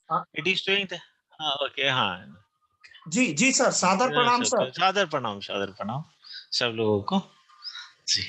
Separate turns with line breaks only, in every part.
हाँ
it is doing हाँ okay हाँ
जी जी सर, सादर प्रणाम सर।
सादर प्रणाम सब लोगों को जी।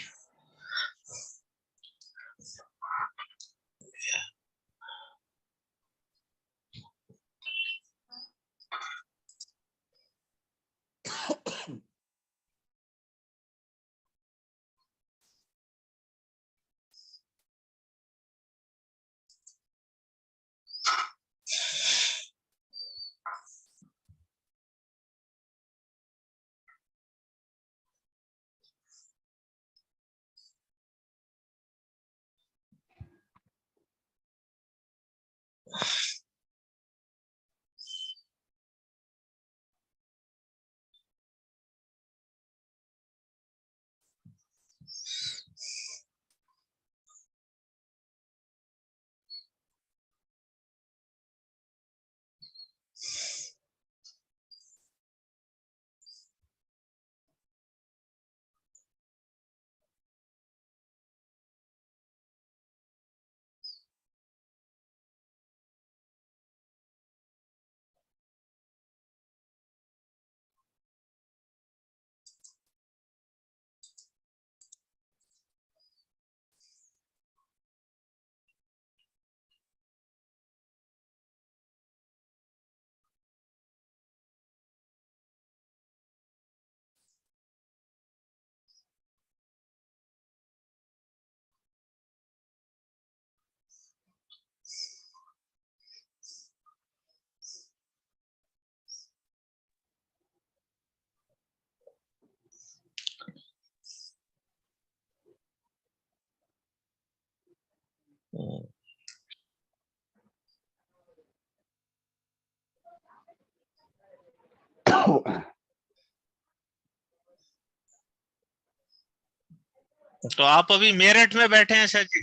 तो आप अभी मेरठ में बैठे हैं सर जी?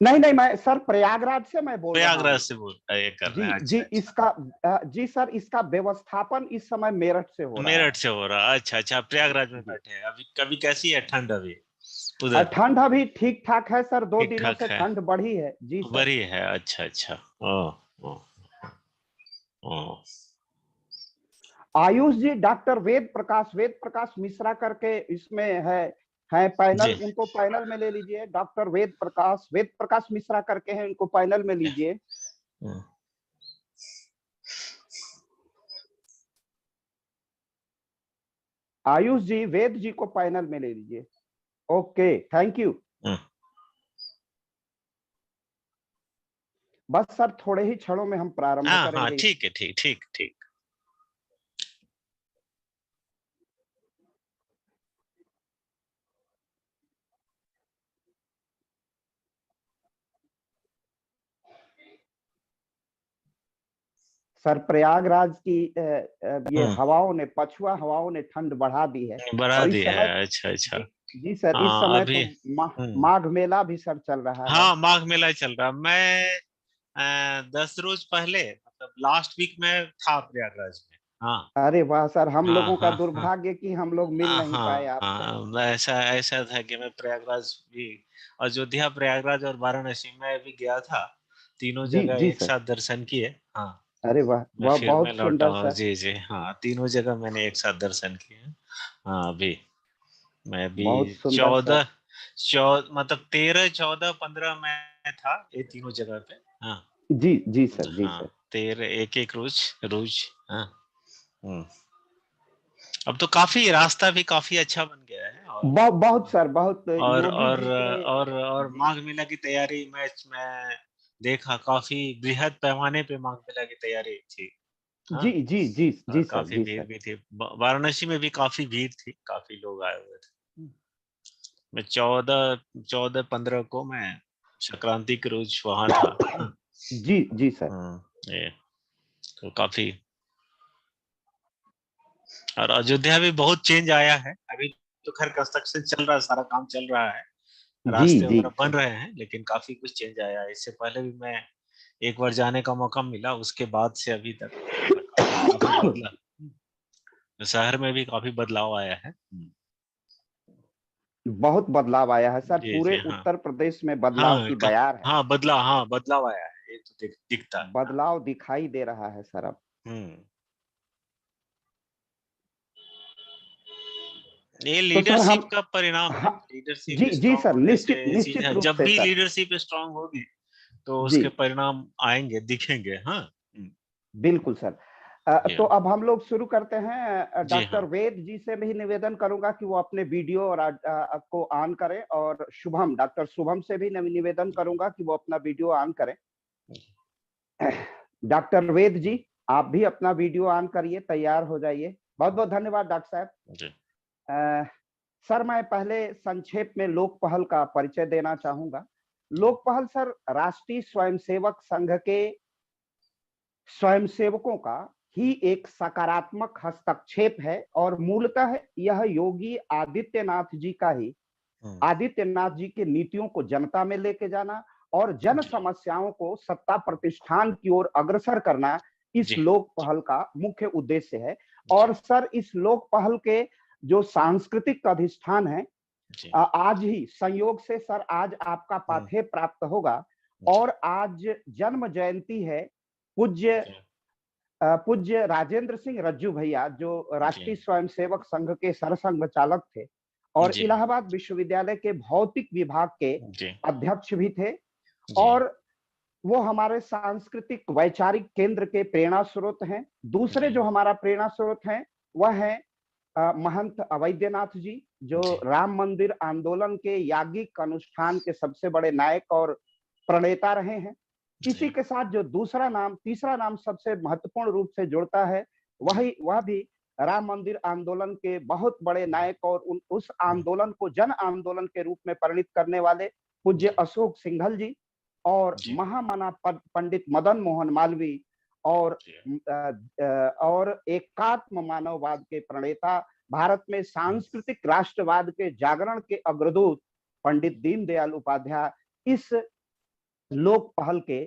नहीं नहीं, मैं सर प्रयागराज से मैं बोल रहा हूँ।
प्रयागराज से बोल ये कर रहे हैं?
जी
अच्छा,
इसका जी सर, इसका व्यवस्थापन इस समय मेरठ से हो रहा है।
मेरठ से हो रहा है। अच्छा अच्छा, प्रयागराज में बैठे हैं अभी। कभी कैसी है ठंड अभी उधर?
ठंड अभी ठीक ठाक है सर, 2
ठीक
दिनों
ठाक
से
है,
ठंड बढ़ी है जी सर।
बड़ी है। अच्छा अच्छा ओ, ओ, ओ,
आयुष जी, डॉक्टर वेद प्रकाश मिश्रा करके इसमें है पैनल,
जी
उनको पैनल में ले लीजिए। डॉक्टर वेद प्रकाश मिश्रा करके हैं, उनको पैनल में लीजिए। आयुष जी, वेद जी को पैनल में ले लीजिए। Okay, thank you. बस सर थोड़े ही क्षणों में हम प्रारंभ
हाँ हाँ
करेंगे।
ठीक है, ठीक ठीक ठीक।
सर प्रयागराज की ये हवाओं ने, पछुआ हवाओं ने ठंड बढ़ा दी है।
बढ़ा
और इस
दिया
समय
है। अच्छा अच्छा।
जी सर, इस
हाँ
समय
अभी
तो माघ मेला भी सर चल रहा है।
हाँ माघ मेला चल रहा। मैं 10 रोज पहले मतलब लास्ट वीक में था प्रयागराज में। हाँ
अरे वाह सर, हम
हाँ
लोगों का
हाँ हाँ
दुर्भाग्य कि हम लोग मिल नहीं पाए
हाँ
आपसे।
हाँ, ऐसा ऐसा था कि मैं प्रयागराज भी, अयोध्या, प्रयागराज और वाराणसी में भी गया था। तीनों
जी
जगह
जी
एक
सर।
साथ दर्शन किए। हाँ
अरे वाह,
मैं
वह
फिर मैं
बहुत
लौटा
सुंदर
हूँ।
सर।
जी जी हाँ, तीनों जगह मैंने एक साथ दर्शन किए हैं। हाँ अभी मैं भी
बहुत सुंदर सर।
14 मतलब 13 14 15 में था ये तीनों जगह पे। हाँ
जी जी सर, जी
हाँ
सर।
13 एक एक रोज रोज। हाँ अब तो काफी रास्ता भी काफी अच्छा बन गया है। और
बहुत सर, बहुत
और
योगी
और
जी के।
और
जी
माघ मेला की तैयारी मैच में देखा, काफी बृहद पैमाने पे माघ मेला की तैयारी थी। हाँ
जी जी जी जी
और
सर,
काफी
जी
भीड़
सर।
भी थी। वाराणसी में भी काफी भीड़ थी, काफी लोग आए हुए थे। मैं 14 15 को मैं संक्रांति के रोज वहां था। हाँ,
जी जी सर।
ये तो काफी। और अयोध्या भी बहुत चेंज आया है अभी। तो खैर कंस्ट्रक्शन चल रहा है, सारा काम चल रहा है,
जी
रास्ते
जी
वगैरह बन
सर।
रहे हैं, लेकिन काफी कुछ चेंज आया है। इससे पहले भी मैं एक बार जाने का मौका मिला, उसके बाद से अभी तक काफी काफी बदला। शहर में भी काफी बदलाव आया है।
बहुत बदलाव आया है सर,
जी
पूरे
जी हाँ
उत्तर प्रदेश में बदलाव
हाँ
की बयार है।
हाँ बदलाव आया है ये तो दिखता है।
बदलाव दिखाई दे रहा है सर अब।
ये
तो सर हम
लीडरशिप का परिणाम है। लीडरशिप
जी
स्ट्रांग
सर,
होने से
निश्चित
ये चीज
निश्चित
है।
रूप
जब
से
भी
सर।
लीडरशिप स्ट्रांग होगी तो
जी
उसके परिणाम आएंगे, दिखेंगे। हाँ
बिल्कुल सर।
जी
तो अब हम लोग शुरू करते हैं।
जी
डॉक्टर
हाँ
वेद जी से भी निवेदन करूंगा कि वो अपने वीडियो और को ऑन करें, और शुभम, डॉक्टर शुभम से भी निवेदन करूंगा कि वो अपना वीडियो ऑन करें। डॉक्टर वेद जी, आप भी अपना वीडियो ऑन करिए, तैयार हो जाइए। बहुत बहुत धन्यवाद डॉक्टर साहब।
जी
सर मैं पहले संक्षेप में लोक पहल का परिचय देना चाहूंगा। लोक पहल सर राष्ट्रीय स्वयंसेवक संघ के स्वयंसेवकों का ही एक सकारात्मक हस्तक्षेप है, और मूलतः यह योगी आदित्यनाथ जी का ही, आदित्यनाथ जी की नीतियों को जनता में लेके जाना और जन समस्याओं को सत्ता प्रतिष्ठान की ओर अग्रसर करना इस
जी
लोक पहल का मुख्य उद्देश्य है। और सर इस लोक पहल के जो सांस्कृतिक अधिष्ठान है,
जी
आज ही संयोग से सर आज आपका पाथेय प्राप्त होगा, और आज जन्म जयंती है पूज्य पूज्य राजेंद्र सिंह रज्जू भैया, जो राष्ट्रीय स्वयंसेवक संघ के सरसंघ चालक थे और
जी
इलाहाबाद विश्वविद्यालय के भौतिक विभाग के
जी
अध्यक्ष भी थे।
जी
और वो हमारे सांस्कृतिक वैचारिक केंद्र के प्रेरणा स्रोत हैं। दूसरे जो हमारा प्रेरणा स्रोत हैं वह है महंत अवैद्यनाथ जी, जो राम मंदिर आंदोलन के याज्ञिक अनुष्ठान के सबसे बड़े नायक और प्रणेता रहे हैं। इसी के साथ जो तीसरा नाम सबसे महत्वपूर्ण रूप से जुड़ता है, वह भी राम मंदिर आंदोलन के बहुत बड़े नायक और उस आंदोलन को जन आंदोलन के रूप में परिणित करने वाले पूज्य अशोक सिंघल जी, और महामना पंडित मदन मोहन मालवीय, और एकात्म मानववाद के प्रणेता, भारत में सांस्कृतिक राष्ट्रवाद के जागरण के अग्रदूत पंडित दीनदयाल उपाध्याय इस लोक पहल के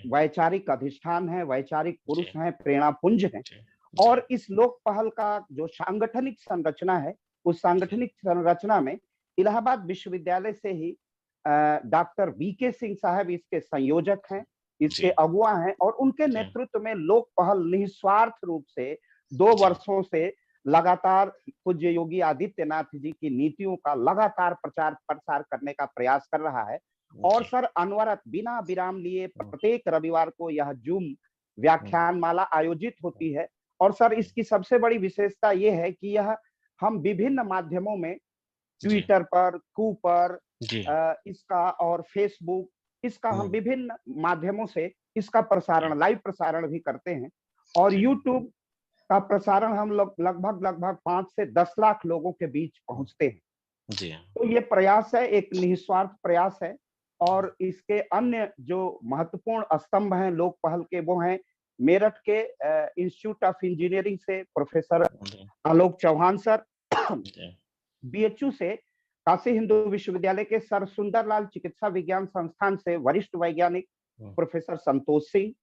वैचारिक अधिष्ठान है, वैचारिक पुरुष हैं, प्रेरणा पुंज हैं। और इस लोक पहल का जो सांगठनिक संरचना है, उस सांगठनिक संरचना में इलाहाबाद विश्वविद्यालय से ही डॉक्टर वीके सिंह साहब इसके संयोजक हैं, इसके अगुवा हैं, और उनके नेतृत्व में लोक पहल निस्वार्थ रूप से 2 वर्षों से लगातार पूज्य योगी आदित्यनाथ जी की नीतियों का लगातार प्रचार प्रसार करने का प्रयास कर रहा है। और सर अनवरत बिना विराम लिए प्रत्येक रविवार को यह जूम व्याख्यान माला आयोजित होती है। और सर इसकी सबसे बड़ी विशेषता यह है कि यह हम विभिन्न माध्यमों में, ट्विटर पर, कू पर, इसका और फेसबुक, इसका हम विभिन्न माध्यमों से इसका प्रसारण, लाइव प्रसारण भी करते हैं। और यूट्यूब का प्रसारण हम लोग लगभग 5 से 10 लाख लोगों के बीच पहुंचते हैं। तो ये प्रयास है, एक निस्वार्थ प्रयास है। और इसके अन्य जो महत्वपूर्ण स्तंभ हैं लोक पहल के, वो हैं मेरठ के इंस्टीट्यूट ऑफ इंजीनियरिंग से प्रोफेसर आलोक चौहान सर, बीएचयू से काशी हिंदू विश्वविद्यालय के सर सुंदरलाल चिकित्सा विज्ञान संस्थान से वरिष्ठ वैज्ञानिक प्रोफेसर संतोष सिंह,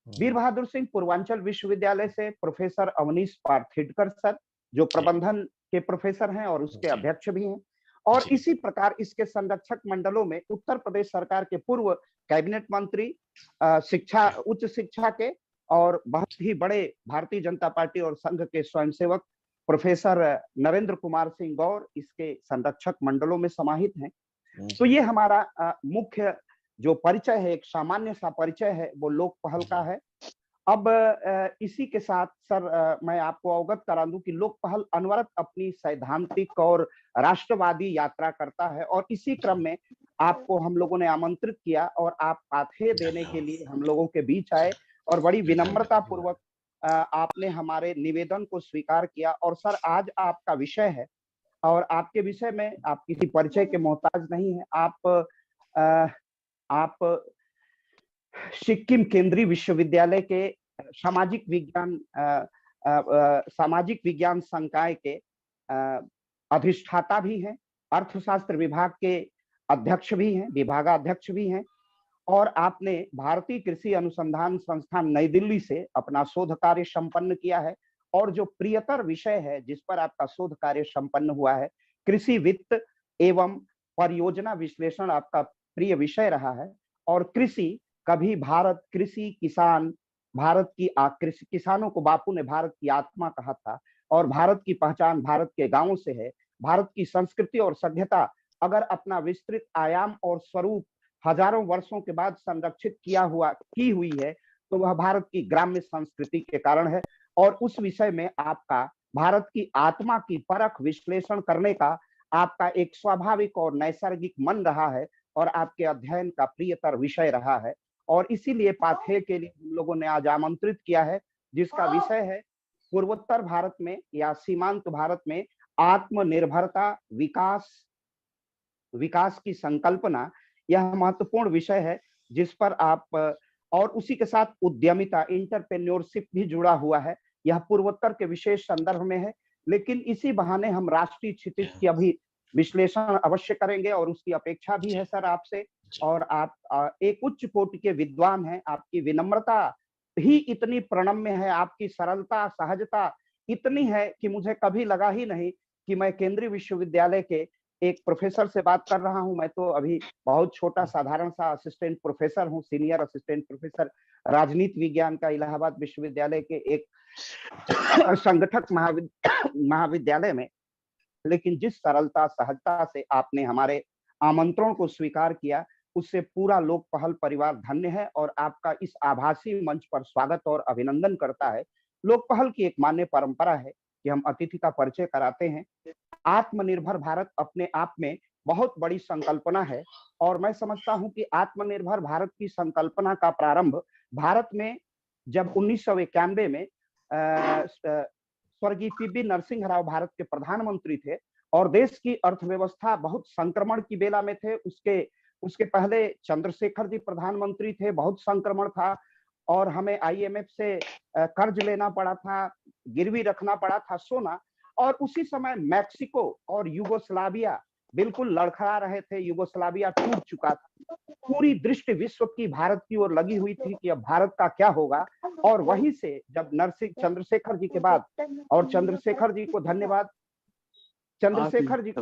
वीर बहादुर सिंह पूर्वांचल विश्वविद्यालय से प्रोफेसर अवनीश पार्थिडकर सर, जो प्रबंधन के प्रोफेसर हैं और उसके अध्यक्ष भी हैं। और इसी प्रकार इसके संरक्षक मंडलों में उत्तर प्रदेश सरकार के पूर्व कैबिनेट मंत्री, शिक्षा, उच्च शिक्षा के और बहुत ही बड़े भारतीय जनता पार्टी और संघ के स्वयंसेवक प्रोफेसर नरेंद्र कुमार सिंह गौर इसके संरक्षक मंडलों में समाहित हैं। तो ये हमारा मुख्य जो परिचय है, एक सामान्य सा परिचय है, वो लोक पहल का है। अब इसी के साथ सर मैं आपको अवगत करा दूं कि लोक पहल अनवरत अपनी सैद्धांतिक और राष्ट्रवादी यात्रा करता है, और इसी क्रम में आपको हम लोगों ने आमंत्रित किया और आप पाथेय देने के लिए हम लोगों के बीच आए, और बड़ी विनम्रता पूर्वक आपने हमारे निवेदन को स्वीकार किया। और सर आज आपका विषय है, और आपके विषय में आप किसी परिचय के मोहताज नहीं है। आप सिक्किम केंद्रीय विश्वविद्यालय के सामाजिक विज्ञान संकाय के अधिष्ठाता भी हैं, अर्थशास्त्र विभाग के अध्यक्ष भी हैं, विभागाध्यक्ष भी हैं, और आपने भारतीय कृषि अनुसंधान संस्थान नई दिल्ली से अपना शोध कार्य संपन्न किया है। और जो प्रियतर विषय है जिस पर आपका शोध कार्य संपन्न हुआ है, कृषि वित्त एवं परियोजना विश्लेषण आपका प्रिय विषय रहा है। और कृषि कभी भारत कृषि किसान, भारत की कृषि किसानों को बापू ने भारत की आत्मा कहा था और भारत की पहचान भारत के गांवों से है। भारत की संस्कृति और सभ्यता अगर अपना विस्तृत आयाम और स्वरूप हजारों वर्षों के बाद संरक्षित की हुई है तो वह भारत की ग्राम्य संस्कृति के कारण है। और उस विषय में आपका भारत की आत्मा की परख विश्लेषण करने का आपका एक स्वाभाविक और नैसर्गिक मन रहा है और आपके अध्ययन का प्रियतर विषय रहा है। और इसीलिए पाथेय के लिए हम लोगों ने आज आमंत्रित किया है, जिसका विषय है पूर्वोत्तर भारत में या सीमांत भारत में आत्मनिर्भरता, विकास की संकल्पना। यह महत्वपूर्ण विषय है जिस पर आप और उसी के साथ उद्यमिता, इंटरप्रेन्योरशिप भी जुड़ा हुआ है। यह पूर्वोत्तर के विशेष संदर्भ में है, लेकिन इसी बहाने हम राष्ट्रीय क्षितिज की अभी विश्लेषण अवश्य करेंगे और उसकी अपेक्षा भी है सर आपसे। और आप एक उच्च कोटि के विद्वान हैं, आपकी विनम्रता ही इतनी प्रणम्य है, आपकी सरलता, सहजता इतनी है कि मुझे कभी लगा ही नहीं कि मैं केंद्रीय विश्वविद्यालय के एक प्रोफेसर से बात कर रहा हूं। मैं तो अभी बहुत छोटा साधारण सा असिस्टेंट प्रोफेसर हूं, सीनियर असिस्टेंट प्रोफेसर राजनीति विज्ञान का इलाहाबाद विश्वविद्यालय के एक संगठक महाविद्यालय में। लेकिन जिस सरलता सहजता से आपने हमारे आमंत्रण को स्वीकार किया, उससे पूरा लोक पहल परिवार धन्य है और आपका इस आभासी मंच पर स्वागत और अभिनंदन करता है। लोक पहल की एक मान्य परंपरा है कि हम अतिथि का परिचय कराते हैं। आत्मनिर्भर भारत अपने आप में बहुत बड़ी संकल्पना है और मैं समझता हूं कि आत्मनिर्भर भारत की संकल्पना का प्रारंभ भारत में जब 1991 में स्वर्गीय पीवी नरसिंह राव भारत के प्रधानमंत्री थे और देश की अर्थव्यवस्था बहुत संक्रमण की बेला में थे। उसके पहले चंद्रशेखर जी प्रधानमंत्री थे, बहुत संक्रमण था और हमें आईएमएफ से कर्ज लेना पड़ा था, गिरवी रखना पड़ा था सोना। और उसी समय मैक्सिको और यूगोस्लाविया बिल्कुल लड़खड़ा रहे थे, यूगोस्लाविया टूट चुका था। पूरी दृष्टि विश्व की भारत की ओर लगी हुई थी कि अब भारत का क्या होगा। और वहीं से जब चंद्रशेखर जी के बाद, और चंद्रशेखर जी को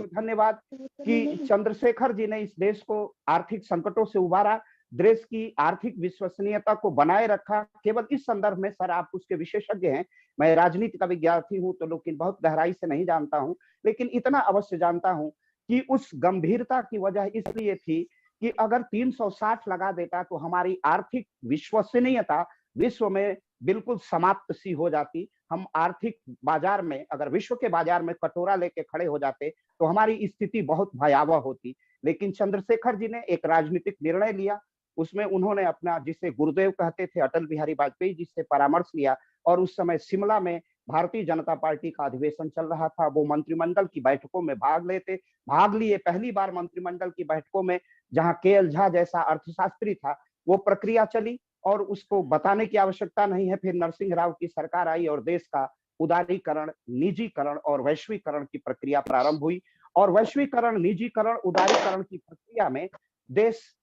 धन्यवाद कि चंद्रशेखर जी ने इस देश को आर्थिक संकटों से उबारा, देश की आर्थिक विश्वसनीयता को बनाए रखा। केवल इस संदर्भ में सर आप उसके विशेषज्ञ हैं, मैं राजनीति का विद्यार्थी हूं तो लेकिन बहुत गहराई से नहीं जानता हूं, लेकिन इतना अवश्य जानता हूं कि उस गंभीरता की वजह इसलिए थी कि अगर 360 लगा देता तो हमारी आर्थिक विश्वसनीयता विश्व में बिल्कुल समाप्त सी हो जाती। हम आर्थिक बाजार में, अगर विश्व के बाजार में कटोरा लेके खड़े हो जाते तो हमारी स्थिति बहुत भयावह होती। लेकिन चंद्रशेखर जी ने एक राजनीतिक निर्णय लिया, उसमें उन्होंने अपना, जिसे गुरुदेव कहते थे, अटल बिहारी वाजपेयी जी से परामर्श लिया। और उस समय शिमला में भारतीय जनता पार्टी का अधिवेशन चल रहा था, वो मंत्रिमंडल की बैठकों में भाग लिए पहली बार मंत्रिमंडल की बैठकों में, जहां के.एल. झा जैसा अर्थशास्त्री था। वो प्रक्रिया चली और उसको बताने की आवश्यकता नहीं है। फिर नरसिंह राव की सरकार आई और देश का उदारीकरण, निजीकरण और वैश्वीकरण की प्रक्रिया प्रारंभ हुई। और वैश्वीकरण, निजीकरण, उदारीकरण की प्रक्रिया में देश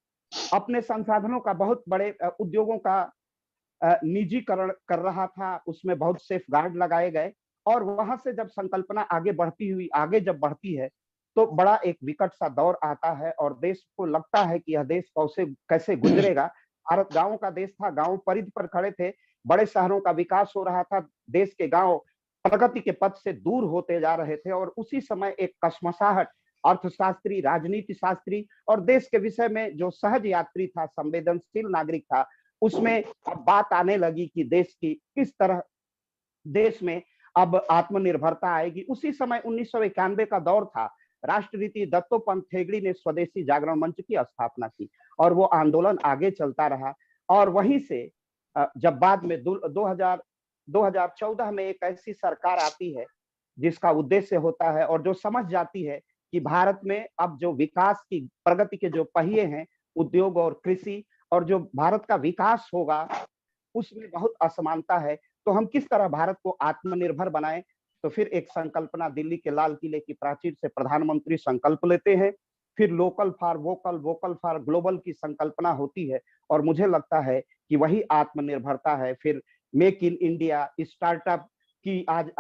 अपने संसाधनों का, बहुत बड़े उद्योगों का निजीकरण कर रहा था, उसमें बहुत सेफ गार्ड लगाए गए। और वहां से जब संकल्पना आगे बढ़ती है तो बड़ा एक विकट सा दौर आता है और देश को लगता है कि यह देश कैसे गुजरेगा। भारत गांवों का देश था, गांव परिधि पर खड़े थे, बड़े शहरों का विकास हो रहा था, देश के गांव प्रगति के पथ से दूर होते जा रहे थे। और उसी समय एक कसमसाहट अर्थशास्त्री, राजनीति शास्त्री और देश के विषय में जो सहज यात्री था, संवेदनशील नागरिक था, उसमें अब बात आने लगी कि देश की किस तरह देश में अब आत्मनिर्भरता आएगी। उसी समय 1991 का दौर था। राष्ट्रनीति दत्तोपंत ठेंगड़ी ने स्वदेशी जागरण मंच की स्थापना की और वो आंदोलन आगे चलता रहा। और वहीं से जब बाद में 2014 में एक ऐसी सरकार आती है जिसका उद्देश्य होता है और जो समझ जाती है कि भारत में अब जो विकास की, प्रगति के जो पहिए हैं, उद्योग और कृषि, और जो भारत का विकास होगा उसमें बहुत असमानता है, तो हम किस तरह भारत को आत्मनिर्भर बनाएं। तो फिर एक संकल्पना दिल्ली के लाल किले की प्राचीर से प्रधानमंत्री संकल्प लेते हैं। फिर local for vocal, vocal for global की संकल्पना होती है और मुझे लगता है कि वही आत्मनिर्भरता है। फिर मेक इन इंडिया, स्टार्टअप की आज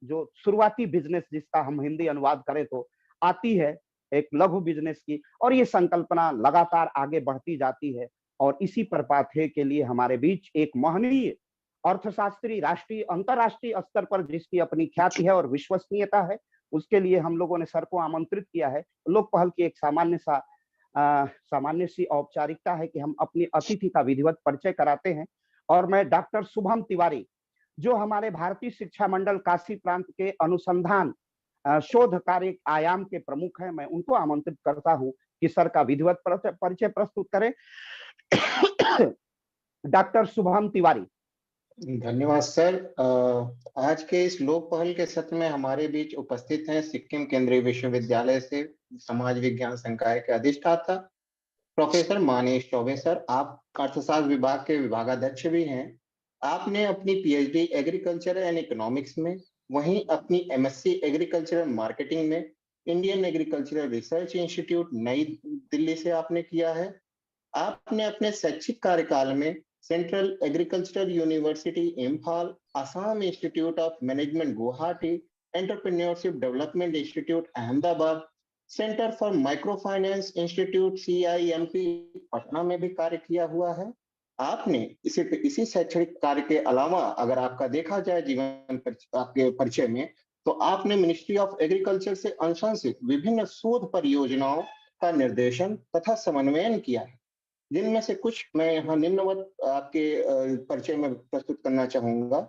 जो शुरुआती बिजनेस, जिसका हम हिंदी अनुवाद करें तो आती है, एक लघु बिजनेस की, और ये संकल्पना लगातार आगे बढ़ती जाती है। और इसी परिपाठ्य के लिए हमारे बीच एक महनीय अर्थशास्त्री राष्ट्रीय अंतरराष्ट्रीय स्तर पर जिसकी अपनी ख्याति है और विश्वसनीयता है, उसके लिए हम लोगों ने सर को आमंत्रित किया है। लोक पहल की एक सामान्य सी औपचारिकता है कि हम अपनी अतिथि का विधिवत परिचय कराते हैं। और मैं डॉक्टर शुभम तिवारी, जो हमारे भारतीय शिक्षा मंडल काशी प्रांत के अनुसंधान शोध कार्य आयाम के प्रमुख हैं, मैं उनको आमंत्रित करता हूं कि सर का विधिवत परिचय प्रस्तुत करें। डॉक्टर शुभम तिवारी।
धन्यवाद सर। आज के इस लोक पहल के सत्र में हमारे बीच उपस्थित हैं सिक्किम केंद्रीय विश्वविद्यालय से समाज विज्ञान संकाय के अधिष्ठाता प्रोफेसर मानीश चौबे सर। आप अर्थशास्त्र विभाग के विभागाध्यक्ष भी हैं। आपने अपनी पीएचडी एग्रीकल्चर एंड इकोनॉमिक्स में, वहीं अपनी एमएससी एग्रीकल्चरल मार्केटिंग में इंडियन एग्रीकल्चरल रिसर्च इंस्टीट्यूट नई दिल्ली से आपने किया है। आपने अपने शैक्षिक कार्यकाल में central agricultural university Imphal, Assam institute of management Guwahati, entrepreneurship development institute Ahmedabad, centre for micro finance institute CIMP Patna में भी कार्य किया हुआ है। आपने इसी शैक्षणिक कार्य के अलावा अगर आपका देखा जाए जीवन आपके परिचय में, तो आपने मिनिस्ट्री ऑफ एग्रीकल्चर से अनुशंसित विभिन्न शोध परियोजनाओं का निर्देशन तथा समन्वयन किया है, जिनमें से कुछ मैं यहाँ निम्नवत आपके परिचय में प्रस्तुत करना चाहूंगा।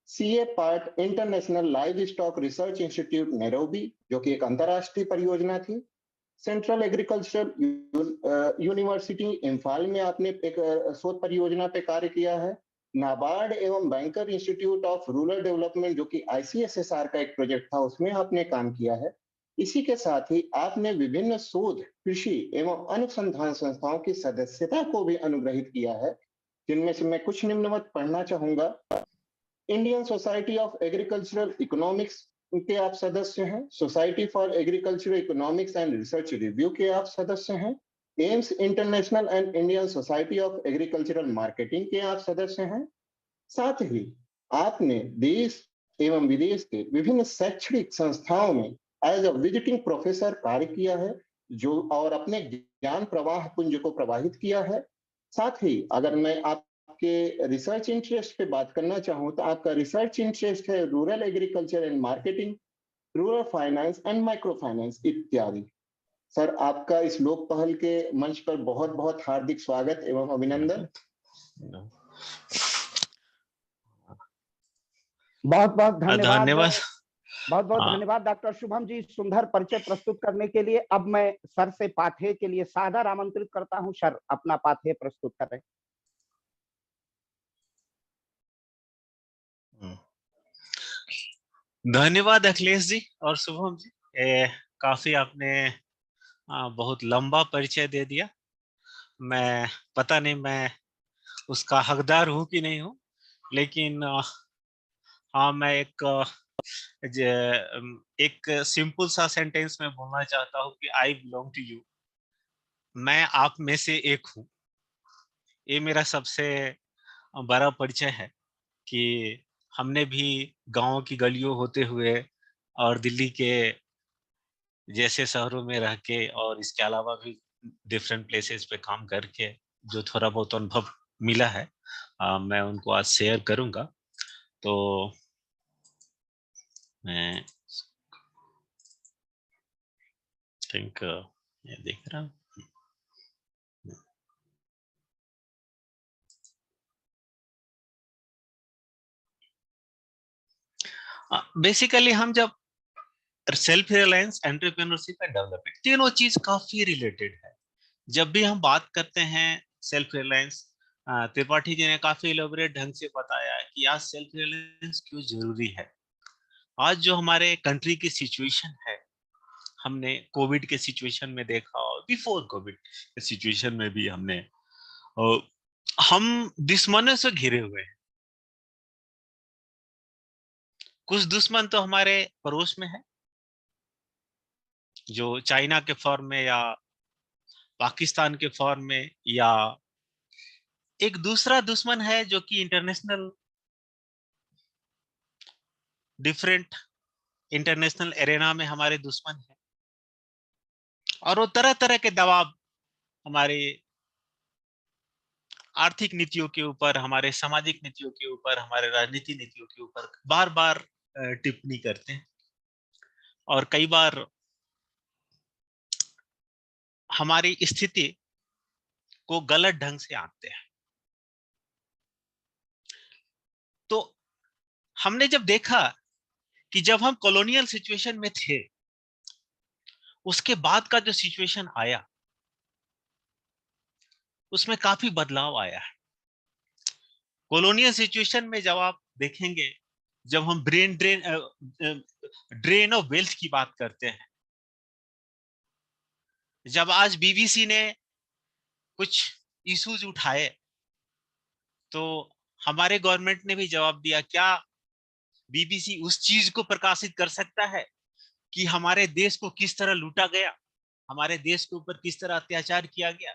CA part international live stock research institute Nairobi, जो कि एक अंतरराष्ट्रीय परियोजना थी। सेंट्रल एग्रीकल्चर यूनिवर्सिटी इम्फाल में आपने एक शोध परियोजना पे कार्य किया है। नाबार्ड एवं banker institute of rural development, जो कि ICSSR का एक प्रोजेक्ट था, उसमें आपने काम किया है। इसी के साथ ही आपने विभिन्न शोध, कृषि एवं अनुसंधान संस्थाओं की सदस्यता को भी अनुग्रहित किया है, जिनमें से मैं कुछ निम्नवत पढ़ना चाहूंगा। Indian society of agricultural economics के आप सदस्य हैं। Society for agricultural economics and research review के आप सदस्य हैं। AIIMS international and Indian society of agricultural marketing के आप सदस्य हैं। साथ ही आपने देश एवं विदेश के विभिन्न शैक्षणिक संस्थाओं में एज अ विजिटिंग प्रोफेसर कार्य किया है, जो और अपने ज्ञान प्रवाह पुंज को प्रवाहित किया है। साथ ही अगर मैं आपके रिसर्च इंटरेस्ट पे बात करना चाहूँ, तो आपका रिसर्च इंटरेस्ट है rural agriculture and marketing, rural finance and micro finance इत्यादि। सर, आपका इस लोक पहल के मंच पर बहुत बहुत हार्दिक स्वागत एवं अभिनंदन।
बहुत बहुत धन्यवाद।
धन्यवाद।
बहुत बहुत धन्यवाद डॉक्टर शुभम जी, सुंदर परिचय प्रस्तुत करने के लिए। अब मैं सर से पाठ्य के लिए सादर आमंत्रित करता हूं। सर अपना पाठ्य प्रस्तुत करें।
धन्यवाद अखिलेश जी और शुभम जी। काफी आपने बहुत लंबा परिचय दे दिया। मैं पता नहीं मैं उसका हकदार हूं कि नहीं हूं, लेकिन हाँ, मैं एक सिंपल सा सेंटेंस में बोलना चाहता हूँ कि आई बिलोंग टू यू। मैं आप में से एक हूँ। ये मेरा सबसे बड़ा परिचय है कि हमने भी गांव की गलियों होते हुए और दिल्ली के जैसे शहरों में रह के और इसके अलावा भी डिफरेंट प्लेसेस पे काम करके जो थोड़ा बहुत अनुभव मिला है, मैं उनको आज शेयर करूंगा। तो मैं थिंक ये देख रहा हूँ। बेसिकली हम जब self reliance, entrepreneurship and development, तीनों चीज काफी रिलेटेड है। जब भी हम बात करते हैं सेल्फ रिलायंस, त्रिपाठी जी ने काफी इलेबोरेट ढंग से बताया कि आज सेल्फ रिलायंस क्यों जरूरी है। आज जो हमारे कंट्री की सिचुएशन है, हमने कोविड के सिचुएशन में देखा और बिफोर कोविड के सिचुएशन में भी हमने हम दुश्मनों से घिरे हुए हैं। कुछ दुश्मन तो हमारे पड़ोस में है, जो चाइना के फॉर्म में या पाकिस्तान के फॉर्म में, या एक दूसरा दुश्मन है जो कि इंटरनेशनल, डिफरेंट इंटरनेशनल एरेना में हमारे दुश्मन है, और वो तरह तरह के दबाव हमारे आर्थिक नीतियों के ऊपर, हमारे सामाजिक नीतियों के ऊपर, हमारे राजनीति नीतियों के ऊपर बार बार टिप्पणी करते हैं और कई बार हमारी स्थिति को गलत ढंग से आंकते हैं। तो हमने जब देखा कि जब हम कॉलोनियल सिचुएशन में थे, उसके बाद का जो सिचुएशन आया उसमें काफी बदलाव आया है। कॉलोनियल सिचुएशन में जब आप देखेंगे, जब हम ड्रेन ऑफ वेल्थ की बात करते हैं, जब आज बीबीसी ने कुछ इश्यूज उठाए तो हमारे गवर्नमेंट ने भी जवाब दिया, क्या बीबीसी उस चीज को प्रकाशित कर सकता है कि हमारे देश को किस तरह लूटा गया, हमारे देश के ऊपर किस तरह अत्याचार किया गया?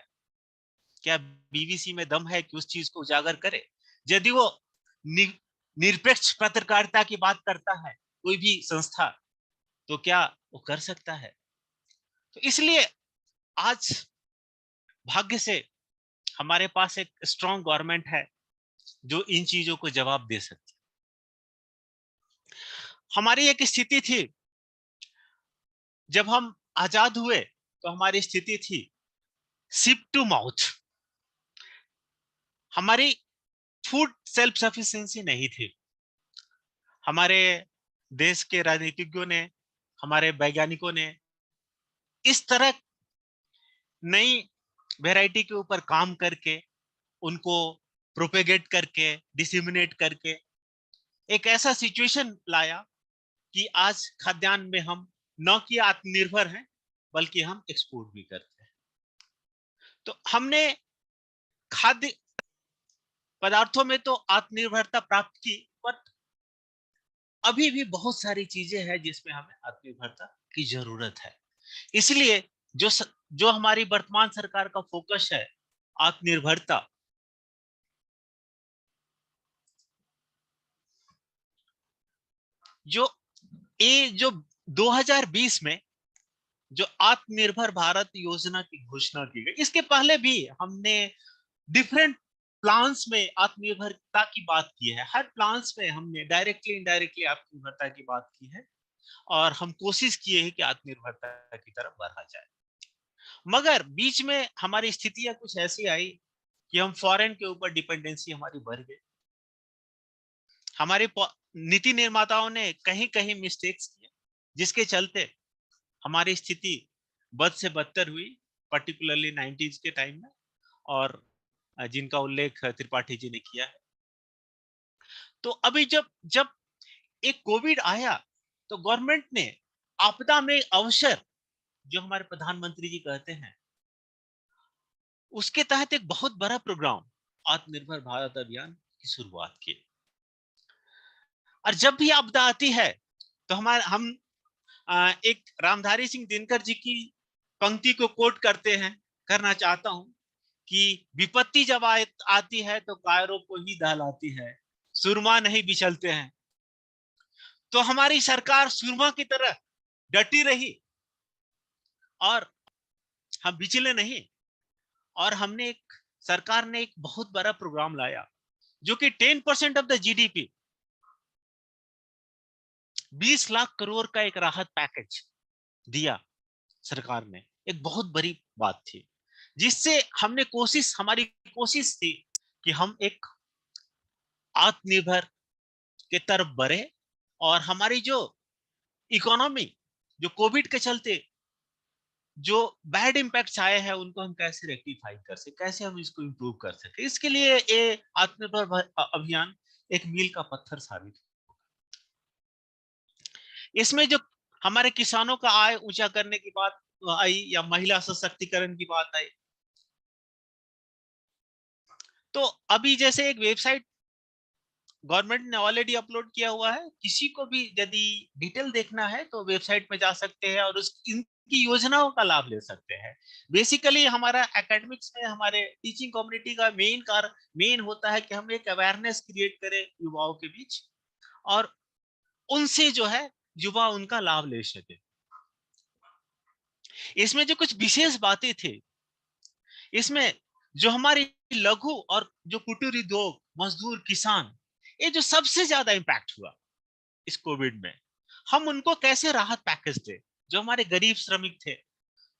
क्या बीबीसी में दम है कि उस चीज को उजागर करे? यदि वो निरपेक्ष पत्रकारिता की बात करता है कोई भी संस्था, तो क्या वो कर सकता है? तो इसलिए आज भाग्य से हमारे पास एक स्ट्रॉन्ग गवर्नमेंट है जो इन चीजों को जवाब दे सकती है। हमारी एक स्थिति थी, जब हम आजाद हुए तो हमारी स्थिति थी शिप टू माउथ। हमारी फूड सेल्फ सफिशिएंसी नहीं थी। हमारे देश के राजनीतिज्ञों ने, हमारे वैज्ञानिकों ने इस तरह नई वैरायटी के ऊपर काम करके, उनको प्रोपेगेट करके, डिसिमिनेट करके एक ऐसा सिचुएशन लाया कि आज खाद्यान्न में हम न कि आत्मनिर्भर हैं बल्कि हम एक्सपोर्ट भी करते हैं। तो हमने खाद्य पदार्थों में तो आत्मनिर्भरता प्राप्त की, पर अभी भी बहुत सारी चीजें हैं जिसमें हमें आत्मनिर्भरता की जरूरत है। इसलिए जो हमारी वर्तमान सरकार का फोकस है आत्मनिर्भरता, जो 2020 में जो आत्मनिर्भर भारत योजना की घोषणा की गई, इसके पहले भी हमने डिफरेंट प्लान्स में आत्मनिर्भरता की बात की है। हर प्लान्स में हमने डायरेक्टली इनडायरेक्टली आत्मनिर्भरता की बात की है और हम कोशिश किए हैं कि आत्मनिर्भरता की तरफ बढ़ा जाए। मगर बीच में हमारी स्थितियां कुछ ऐसी आई कि हम फॉरेन के ऊपर डिपेंडेंसी हमारी बढ़ गई। हमारे नीति निर्माताओं ने कहीं कहीं मिस्टेक्स किए, जिसके चलते हमारी स्थिति बद से बदतर हुई, पर्टिकुलरली 90s के टाइम में, और जिनका उल्लेख त्रिपाठी जी ने किया है। तो अभी जब जब एक कोविड आया तो गवर्नमेंट ने आपदा में अवसर, जो हमारे प्रधानमंत्री जी कहते हैं, उसके तहत एक बहुत बड़ा प्रोग्राम आत्मनिर्भर भारत अभियान की शुरुआत की। और जब भी आपदा आती है तो हम एक रामधारी सिंह दिनकर जी की पंक्ति को कोट करना चाहता हूं कि विपत्ति जब आती है तो कायरों को ही दहलाती है, सुरमा नहीं बिचलते हैं। तो हमारी सरकार सुरमा की तरह डटी रही और हम बिचले नहीं, और सरकार ने एक बहुत बड़ा प्रोग्राम लाया जो कि 10% of the GDP, 20 lakh crore का एक राहत पैकेज दिया सरकार ने। एक बहुत बड़ी बात थी, जिससे हमारी कोशिश थी कि हम एक आत्मनिर्भर के तरफ बढ़े और हमारी जो इकोनॉमी, जो कोविड के चलते जो बैड इम्पैक्ट्स आए हैं, उनको हम कैसे रेक्टिफाई कर सके, कैसे हम इसको इम्प्रूव कर सके। इसके लिए ये आत्मनिर्भर अभियान एक मील का पत्थर साबित होगा। इसमें जो हमारे किसानों का आय ऊंचा करने की बात आई या महिला सशक्तिकरण की बात आई, तो अभी जैसे एक वेबसाइट गवर्नमेंट ने ऑलरेडी अपलोड किया हुआ है, किसी को भी यदि डिटेल देखना है तो वेबसाइट में जा सकते हैं और इनकी योजनाओं का लाभ ले सकते हैं। बेसिकली हमारा एकेडमिक्स में, हमारे टीचिंग कम्युनिटी का मेन होता है कि हम एक अवेयरनेस क्रिएट करें युवाओं के बीच, और उनसे जो है युवा उनका लाभ ले सके। इसमें जो कुछ विशेष बातें थी, इसमें जो हमारी लघु और जो कुटीर उद्योग, मजदूर, किसान, ये जो सबसे ज्यादा इंपैक्ट हुआ इस कोविड में, हम उनको कैसे राहत पैकेज दे। जो हमारे गरीब श्रमिक थे,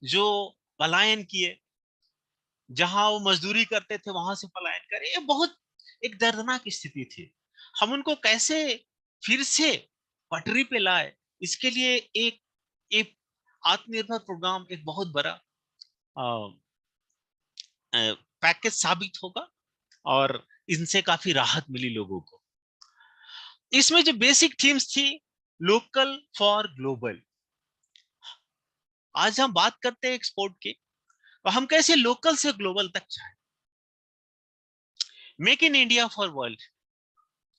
जो पलायन किए, जहां वो मजदूरी करते थे वहां से पलायन करे, ये बहुत एक दर्दनाक स्थिति थी। हम उनको कैसे फिर से पटरी पे लाए, इसके लिए एक एक आत्मनिर्भर प्रोग्राम एक बहुत बड़ा पैकेज साबित होगा और इनसे काफी राहत मिली लोगों को। इसमें जो बेसिक थीम्स थी, लोकल फॉर ग्लोबल। आज हम बात करते हैं एक्सपोर्ट की, तो हम कैसे लोकल से ग्लोबल तक जाए। Make in India for world,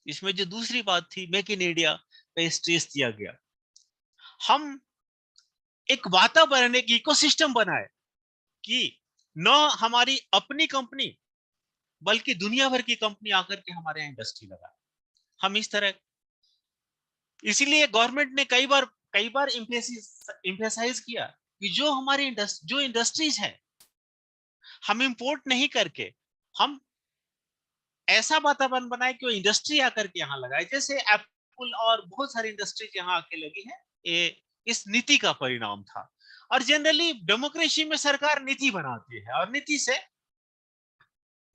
इसमें जो दूसरी बात थी, मेक इन इंडिया पे स्ट्रेस दिया गया। हम एक वातावरण, एक इकोसिस्टम बनाए कि न हमारी अपनी कंपनी बल्कि दुनिया भर की कंपनी आकर के हमारे यहाँ इंडस्ट्री लगाए। हम इस तरह, इसीलिए गवर्नमेंट ने कई बार एम्फेसाइज किया कि जो हमारी जो इंडस्ट्रीज है, हम इंपोर्ट नहीं करके हम ऐसा वातावरण बनाए कि वो इंडस्ट्री आकर के यहाँ लगाए। जैसे एप्पल और बहुत सारी इंडस्ट्रीज यहाँ आके लगी है, ये इस नीति का परिणाम था। और जनरली डेमोक्रेसी में सरकार नीति बनाती है और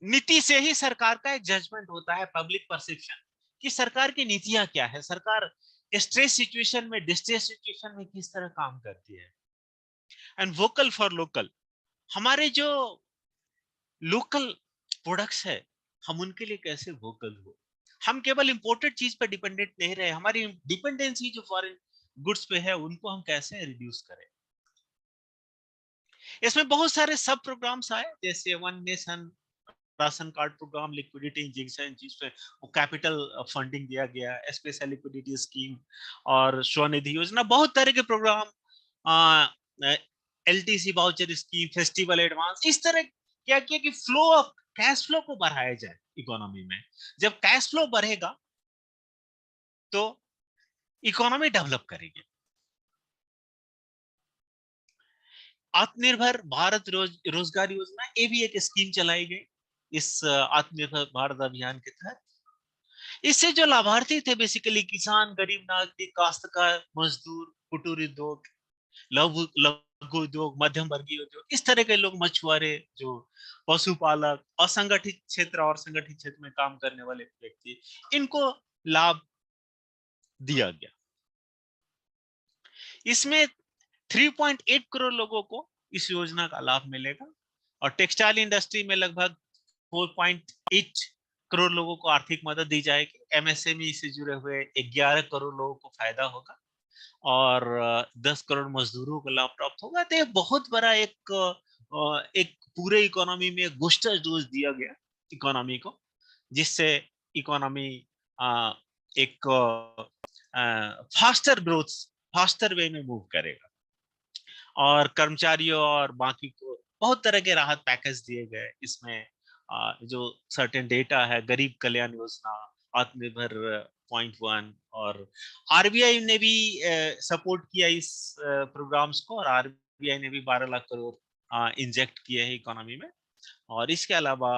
नीति से ही सरकार का एक जजमेंट होता है, पब्लिक परसेप्शन, कि सरकार की नीतियां क्या है, सरकार स्ट्रेस सिचुएशन में, डिस्ट्रेस सिचुएशन में किस तरह काम करती है। एंड वोकल फॉर लोकल, हमारे जो लोकल प्रोडक्ट्स है, हम उनके लिए कैसे वोकल हो। हम केवल इंपोर्टेड चीज पर डिपेंडेंट नहीं रहे, हमारी डिपेंडेंसी जो फॉरेन गुड्स पे है उनको हम कैसे रिड्यूस करें। इसमें बहुत सारे सब प्रोग्राम्स आए, जैसे one nation ration card programme, liquidity injection, जिसमें वो कैपिटल फंडिंग दिया गया, स्पेशल लिक्विडिटी स्कीम और स्वनिधि योजना, बहुत तरह के programme, LTC voucher scheme, festival advance, इस तरह क्या किया कि फ्लो ऑफ कैश फ्लो को बढ़ाया जाए इकोनॉमी में। जब कैश फ्लो बढ़ेगा तो इकोनॉमी डेवलप करेगी। आत्मनिर्भर भारत रोजगार योजना, ये भी एक स्कीम चलाई गई इस आत्मनिर्भर भारत अभियान के तहत। इससे जो लाभार्थी थे, बेसिकली किसान, गरीब नागरिक, काश्तकार, मजदूर, कुटीर उद्योग, लघु उद्योग, मध्यम वर्गीय उद्योग, इस तरह के लोग, मछुआरे, जो पशुपालक, असंगठित क्षेत्र और संगठित क्षेत्र में काम करने वाले व्यक्ति, इनको लाभ दिया गया। इसमें 3.8 करोड़ लोगों को इस योजना का लाभ मिलेगा और टेक्सटाइल इंडस्ट्री में लगभग 4.8 करोड़ लोगों को आर्थिक मदद दी जाएगी। एमएसएमई से जुड़े हुए 11 करोड़ लोगों को फायदा होगा और 10 करोड़ मजदूरों को लाभ प्राप्त होगा। तो ये बहुत बड़ा एक पूरे इकोनॉमी में बूस्टर डोज दिया गया इकोनॉमी को, जिससे इकोनॉमी एक फास्टर ग्रोथ, फास्टर वे में मूव करेगा। और कर्मचारियों और बाकी को बहुत तरह के राहत पैकेज दिए गए। इसमें जो सर्टेन डेटा है, गरीब कल्याण योजना, आत्मनिर्भर .1, और आरबीआई ने भी सपोर्ट किया इस प्रोग्राम्स को, और आरबीआई ने भी 12 लाख करोड़ इंजेक्ट किए हैं इकोनॉमी में। और इसके अलावा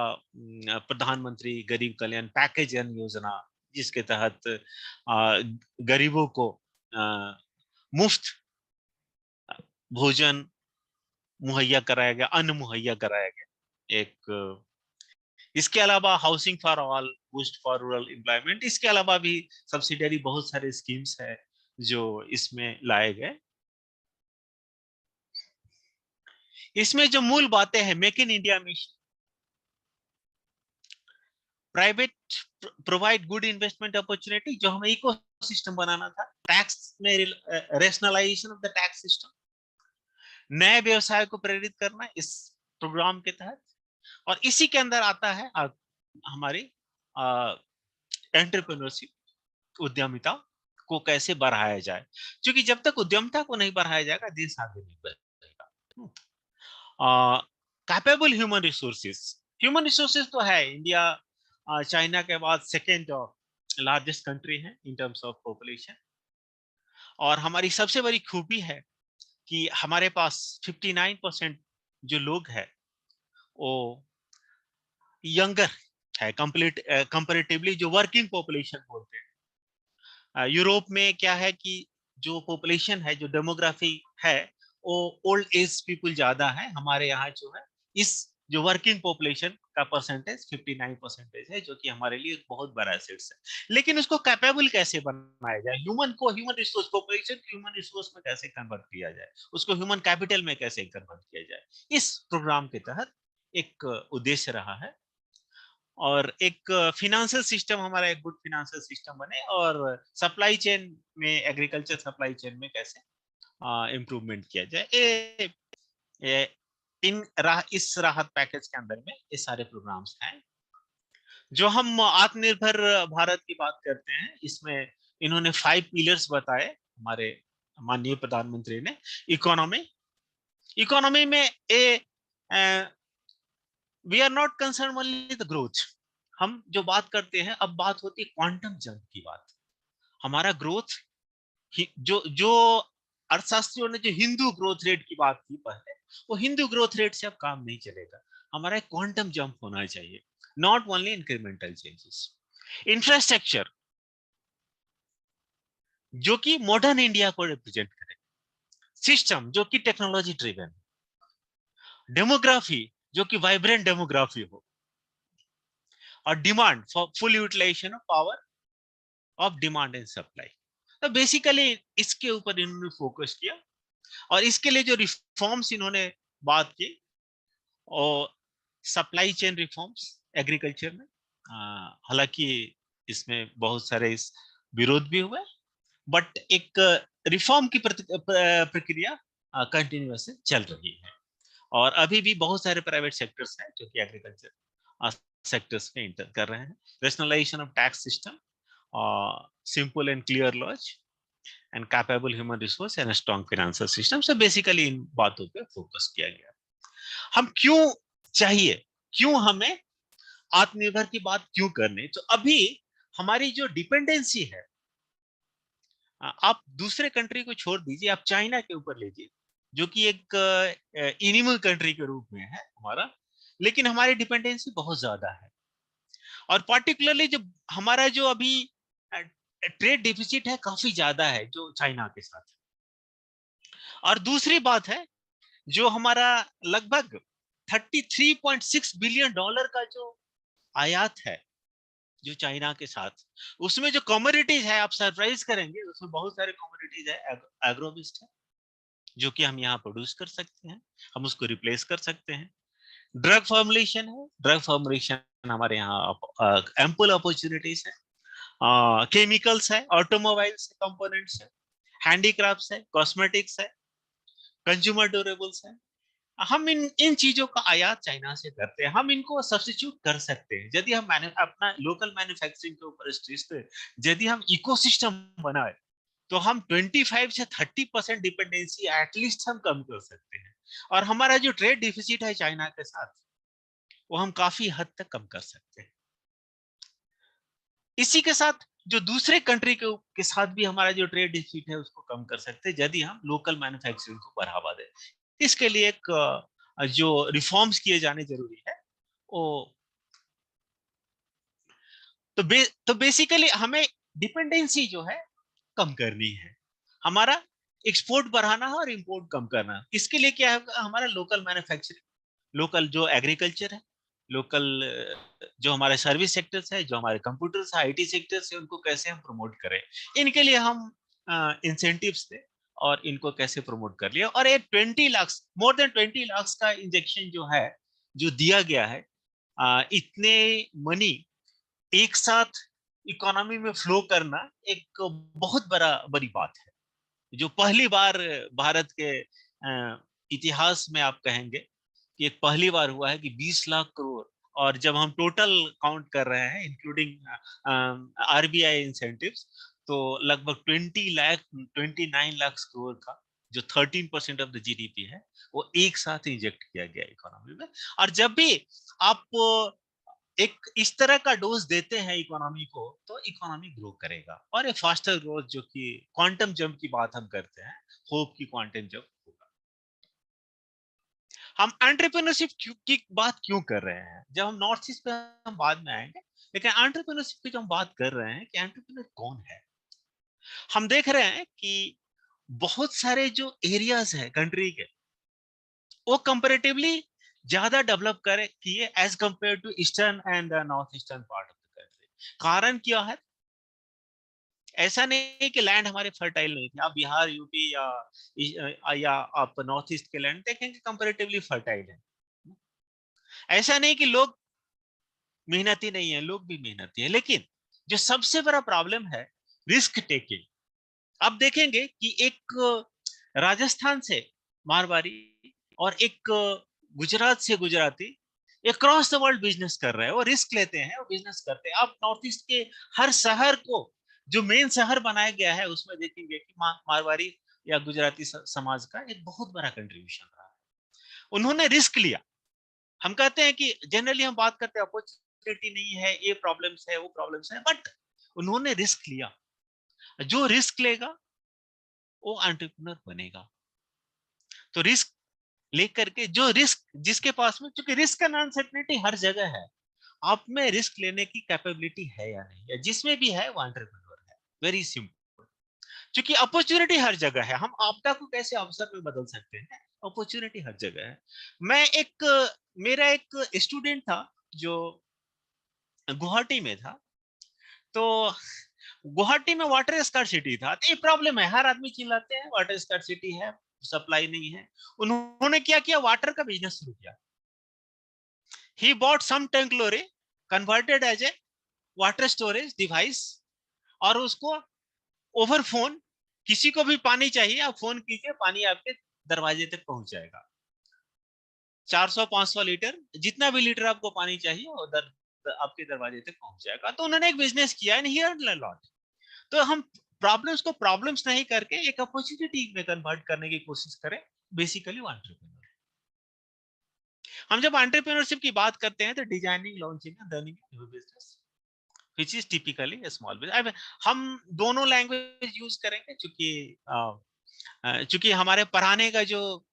प्रधानमंत्री गरीब कल्याण पैकेज योजना, जिसके तहत गरीबों को मुफ्त भोजन मुहैया कराया गया, अन्न मुहैया कराया गया एक। इसके अलावा housing for all, boost for rural employment, इसके अलावा भी सब्सिडरी बहुत सारे स्कीम्स है जो इसमें लाए गए। इसमें जो मूल बातें हैं, make in India mission, private provide good investment opportunity, जो हमें इकोसिस्टम बनाना था, टैक्स में rationalisation of the tax system, नए व्यवसाय को प्रेरित करना इस प्रोग्राम के तहत। और इसी के अंदर आता है हमारी एंटरप्रेन्योरशिप, उद्यमिता को कैसे बढ़ाया जाए, क्योंकि जब तक उद्यमिता को नहीं बढ़ाया जाएगा देश आगे नहीं बढ़ेगा। कैपेबल ह्यूमन रिसोर्सेज तो है, इंडिया चाइना के बाद सेकेंड लार्जेस्ट कंट्री है इन टर्म्स ऑफ पॉपुलेशन। और हमारी सबसे बड़ी खूबी है कि हमारे पास 59% जो लोग हैं वो यंगर है कंपैरेटिवली जो वर्किंग पॉपुलेशन बोलते हैं। यूरोप में क्या है कि जो पॉपुलेशन है, जो डेमोग्राफी है, वो ओल्ड एज पीपल ज्यादा है। हमारे यहाँ जो है इस जो वर्किंग पॉपुलेशन का परसेंटेज 59% है, जो कि हमारे लिए एक बहुत बड़ा एसेट्स है। लेकिन उसको कैपेबल कैसे बनाया जाए, ह्यूमन को, ह्यूमन रिसोर्स, पॉपुलेशन को ह्यूमन रिसोर्स में कैसे कन्वर्ट किया जाए, उसको ह्यूमन कैपिटल में कैसे कन्वर्ट किया जाए, इस प्रोग्राम के तहत एक उद्देश्य रहा है। और एक फिनेंशियल सिस्टम, हमारा एक गुड फिनेंशियल सिस्टम बने, और सप्लाई चेन में, एग्रीकल्चर सप्लाई चेन में कैसे इम्प्रूवमेंट किया जाए। इस राहत पैकेज के अंदर में ये सारे प्रोग्राम्स हैं। जो हम आत्मनिर्भर भारत की बात करते हैं, इसमें इन्होंने 5 पिलर्स बताए हमारे माननीय प्रधानमंत्री ने। इकोनॉमी में we are not concern only the growth. हम जो बात करते हैं, अब बात होती है क्वांटम जंप की बात। हमारा ग्रोथ, जो अर्थशास्त्रियों ने जो हिंदू ग्रोथ रेट की बात की पहले, वो हिंदू ग्रोथ रेट से अब काम नहीं चलेगा। हमारा एक क्वांटम जंप होना चाहिए, not only incremental changes. Infrastructure जो कि मॉडर्न इंडिया को रिप्रेजेंट करे, सिस्टम जो कि टेक्नोलॉजी ड्रिवन, डेमोग्राफी जो कि वाइब्रेंट डेमोग्राफी हो, और demand for full utilisation of power of demand and supply. तो बेसिकली इसके ऊपर इन्होंने फोकस किया, और इसके लिए जो रिफॉर्म्स इन्होंने बात की, और सप्लाई चेन रिफॉर्म्स एग्रीकल्चर में, हालांकि इसमें बहुत सारे इस विरोध भी हुए, बट एक रिफॉर्म की प्रक्रिया कंटिन्यूअस चल रही है। और अभी भी बहुत सारे प्राइवेट सेक्टर्स हैं जो कि एग्रीकल्चर सेक्टर्स में इंटर कर रहे हैं। Rationalisation of tax system, simple and clear laws, and capable human resource and strong financial system से बेसिकली इन बातों पे फोकस किया गया। हम क्यों चाहिए, क्यों हमें आत्मनिर्भर की बात क्यों करनी? तो अभी हमारी जो डिपेंडेंसी है, आप दूसरे कंट्री को छोड़ दीजिए, आप चाइना के ऊपर लीजिए, जो कि एक एनिमल कंट्री के रूप में है हमारा, लेकिन हमारी डिपेंडेंसी बहुत ज्यादा है। और पार्टिकुलरली जो हमारा जो अभी ट्रेड डिफिसिट है, काफी ज्यादा है जो चाइना के साथ। और दूसरी बात है, जो हमारा लगभग 33.6 बिलियन डॉलर का जो आयात है जो चाइना के साथ, उसमें जो कमोडिटीज है, आप सरप्राइज करेंगे, उसमें बहुत सारे कमोडिटीज है। एग्रोबिस्ट है जो कि हम यहाँ प्रोड्यूस कर सकते हैं, हम उसको रिप्लेस कर सकते हैं। ड्रग फॉर्मुलेशन है, ड्रग फॉर्मुलेशन हमारे यहाँ एम्पल अपॉर्चुनिटीज है। केमिकल्स है, ऑटोमोबाइल्स है, कंपोनेंट्स है, हैंडीक्राफ्ट्स है, कॉस्मेटिक्स है, कंज्यूमर ड्यूरेबल्स है। हम इन चीजों का आयात चाइना से करते हैं। हम इनको सब्स्टिट्यूट कर सकते हैं यदि हम अपना लोकल मैन्युफैक्चरिंग के ऊपर स्ट्रेस दें, यदि हम इकोसिस्टम बनाए, तो हम 25 से 30% डिपेंडेंसी एटलीस्ट हम कम कर सकते हैं। और हमारा जो ट्रेड डिफिसिट है चाइना के साथ, वो हम काफी हद तक कम कर सकते हैं। इसी के साथ जो दूसरे कंट्री के साथ भी हमारा जो ट्रेड डिफिसिट है उसको कम कर सकते हैं यदि हम लोकल मैन्युफैक्चरिंग को बढ़ावा दें। इसके लिए एक जो रिफॉर्म्स किए जाने जरूरी है वो, तो बेसिकली हमें डिपेंडेंसी जो है कम करनी है, हमारा एक्सपोर्ट बढ़ाना है और इंपोर्ट कम करना है। इसके लिए क्या है, हमारा लोकल मैन्युफैक्चरिंग, लोकल जो एग्रीकल्चर है, लोकल जो हमारे सर्विस सेक्टर्स है, जो हमारे कंप्यूटर्स है, आईटी सेक्टर्स है, उनको कैसे हम प्रमोट करें, इनके लिए हम इंसेंटिव्स दें और इनको कैसे प्रमोट कर लिया। और ये 20 लाख, मोर देन 20 लाख का इंजेक्शन जो है, जो दिया गया है, इतने मनी एक साथ इकोनॉमी में फ्लो करना एक बहुत बड़ी बात है, जो पहली बार भारत के इतिहास में आप कहेंगे कि एक पहली बार हुआ है कि 20 लाख करोड़। और जब हम टोटल काउंट कर रहे हैं इंक्लूडिंग आरबीआई इंसेंटिव्स, तो लगभग 29 लाख करोड़ का जो 13% ऑफ द जीडीपी है, वो एक साथ इंजेक्ट किया गया इकोनॉमी में। और जब भी आप एक इस तरह का डोज देते हैं इकोनॉमी को, तो इकोनॉमी ग्रो करेगा, और ये फास्टर ग्रोथ जो कि क्वांटम जंप की बात हम करते हैं, होप की क्वांटम जंप होगा। हम एंटरप्रेन्योरशिप की बात क्यों कर रहे हैं? जब हम नॉर्थ ईस्ट पे हम बाद में आएंगे, लेकिन एंटरप्रेन्योरशिप की जो हम बात कर रहे हैं कि एंटरप्रेन्योर कौन है, हम देख रहे हैं कि बहुत सारे जो एरियाज है कंट्री के, वो कंपैरेटिवली ज्यादा डेवलप करे किए as compare to eastern and north eastern part of the country. कारण क्या है? ऐसा नहीं कि लैंड हमारे फर्टाइल नहीं थे। आप बिहार, यूपी या आप नॉर्थ ईस्ट के लैंड देखेंगे कंपैरेटिवली फर्टाइल है। ऐसा नहीं कि लोग मेहनती नहीं है, लोग भी मेहनती है, लेकिन जो सबसे बड़ा प्रॉब्लम है रिस्क टेकिंग। आप देखेंगे कि एक राजस्थान से मारवाड़ी और एक गुजरात से Gujarati across the world business कर रहे हैं, वो रिस्क लेते हैं, वो बिजनेस करते हैं। आप नॉर्थ ईस्ट के हर शहर को जो मेन शहर बनाया गया है उसमें देखेंगे कि मारवाड़ी या गुजराती समाज का एक बहुत बड़ा कंट्रीब्यूशन रहा है। उन्होंने रिस्क लिया। हम कहते हैं कि जनरली हम बात करते हैं अपॉर्चुनिटी नहीं है, ये प्रॉब्लम्स है, वो प्रॉब्लम्स है, बट उन्होंने रिस्क लिया। जो रिस्क लेगा वो एंटरप्रेन्योर बनेगा। तो रिस्क लेकर के जो रिस्क जिसके पास में, क्योंकि रिस्क एंड अनसर्टेनिटी हर जगह है, आप में रिस्क लेने की कैपेबिलिटी है या नहीं, या जिसमें भी है वो एंटरप्रेन्योर है। Very simple. क्योंकि अपॉर्चुनिटी हर जगह है। हम आपदा को कैसे अवसर में बदल सकते हैं? अपॉर्चुनिटी हर जगह है। मेरा एक स्टूडेंट था जो गुवाहाटी में था, तो गुवाहाटी में वाटर स्कार्सिटी था। तो ये प्रॉब्लम है, हर आदमी चिल्लाते हैं वाटर स्कार्सिटी है, सप्लाई नहीं है। उन्होंने क्या किया? वाटर का बिजनेस शुरू किया। He bought some tank lorry, converted as a water storage device, और उसको ओवर फोन, किसी को भी पानी चाहिए आप फोन कीजिए, पानी आपके दरवाजे तक पहुंच जाएगा। 400-500 लीटर, जितना भी लीटर आपको पानी चाहिए उधर आपके दरवाजे तक पहुंच जाएगा। तो उन्होंने एक बिजनेस किया and he earned a lot. तो हम प्रॉब्लम्स को प्रॉब्लम्स नहीं करके एक अपॉर्चुनिटी में कन्वर्ट करने की कोशिश करें, बेसिकली वो एंटरप्रेन्योर। हम जब एंटरप्रेन्योरशिप की बात करते हैं तो designing, launching and running new business which is typically a small business. हम दोनों लैंग्वेज यूज करेंगे क्योंकि हमारे पढ़ाने का जो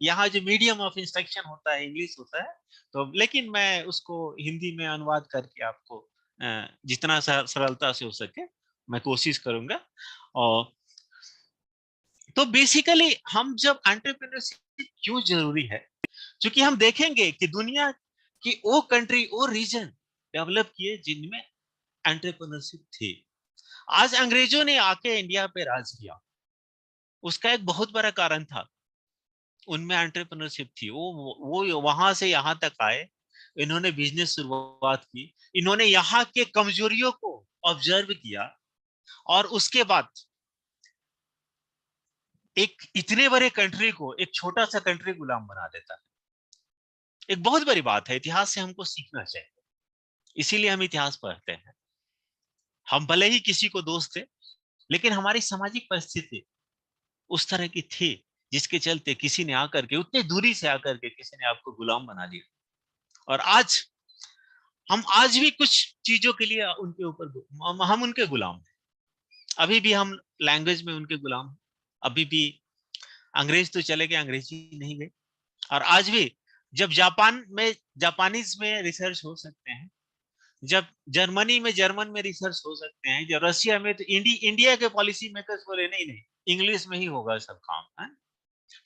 यहाँ जो मीडियम ऑफ इंस्ट्रक्शन होता है इंग्लिश होता है, तो लेकिन मैं उसको हिंदी में अनुवाद करके आपको जितना सरलता से हो सके मैं कोशिश करूंगा। और तो बेसिकली हम जब एंटरप्रेन्योरशिप क्यों जरूरी है, क्योंकि हम देखेंगे कि दुनिया की वो कंट्री, वो रीजन डेवलप किए जिनमें एंटरप्रेन्योरशिप थी। आज अंग्रेजों ने आके इंडिया पे राज किया, उसका एक बहुत बड़ा कारण था उनमें एंटरप्रेन्योरशिप थी। वो वहां से यहाँ तक आए, इन्होंने बिजनेस शुरुआत की, इन्होंने यहाँ के कमजोरियों को ऑब्जर्व किया, और उसके बाद एक इतने बड़े कंट्री को एक छोटा सा कंट्री गुलाम बना देता है। एक बहुत बड़ी बात है, इतिहास से हमको सीखना चाहिए, इसीलिए हम इतिहास पढ़ते हैं। हम भले ही किसी को दोस्त थे, लेकिन हमारी सामाजिक परिस्थिति उस तरह की थी जिसके चलते किसी ने आकर के, उतनी दूरी से आकर के किसी ने आपको गुलाम बना दिया। और आज भी कुछ चीजों के लिए उनके ऊपर हम उनके गुलाम हैं। अभी भी हम लैंग्वेज में उनके गुलाम हैं। अभी भी अंग्रेज तो चले गए, अंग्रेजी नहीं गए। और आज भी जब जापान में जापानीज में रिसर्च हो सकते हैं, जब जर्मनी में जर्मन में रिसर्च हो सकते हैं, जब रशिया में, तो इंडिया के पॉलिसी मेकर्स बोले नहीं नहीं, इंग्लिश में ही होगा सब काम है।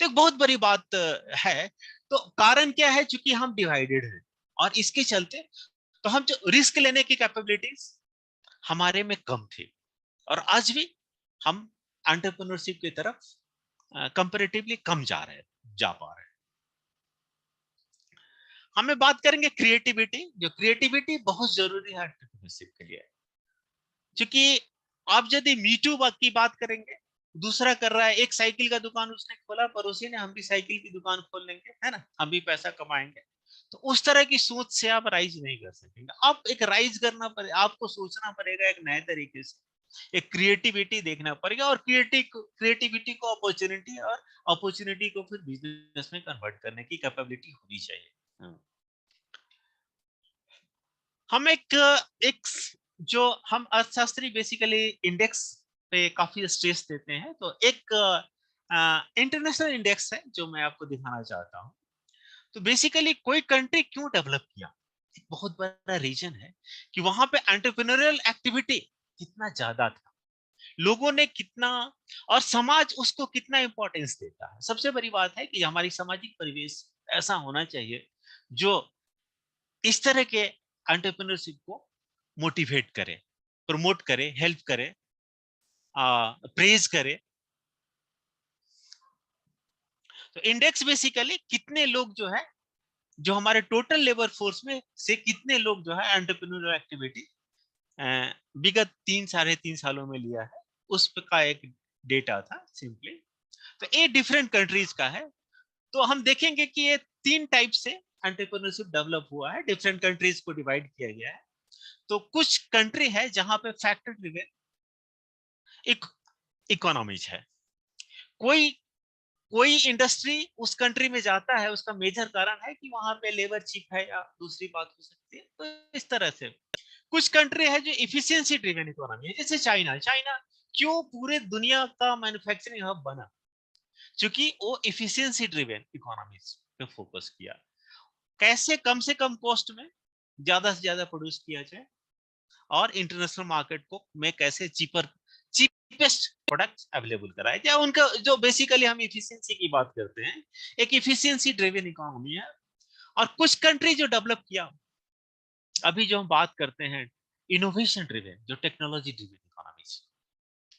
तो एक बहुत बड़ी बात है। तो कारण क्या है? चूंकि हम डिवाइडेड हैं, और इसके चलते तो हम जो रिस्क लेने की कैपेबिलिटीज हमारे में कम थी, और आज भी हम एंटरप्रेन्योरशिप की तरफ कंपैरेटिवली कम जा पा रहे हैं। हमें बात करेंगे क्रिएटिविटी। जो क्रिएटिविटी बहुत जरूरी है एंटरप्रेन्योरशिप के लिए, क्योंकि आप यदि मीटू की बात करेंगे, दूसरा कर रहा है, एक साइकिल का दुकान उसने खोला, पड़ोसी ने, हम भी साइकिल की दुकान खोल लेंगे, है ना, हम भी पैसा कमाएंगे। तो उस तरह की सोच से आप राइज नहीं कर सकेंगे। आप एक राइज करना पड़ेगा, आपको सोचना पड़ेगा एक नए तरीके से, एक क्रिएटिविटी देखना पड़ेगा, और क्रिएटिविटी को अपॉर्चुनिटी, और अपॉर्चुनिटी को फिर बिजनेस में कन्वर्ट करने की कैपेबिलिटी होनी चाहिए। हम एक जो हम अर्थशास्त्री बेसिकली इंडेक्स पे काफी स्ट्रेस देते हैं, तो एक इंटरनेशनल इंडेक्स है जो मैं आपको दिखाना चाहता हूं। तो बेसिकली कोई कंट्री क्यों डेवलप किया, एक बहुत बड़ा रीजन है कि वहां पे एंटरप्रेन्योरियल एक्टिविटी कितना ज्यादा था, लोगों ने कितना, और समाज उसको कितना इंपॉर्टेंस देता है। सबसे बड़ी बात है कि हमारी सामाजिक परिवेश ऐसा होना चाहिए जो इस तरह के एंटरप्रेन्योरशिप को मोटिवेट करे, प्रमोट करे, हेल्प करे, प्रेज करे। तो इंडेक्स बेसिकली कितने लोग जो है, जो हमारे टोटल लेबर फोर्स में से कितने लोग जो है एंटरप्रेन्योरियल एक्टिविटी विगत 3-3.5 सालों में लिया है, उस का एक डेटा था सिंपली। तो ये डिफरेंट कंट्रीज का है। तो हम देखेंगे कि ये 3 टाइप से एंटरप्रेन्योरशिप डेवलप हुआ है, डिफरेंट कंट्रीज को डिवाइड किया गया है। तो कुछ कंट्री है जहां पे फैक्टर ड्रिवन इकोनॉमीज है। कोई कोई इंडस्ट्री उस कंट्री में जाता है, उसका मेजर कारण है कि वहां पे लेबर चीप है या दूसरी बात हो सकती है। तो इस तरह से कुछ कंट्री है जो इफिशिएंसी ड्रिवन इकोनॉमी है, जैसे चाइना। चाइना क्यों पूरे दुनिया का मैन्युफैक्चरिंग हब बना? क्योंकि वो इफिशिएंसी ड्रिवन इकोनॉमी पे फोकस किया, कैसे कम से कम कॉस्ट में ज्यादा से ज्यादा प्रोड्यूस किया जाए और इंटरनेशनल मार्केट को में कैसे चीपेस्ट प्रोडक्ट अवेलेबल कराए जाए। उनका जो बेसिकली हम इफिशिएंसी की बात करते हैं, एक इफिशिएंसी ड्रिवन इकोनॉमी है। और कुछ कंट्री जो डेवलप किया, अभी जो हम बात करते हैं इनोवेशन ड्रिवन, जो टेक्नोलॉजी ड्रिवन इकोनॉमीज,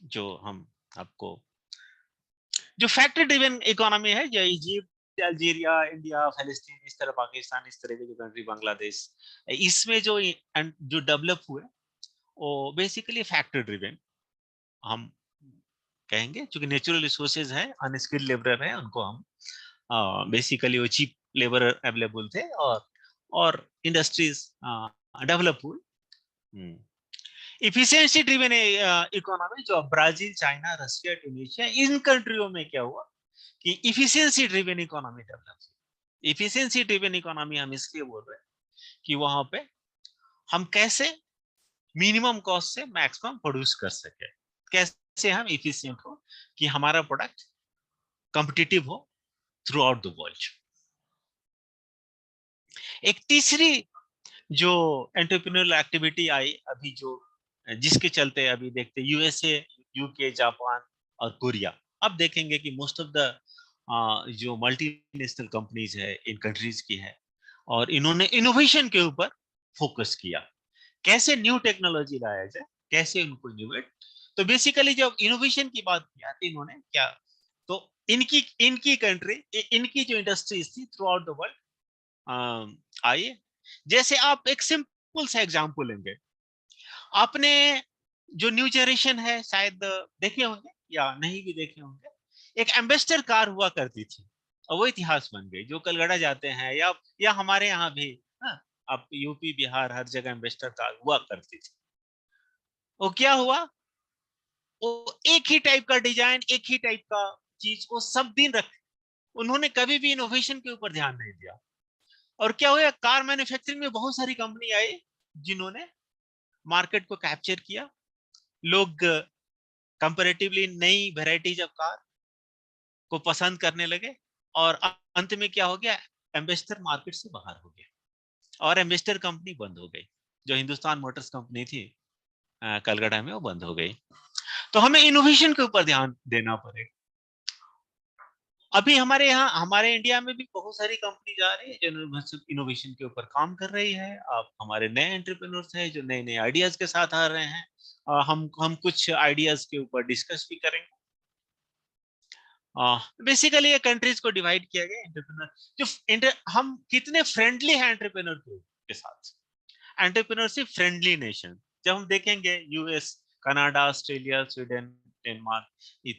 जो हम आपको जो फैक्ट्री ड्रिवन इकोनॉमी है, जो इजिप्ट, अल्जीरिया, इंडिया, फिलिस्तीन, इस तरह पाकिस्तान, इस तरह के जो कंट्री, बांग्लादेश, इसमें जो डेवलप हुए वो बेसिकली फैक्ट्री ड्रिवन हम कहेंगे, क्योंकि नेचुरल रिसोर्सेज है, अनस्किल्ड लेबर है, उनको हम बेसिकली वो चीप लेबर अवेलेबल थे और इंडस्ट्रीज डेवलप हुई। इफिशिएंसी ड्रिवन इकोनॉमी जो ब्राजील, चाइना, रशिया, इंडोनेशिया, इन कंट्रियों में क्या हुआ कि इफिशिएंसी ड्रिवन इकोनॉमी डेवलप हुई। इफिशिएंसी ड्रिवन इकोनॉमी हम इसलिए बोल रहे हैं कि वहां पे हम कैसे मिनिमम कॉस्ट से मैक्सिमम प्रोड्यूस कर सके, कैसे हम इफिशिएंट हो कि हमारा प्रोडक्ट कॉम्पिटिटिव हो थ्रू आउट द वर्ल्ड। एक तीसरी जो एंटरप्रेन्योरियल एक्टिविटी आई अभी, जो जिसके चलते अभी देखते यूएसए, यूके, जापान और कोरिया, अब देखेंगे कि मोस्ट ऑफ द जो मल्टीनेशनल कंपनीज है इन कंट्रीज की है, और इन्होंने इनोवेशन के ऊपर फोकस किया, कैसे न्यू टेक्नोलॉजी लाया जाए, कैसे उनको इनोवेट। तो बेसिकली जब इनोवेशन की बात किया तो इन्होंने क्या, तो इनकी कंट्री, इनकी जो इंडस्ट्रीज थी थ्रू आउट द वर्ल्ड आइए। जैसे आप एक सिंपल सा एग्जांपल लेंगे, आपने जो न्यू जनरेशन है शायद देखे होंगे या नहीं भी देखे होंगे, एक एम्बेसडर कार हुआ करती थी और वो इतिहास बन गई, जो कलगड़ा जाते हैं या हमारे यहाँ भी, हाँ, आप यूपी, बिहार, हर जगह एम्बेसडर कार हुआ करती थी। वो क्या हुआ, वो एक ही टाइप का डिजाइन, एक ही टाइप का चीज को सब दिन रखे, उन्होंने कभी भी इनोवेशन के ऊपर ध्यान नहीं दिया। और क्या हुआ, कार मैन्युफैक्चरिंग में बहुत सारी कंपनी आई जिन्होंने मार्केट को कैप्चर किया, लोग कंपैरेटिवली नई वेराइटीज ऑफ कार को पसंद करने लगे, और अंत में क्या हो गया, एम्बेसडर मार्केट से बाहर हो गया और एम्बेसडर कंपनी बंद हो गई, जो हिंदुस्तान मोटर्स कंपनी थी कलकत्ता में, वो बंद हो गई। तो हमें इनोवेशन के ऊपर ध्यान देना पड़ेगा। अभी हमारे यहाँ, हमारे इंडिया में भी बहुत सारी कंपनी जा रही है जो इनोवेशन के ऊपर काम कर रही है। आप हमारे नए एंटरप्रेन्योर्स हैं जो नए नए आइडियाज के साथ आ रहे हैं, हम कुछ आइडियाज के ऊपर डिस्कस भी करेंगे। बेसिकली ये कंट्रीज को डिवाइड किया गया एंटरप्रेन्योर, जो हम कितने फ्रेंडली हैं एंटरप्रेन्योर के साथ, एंटरप्रेन्योरशिप फ्रेंडली नेशन। जब हम देखेंगे US, Canada, Australia, Sweden, Denmark,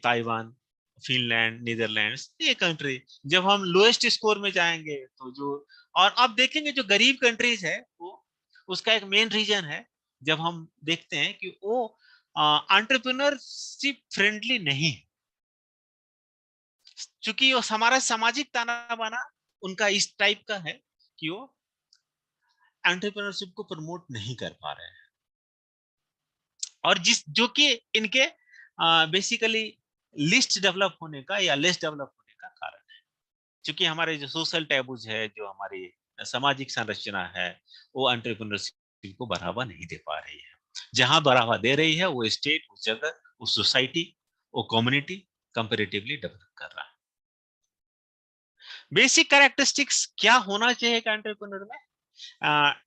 Taiwan, Finland, Netherlands, ये कंट्री, जब हम लोएस्ट स्कोर में जाएंगे तो जो, और अब देखेंगे जो गरीब कंट्रीज है वो, उसका एक मेन रीजन है, जब हम देखते हैं कि वो एंटरप्रेन्योरशिप फ्रेंडली नहीं है, क्योंकि वो हमारा सामाजिक ताना बाना उनका इस टाइप का है कि वो एंटरप्रेन्योरशिप को प्रमोट नहीं कर पा रहे हैं, और जो कि इनके बेसिकली लिस्ट डेवलप होने का या लेस डेवलप होने का कारण है। क्योंकि हमारे जो सोशल टैबूज है, जो हमारी सामाजिक संरचना है, वो एंटरप्रेन्योरशिप को बढ़ावा नहीं दे पा रही है। जहां बढ़ावा दे रही है वो स्टेट, उस जगह, उस सोसाइटी, वो कम्युनिटी कंपैरेटिवली डेवलप कर रहा है। बेसिक कैरेक्टरिस्टिक्स क्या होना चाहिए एक एंटरप्रेन्योर में?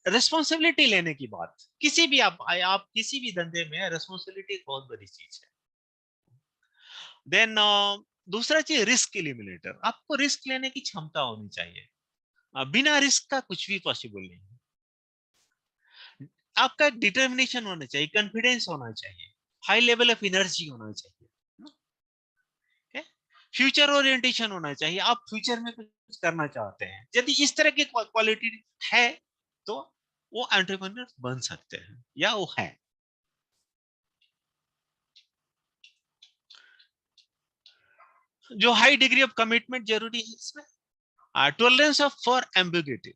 रिस्पॉन्सिबिलिटी लेने की बात। किसी भी आप किसी भी धंधे में रिस्पॉन्सिबिलिटी एक बहुत बड़ी चीज है। देन दूसरा चीज रिस्क एलिमिनेटर। आपको रिस्क लेने की क्षमता होनी चाहिए। बिना रिस्क का कुछ भी पॉसिबल नहीं है। आपका डिटर्मिनेशन होना चाहिए, कॉन्फिडेंस होना चाहिए, हाई लेवल ऑफ एनर्जी होना चाहिए, फ्यूचर ओरिएंटेशन होना चाहिए। आप फ्यूचर में कुछ करना चाहते हैं, यदि इस तरह की क्वालिटी है तो वो एंटरप्रेन्योर बन सकते हैं या वो है। जो हाई डिग्री ऑफ कमिटमेंट जरूरी है इसमें, tolerance of for ambiguity,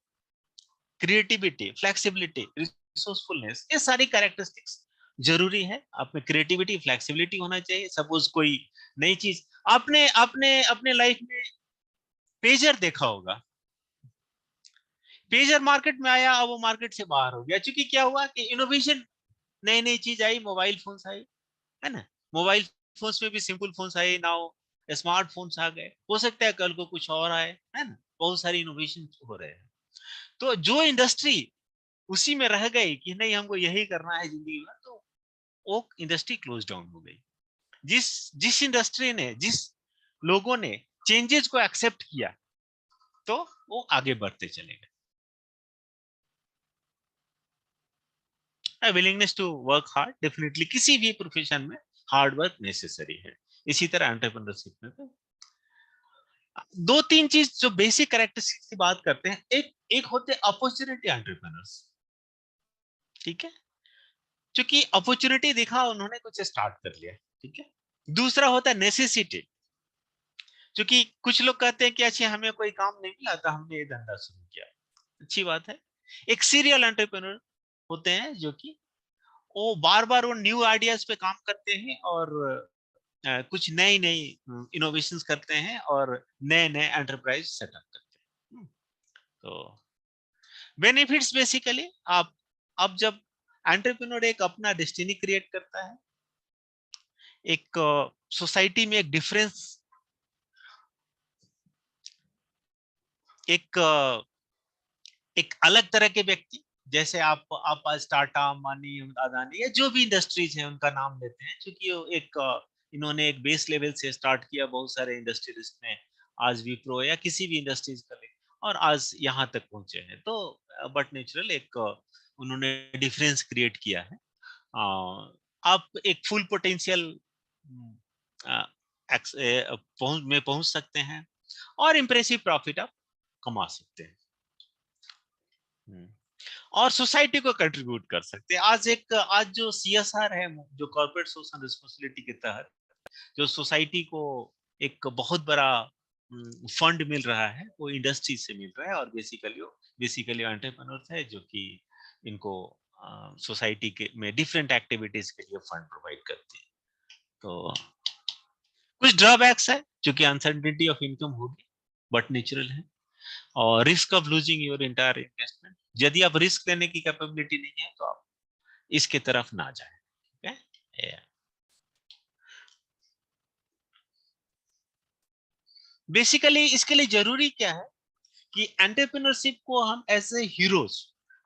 creativity, flexibility, resourcefulness, ये सारी कैरेक्टरिस्टिक्स जरूरी है। आप में क्रिएटिविटी, फ्लेक्सिबिलिटी होना चाहिए। सपोज कोई नई चीज, आपने आपने अपने लाइफ में पेजर देखा होगा। पेजर मार्केट में आया, अब वो मार्केट से बाहर हो गया, क्योंकि क्या हुआ कि इनोवेशन, नई नई चीज आई, मोबाइल फोन्स आई, है ना। मोबाइल फोन्स में भी सिंपल फोन्स आए, नाउ स्मार्टफोन्स आ गए। हो सकता है कल को कुछ और आए, है ना। बहुत सारी इनोवेशन हो रहे हैं। तो जो इंडस्ट्री उसी में रह गई कि नहीं हमको यही करना है जिंदगी में, तो वो इंडस्ट्री क्लोज डाउन हो गई। जिस जिस इंडस्ट्री ने, जिस लोगों ने चेंजेस को एक्सेप्ट किया, तो वो आगे बढ़ते चले गए। Willingness to work hard, definitely किसी भी प्रोफेशन में हार्ड वर्क नेसेसरी है। इसी तरह एंटरप्रेन्योरशिप में तो दो तीन चीज जो बेसिक कैरेक्टरिस्टिक्स की बात करते हैं। एक होते अपॉर्चुनिटी एंटरप्रेन्योर्स, ठीक है, क्योंकि अपॉर्चुनिटी देखा, उन्होंने कुछ स्टार्ट कर लिया, ठीक है। दूसरा होता है नेसेसिटी, क्योंकि कुछ लोग कहते हैं कि अच्छा हमें कोई काम नहीं मिला तो हमने ये धंधा शुरू किया, अच्छी बात है। एक सीरियल एंटरप्रेन्योर होते हैं जो कि वो बार बार वो न्यू आइडियाज पे काम करते हैं और कुछ नई नई इनोवेशंस करते हैं और नए नए एंटरप्राइज सेटअप करते हैं। तो बेनिफिट्स बेसिकली, आप अब जब एंटरप्रेन्योर एक अपना डेस्टिनी क्रिएट करता है, एक सोसाइटी में एक डिफरेंस, एक एक अलग तरह के व्यक्ति, जैसे आप आज टाटा, अंबानी, अदानी या जो भी इंडस्ट्रीज हैं उनका नाम लेते हैं, क्योंकि एक इन्होंने एक बेस लेवल से स्टार्ट किया, बहुत सारे इंडस्ट्रीज में आज विप्रो या किसी भी इंडस्ट्रीज का ले, और आज यहाँ तक पहुंचे हैं। तो बट नेचुरल एक उन्होंने डिफरेंस क्रिएट किया है। आप एक फुल पोटेंशियल में पहुंच सकते हैं और इम्प्रेसिव प्रॉफिट आप कमा सकते हैं और सोसाइटी को कंट्रीब्यूट कर सकते हैं। आज जो CSR है, जो कॉर्पोरेट सोशल रिस्पांसिबिलिटी के तहत जो सोसाइटी को एक बहुत बड़ा फंड मिल रहा है, वो इंडस्ट्री से मिल रहा है और बेसिकली एंटरप्रेन्योर्स है जो कि इनको सोसाइटी के में डिफरेंट एक्टिविटीज के लिए फंड प्रोवाइड करते हैं। तो कुछ ड्रॉबैक्स है, क्योंकि अनसर्टेनिटी ऑफ इनकम होगी, बट नेचुरल है, और risk of losing your entire investment. यदि आप रिस्क लेने की कैपेबिलिटी नहीं है तो आप इसके तरफ ना जाएं, ठीक है। बेसिकली इसके लिए जरूरी क्या है कि एंटरप्रेन्योरशिप को हम ऐसे हीरोज,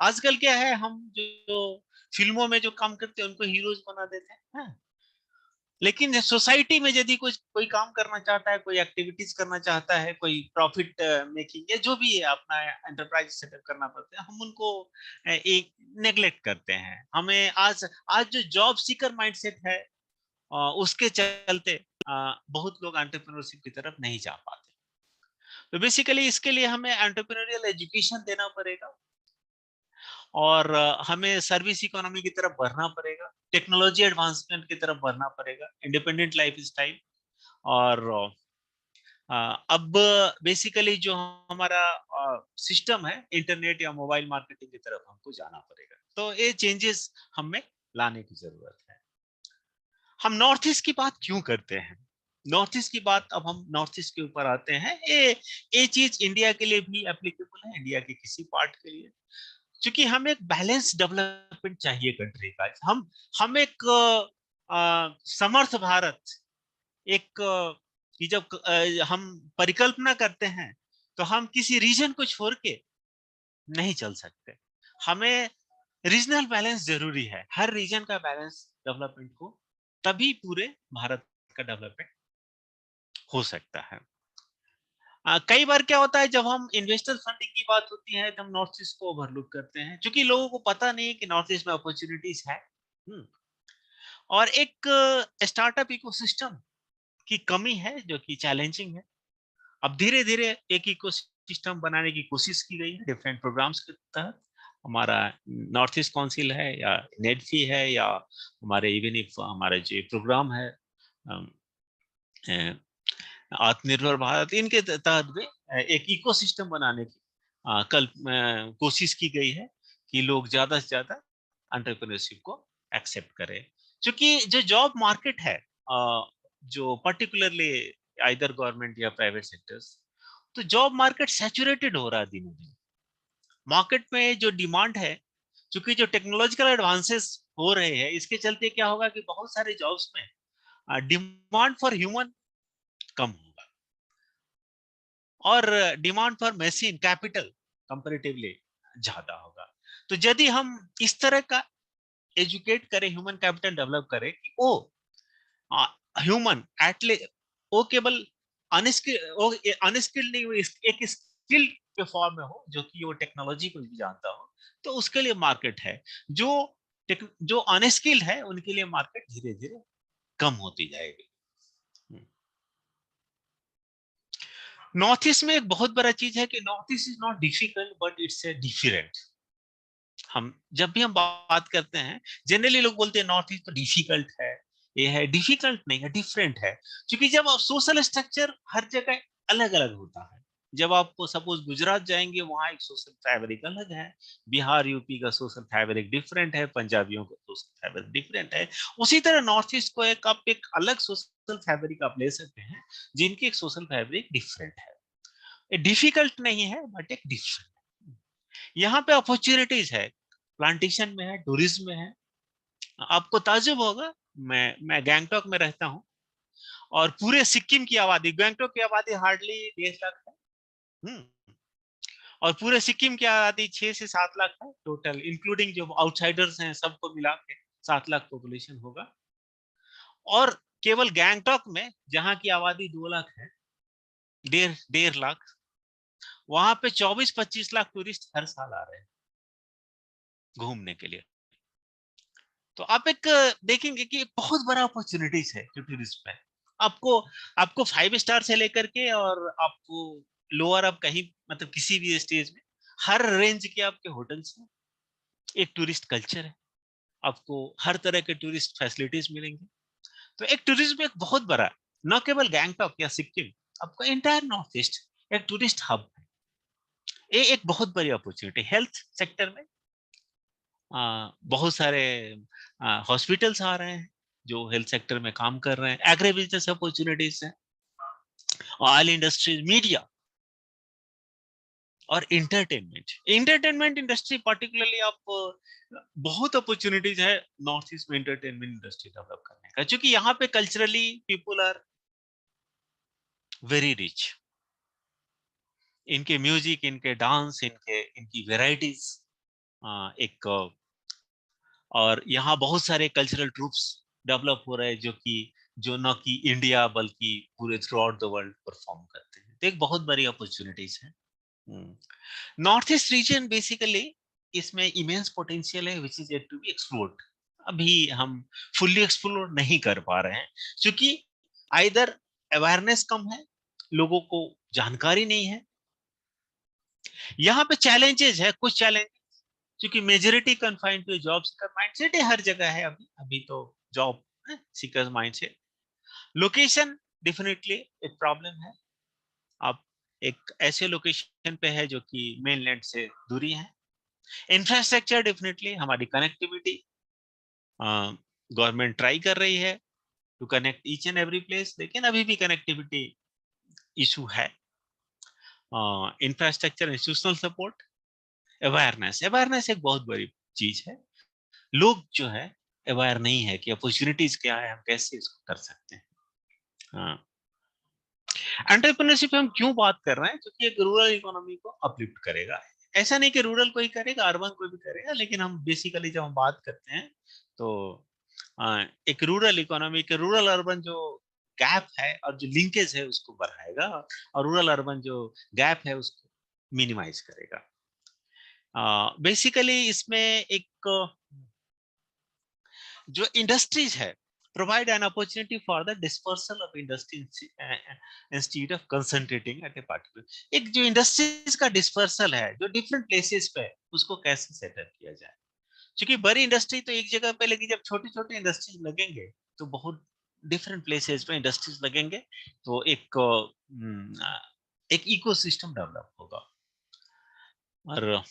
आजकल क्या है, हम जो फिल्मों में जो काम करते हैं उनको हीरोज बना देते हैं, लेकिन सोसाइटी में यदि कोई काम करना चाहता है, कोई एक्टिविटीज करना चाहता है, कोई प्रॉफिट मेकिंग या जो भी है अपना एंटरप्राइज सेटअप करना पड़ता है, हम उनको एक नेग्लेक्ट करते हैं। हमें आज जो जॉब सीकर माइंडसेट है, उसके चलते बहुत लोग एंटरप्रेन्योरशिप की तरफ नहीं जा पाते। तो बेसिकली इसके लिए हमें एंटरप्रेन्योरियल एजुकेशन देना पड़ेगा और हमें सर्विस इकोनॉमी की तरफ बढ़ना पड़ेगा, टेक्नोलॉजी एडवांसमेंट की तरफ बढ़ना पड़ेगा, इंडिपेंडेंट लाइफ स्टाइल। और अब बेसिकली जो हमारा सिस्टम है, इंटरनेट या मोबाइल मार्केटिंग की तरफ हमको जाना पड़ेगा। तो ये चेंजेस हमें लाने की जरूरत है। हम नॉर्थ ईस्ट की बात क्यों करते हैं? नॉर्थ ईस्ट की बात, अब हम नॉर्थ ईस्ट के ऊपर आते हैं। ये चीज इंडिया के लिए भी एप्लीकेबल है, इंडिया के किसी पार्ट के लिए, क्योंकि हमें एक बैलेंस डेवलपमेंट चाहिए कंट्री का। हम एक समर्थ भारत, एक कि जब हम परिकल्पना करते हैं तो हम किसी रीजन को छोड़ के नहीं चल सकते। हमें रीजनल बैलेंस जरूरी है, हर रीजन का बैलेंस डेवलपमेंट को, तभी पूरे भारत का डेवलपमेंट हो सकता है। कई बार क्या होता है, जब हम इन्वेस्टर फंडिंग की बात होती है तो हम नॉर्थ ईस्ट को ओवरलुक करते हैं, क्योंकि लोगों को पता नहीं है कि नॉर्थ ईस्ट में अपॉर्चुनिटीज है। और एक स्टार्टअप इकोसिस्टम की कमी है जो कि चैलेंजिंग है। अब धीरे धीरे एक इकोसिस्टम बनाने की कोशिश की गई है डिफरेंट प्रोग्राम्स के तहत। हमारा नॉर्थ ईस्ट काउंसिल है या नेडफी है, या हमारे इवन इफ हमारा जो प्रोग्राम है आत्मनिर्भर भारत, इनके तहत भी एक इकोसिस्टम बनाने की कल कोशिश की गई है कि लोग ज्यादा से ज्यादा एंटरप्रेन्योरशिप को एक्सेप्ट करें। क्योंकि जो जॉब मार्केट है, जो पर्टिकुलरली आइदर गवर्नमेंट या प्राइवेट सेक्टर्स, तो जॉब मार्केट सैचुरेटेड हो रहा है दिनों दिन। मार्केट में जो डिमांड है, क्योंकि जो टेक्नोलॉजिकल एडवांसेस हो रहे हैं, इसके चलते क्या होगा कि बहुत सारे जॉब्स में डिमांड फॉर ह्यूमन कम होगा और demand for machine capital comparatively ज्यादा होगा। तो यदि हम इस तरह का एजुकेट करें, ह्यूमन कैपिटल डेवलप करें कि वो ह्यूमन एटलीस्ट वो केवल अनस्किल्ड नहीं हो, एक स्किल्ड के फॉर्म में हो, जो कि वो टेक्नोलॉजी को भी जानता हो, तो उसके लिए मार्केट है। जो अनस्किल्ड है उनके लिए मार्केट धीरे धीरे कम होती जाएगी। नॉर्थ ईस्ट में एक बहुत बड़ा चीज है कि north east is not difficult but it's a different. हम जब भी हम बात करते हैं, जनरली लोग बोलते हैं नॉर्थ ईस्ट तो डिफिकल्ट है, ये है। डिफिकल्ट नहीं है, डिफरेंट है। क्योंकि जब आप सोशल स्ट्रक्चर हर जगह अलग अलग होता है। जब आप सपोज गुजरात जाएंगे, वहां एक सोशल फैब्रिक अलग है, बिहार यूपी का सोशल फैब्रिक डिफरेंट है, पंजाबियों का सोशल फैब्रिक डिफरेंट है। उसी तरह नॉर्थ ईस्ट को एक आप एक अलग सोशल फैब्रिक आप ले सकते हैं, जिनकी एक सोशल फैब्रिक डिफरेंट है। डिफिकल्ट नहीं है बट एक डिफरेंट। यहाँ पे अपॉर्चुनिटीज है, प्लांटेशन में है, टूरिज्म में है। आपको ताजुब होगा, मैं गैंगटॉक में रहता हूँ, और पूरे सिक्किम की आबादी, गैंगटॉक की आबादी हार्डली 1.5 लाख है, और पूरे सिक्किम की आबादी 6 से 7 लाख है टोटल, इंक्लूडिंग जो आउटसाइडर्स हैं सबको मिला के 7 लाख पॉपुलेशन होगा। और केवल गैंगटॉक में जहां की आबादी 2 लाख है, 1.5 लाख, वहां पे 24-25 लाख टूरिस्ट हर साल आ रहे हैं घूमने के लिए। तो आप एक देखेंगे कि बहुत बड़ा अपॉर्चुनिटीज है जो टूरिस्ट में। आपको आपको 5 स्टार से लेकर के और आपको लोअर आप कहीं, मतलब किसी भी स्टेज में, हर रेंज के आपके होटल्स हैं। एक टूरिस्ट कल्चर है, आपको हर तरह के टूरिस्ट फैसिलिटीज मिलेंगे। तो एक टूरिज्म एक बहुत बड़ा, न केवल गैंगटॉक या सिक्किम, आपका एंटायर नॉर्थ ईस्ट एक टूरिस्ट हब है। ये एक बहुत बड़ी अपॉर्चुनिटी। हेल्थ सेक्टर में बहुत सारे हॉस्पिटल्स आ रहे हैं जो हेल्थ सेक्टर में काम कर रहे हैं, एग्री बिजनेस अपॉर्चुनिटीज है, ऑयल इंडस्ट्रीज, मीडिया और इंटरटेनमेंट इंडस्ट्री पर्टिकुलरली। आप बहुत अपॉर्चुनिटीज है नॉर्थ ईस्ट में एंटरटेनमेंट इंडस्ट्री डेवलप करने का, क्योंकि यहाँ पे culturally people are very rich. इनके म्यूजिक, इनके डांस, इनकी वेराइटीज एक, और यहाँ बहुत सारे कल्चरल ट्रूप्स डेवलप हो रहे हैं जो न कि इंडिया बल्कि पूरे throughout the world perform करते हैं। तो एक बहुत बड़ी अपॉर्चुनिटीज है। नॉर्थ ईस्ट रीजन बेसिकली, इसमें इमेंस पोटेंशियल है which is yet to be explored. अभी हम फुल्ली एक्सप्लोर नहीं कर पा रहे हैं, क्योंकि आइदर अवेयरनेस कम है, लोगों को जानकारी नहीं है। यहाँ पे चैलेंजेस है, कुछ चैलेंज, क्योंकि majority confined to job seeker mindset है, हर जगह है अभी तो job seekers mindset. Location definitely एक प्रॉब्लम है। आप एक ऐसे लोकेशन पे है जो कि मेनलैंड से दूरी है। इंफ्रास्ट्रक्चर डेफिनेटली, हमारी कनेक्टिविटी गवर्नमेंट ट्राई कर रही है to connect each and every place, लेकिन अभी भी कनेक्टिविटी इशू है। Infrastructure, institutional support, awareness, awareness एक बहुत बड़ी चीज है। लोग जो है अवेयर नहीं है कि अपॉर्चुनिटीज क्या है, हम कैसे इसको कर सकते हैं। हाँ, एंटरप्रेन्योरशिप हम क्यों बात कर रहे हैं, क्योंकि एक रूरल इकोनॉमी को अपलिफ्ट करेगा। ऐसा नहीं कि रूरल कोई करेगा, अर्बन कोई भी करेगा, लेकिन हम बेसिकली जब हम बात करते हैं तो एक रूरल इकोनॉमी के रूरल अर्बन जो गैप है और जो लिंकेज है उसको बढ़ाएगा, और रूरल अर्बन जो गैप है उसको मिनिमाइज करेगा। बेसिकली इसमें एक जो इंडस्ट्रीज है, provide an opportunity for the dispersal of industry instead of concentrating at a particular। एक जो इंडस्ट्रीज का डिस्पर्सल है जो डिफरेंट प्लेसेस पे, उसको कैसे सेटअप किया जाए, क्योंकि बड़ी इंडस्ट्री तो एक जगह पे लगी, जब छोटे छोटे इंडस्ट्रीज लगेंगे तो बहुत डिफरेंट प्लेसेस पे इंडस्ट्रीज लगेंगे, तो एक इकोसिस्टम डेवलप होगा। और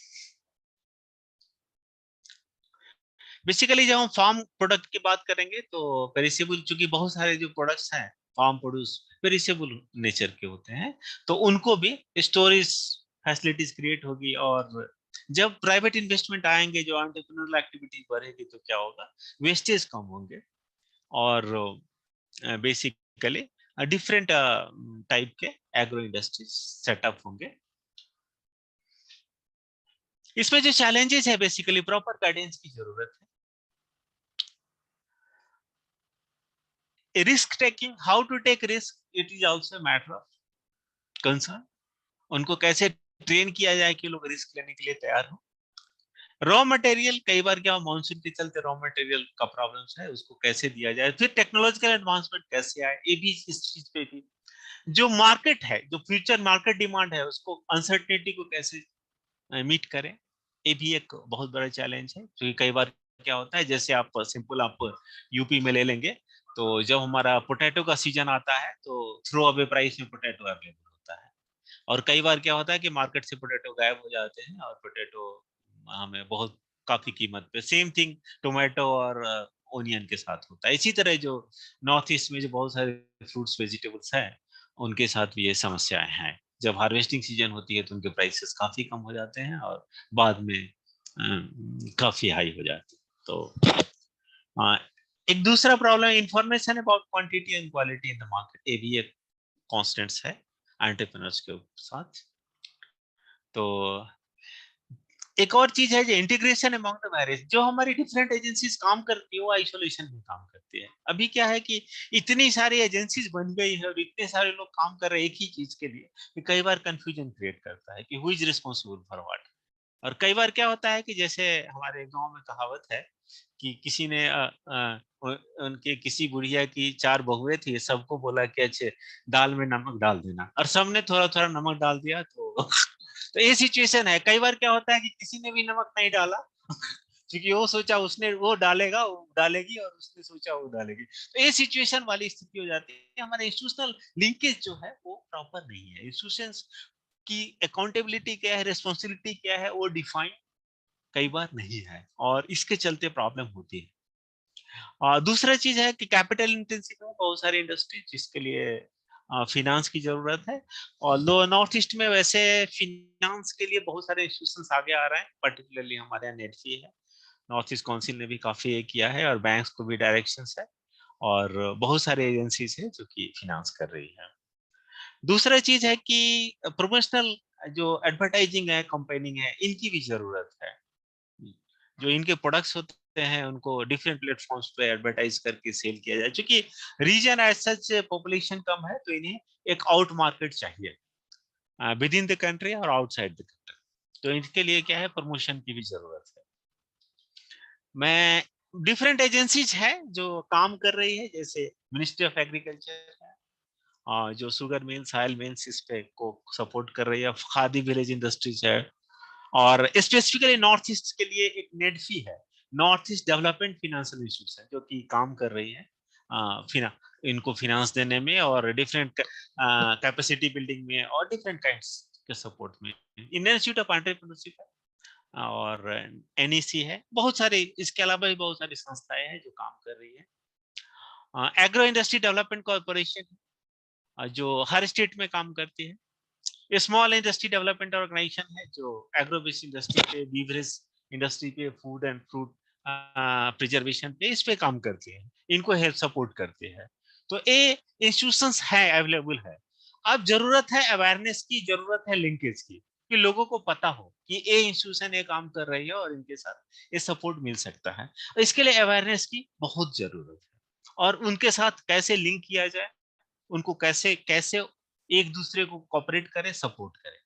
बेसिकली जब हम फार्म प्रोडक्ट की बात करेंगे तो पेरिसेबल, चूंकि बहुत सारे जो प्रोडक्ट्स हैं फार्म प्रोड्यूस पेरिसेबल नेचर के होते हैं, तो उनको भी स्टोरेज फैसिलिटीज क्रिएट होगी, और जब प्राइवेट इन्वेस्टमेंट आएंगे, जो एंटरप्रेन्योरल एक्टिविटी बढ़ेगी, तो क्या होगा, वेस्टेज कम होंगे, और बेसिकली डिफरेंट टाइप के एग्रो इंडस्ट्रीज सेटअप होंगे। इसमें जो चैलेंजेस है, बेसिकली प्रॉपर गाइडेंस की जरूरत है। Risk taking, how to take risk, it is also a matter of concern. उनको कैसे ट्रेन किया जाए कि लोग रिस्क लेने के लिए तैयार हो। रॉ मटेरियल, कई बार क्या मानसून के चलते रॉ मटेरियल का प्रॉब्लम्स है, उसको कैसे दिया जाए। फिर टेक्नोलॉजिकल एडवांसमेंट कैसे आए, ये भी इस चीज पे भी। जो मार्केट है, जो फ्यूचर मार्केट डिमांड है, उसको अनसर्टेनिटी को कैसे मीट करें, ये भी एक बहुत बड़ा चैलेंज है। क्योंकि कई बार क्या होता है, जैसे आप सिंपल आप यूपी में ले लेंगे, तो जब हमारा पोटैटो का सीजन आता है तो थ्रो अवे प्राइस में पोटैटो अवेलेबल होता है, और कई बार क्या होता है कि मार्केट से पोटैटो गायब हो जाते हैं और पोटैटो हमें बहुत काफी कीमत पे। सेम थिंग टोमेटो और ओनियन के साथ होता है। इसी तरह जो नॉर्थ ईस्ट में जो बहुत सारे फ्रूट्स वेजिटेबल्स हैं, उनके साथ भी ये समस्याएं हैं। जब हार्वेस्टिंग सीजन होती है तो उनके प्राइसेस काफी कम हो जाते हैं और बाद में काफी हाई हो जाते हैं। तो एक दूसरा problem, information about quantity and quality in the market, ये भी एक कॉन्स्टेंट्स है एंटरप्रेन्योर्स के साथ। तो एक और चीज है जो इंटीग्रेशन अमंग द वेरियस, जो हमारी डिफरेंट एजेंसीज काम करती है वो आइसोलेशन में काम करती है। अभी क्या है कि इतनी सारी एजेंसीज बन गई है और इतने सारे लोग काम कर रहे हैं एक ही चीज के लिए, कि कई बार कंफ्यूजन क्रिएट करता है कि who is responsible for what. और कई बार क्या होता है कि जैसे हमारे गांव में कहावत है कि किसी ने उनके किसी बुढ़िया की 4 बहुएं थी, सबको बोला कि अच्छे दाल में नमक डाल देना, और सबने थोड़ा थोड़ा नमक डाल दिया। तो ये सिचुएशन है। कई बार क्या होता है कि किसी ने भी नमक नहीं डाला क्योंकि वो सोचा उसने वो डालेगा, वो डालेगी, और उसने सोचा वो डालेगी। तो ये सिचुएशन वाली स्थिति हो जाती है। हमारे इंस्टीट्यूशनल लिंकेज जो है वो प्रॉपर नहीं है। इंस्टीट्यूशंस की अकाउंटेबिलिटी क्या है, रिस्पॉन्सिबिलिटी क्या है, वो डिफाइन कई बार नहीं है, और इसके चलते प्रॉब्लम होती है। और दूसरा चीज है कि कैपिटल इंटेंसिव है बहुत सारी इंडस्ट्री, जिसके लिए फिनांस की जरूरत है। और नॉर्थ ईस्ट में वैसे फिनांस के लिए बहुत सारे इंस्टीट्यूशंस आगे आ रहे हैं, पर्टिकुलरली हमारे यहाँ नेटफी है, नॉर्थ ईस्ट काउंसिल ने भी काफी ये किया है, और बैंक्स को भी डायरेक्शंस है, और बहुत सारे एजेंसीज है जो कि फिनांस कर रही है। दूसरा चीज है कि प्रोफेशनल जो एडवर्टाइजिंग है, कंपेनिंग है, इनकी भी जरूरत है। जो इनके प्रोडक्ट्स होते हैं उनको डिफरेंट प्लेटफॉर्म्स पे एडवर्टाइज करके सेल किया जाए। क्योंकि रीजन एज सच पॉपुलेशन कम है, तो इन्हें एक आउट मार्केट चाहिए विद इन द कंट्री और आउटसाइड द कंट्री। तो इनके लिए क्या है, प्रमोशन की भी जरूरत है। मैं डिफरेंट एजेंसीज है जो काम कर रही है, जैसे मिनिस्ट्री ऑफ एग्रीकल्चर है, जो शुगर मिल्स, ऑयल मिल्स, इस पे को सपोर्ट कर रही है। खादी विलेज इंडस्ट्रीज है, और स्पेसिफिकली नॉर्थ ईस्ट के लिए एक नेडफी है, north east development financial institution, जो कि काम कर रही है इनको फिनांस देने में, और डिफरेंट कैपेसिटी बिल्डिंग में, और डिफरेंट काइंड्स के सपोर्ट में। इंडियन इंस्टीट्यूट ऑफ एंटरप्रेन्योरशिप है, और एनईसी है, बहुत सारे इसके अलावा भी बहुत सारी संस्थाएं हैं जो काम कर रही है। एग्रो इंडस्ट्री डेवलपमेंट कॉर्पोरेशन जो हर स्टेट में काम करती है। स्मॉल इंडस्ट्री डेवलपमेंट ऑर्गेनाइजेशन है जो एग्रो बेस्ड इंडस्ट्री पे, बीवरेज इंडस्ट्री पे, फूड एंड फ्रूट प्रिजर्वेशन पे, इस पे काम करती है, इनको हेल्प सपोर्ट करती है। तो ये इंस्टीट्यूशंस है, अवेलेबल है। अब जरूरत है अवेयरनेस की, जरूरत है लिंकेज की, कि लोगों को पता हो कि ये इंस्टीट्यूशन ये काम कर रही है और इनके साथ ये सपोर्ट मिल सकता है। इसके लिए अवेयरनेस की बहुत जरूरत है, और उनके साथ कैसे लिंक किया जाए, उनको कैसे कैसे एक दूसरे को कोऑपरेट करें, सपोर्ट करें।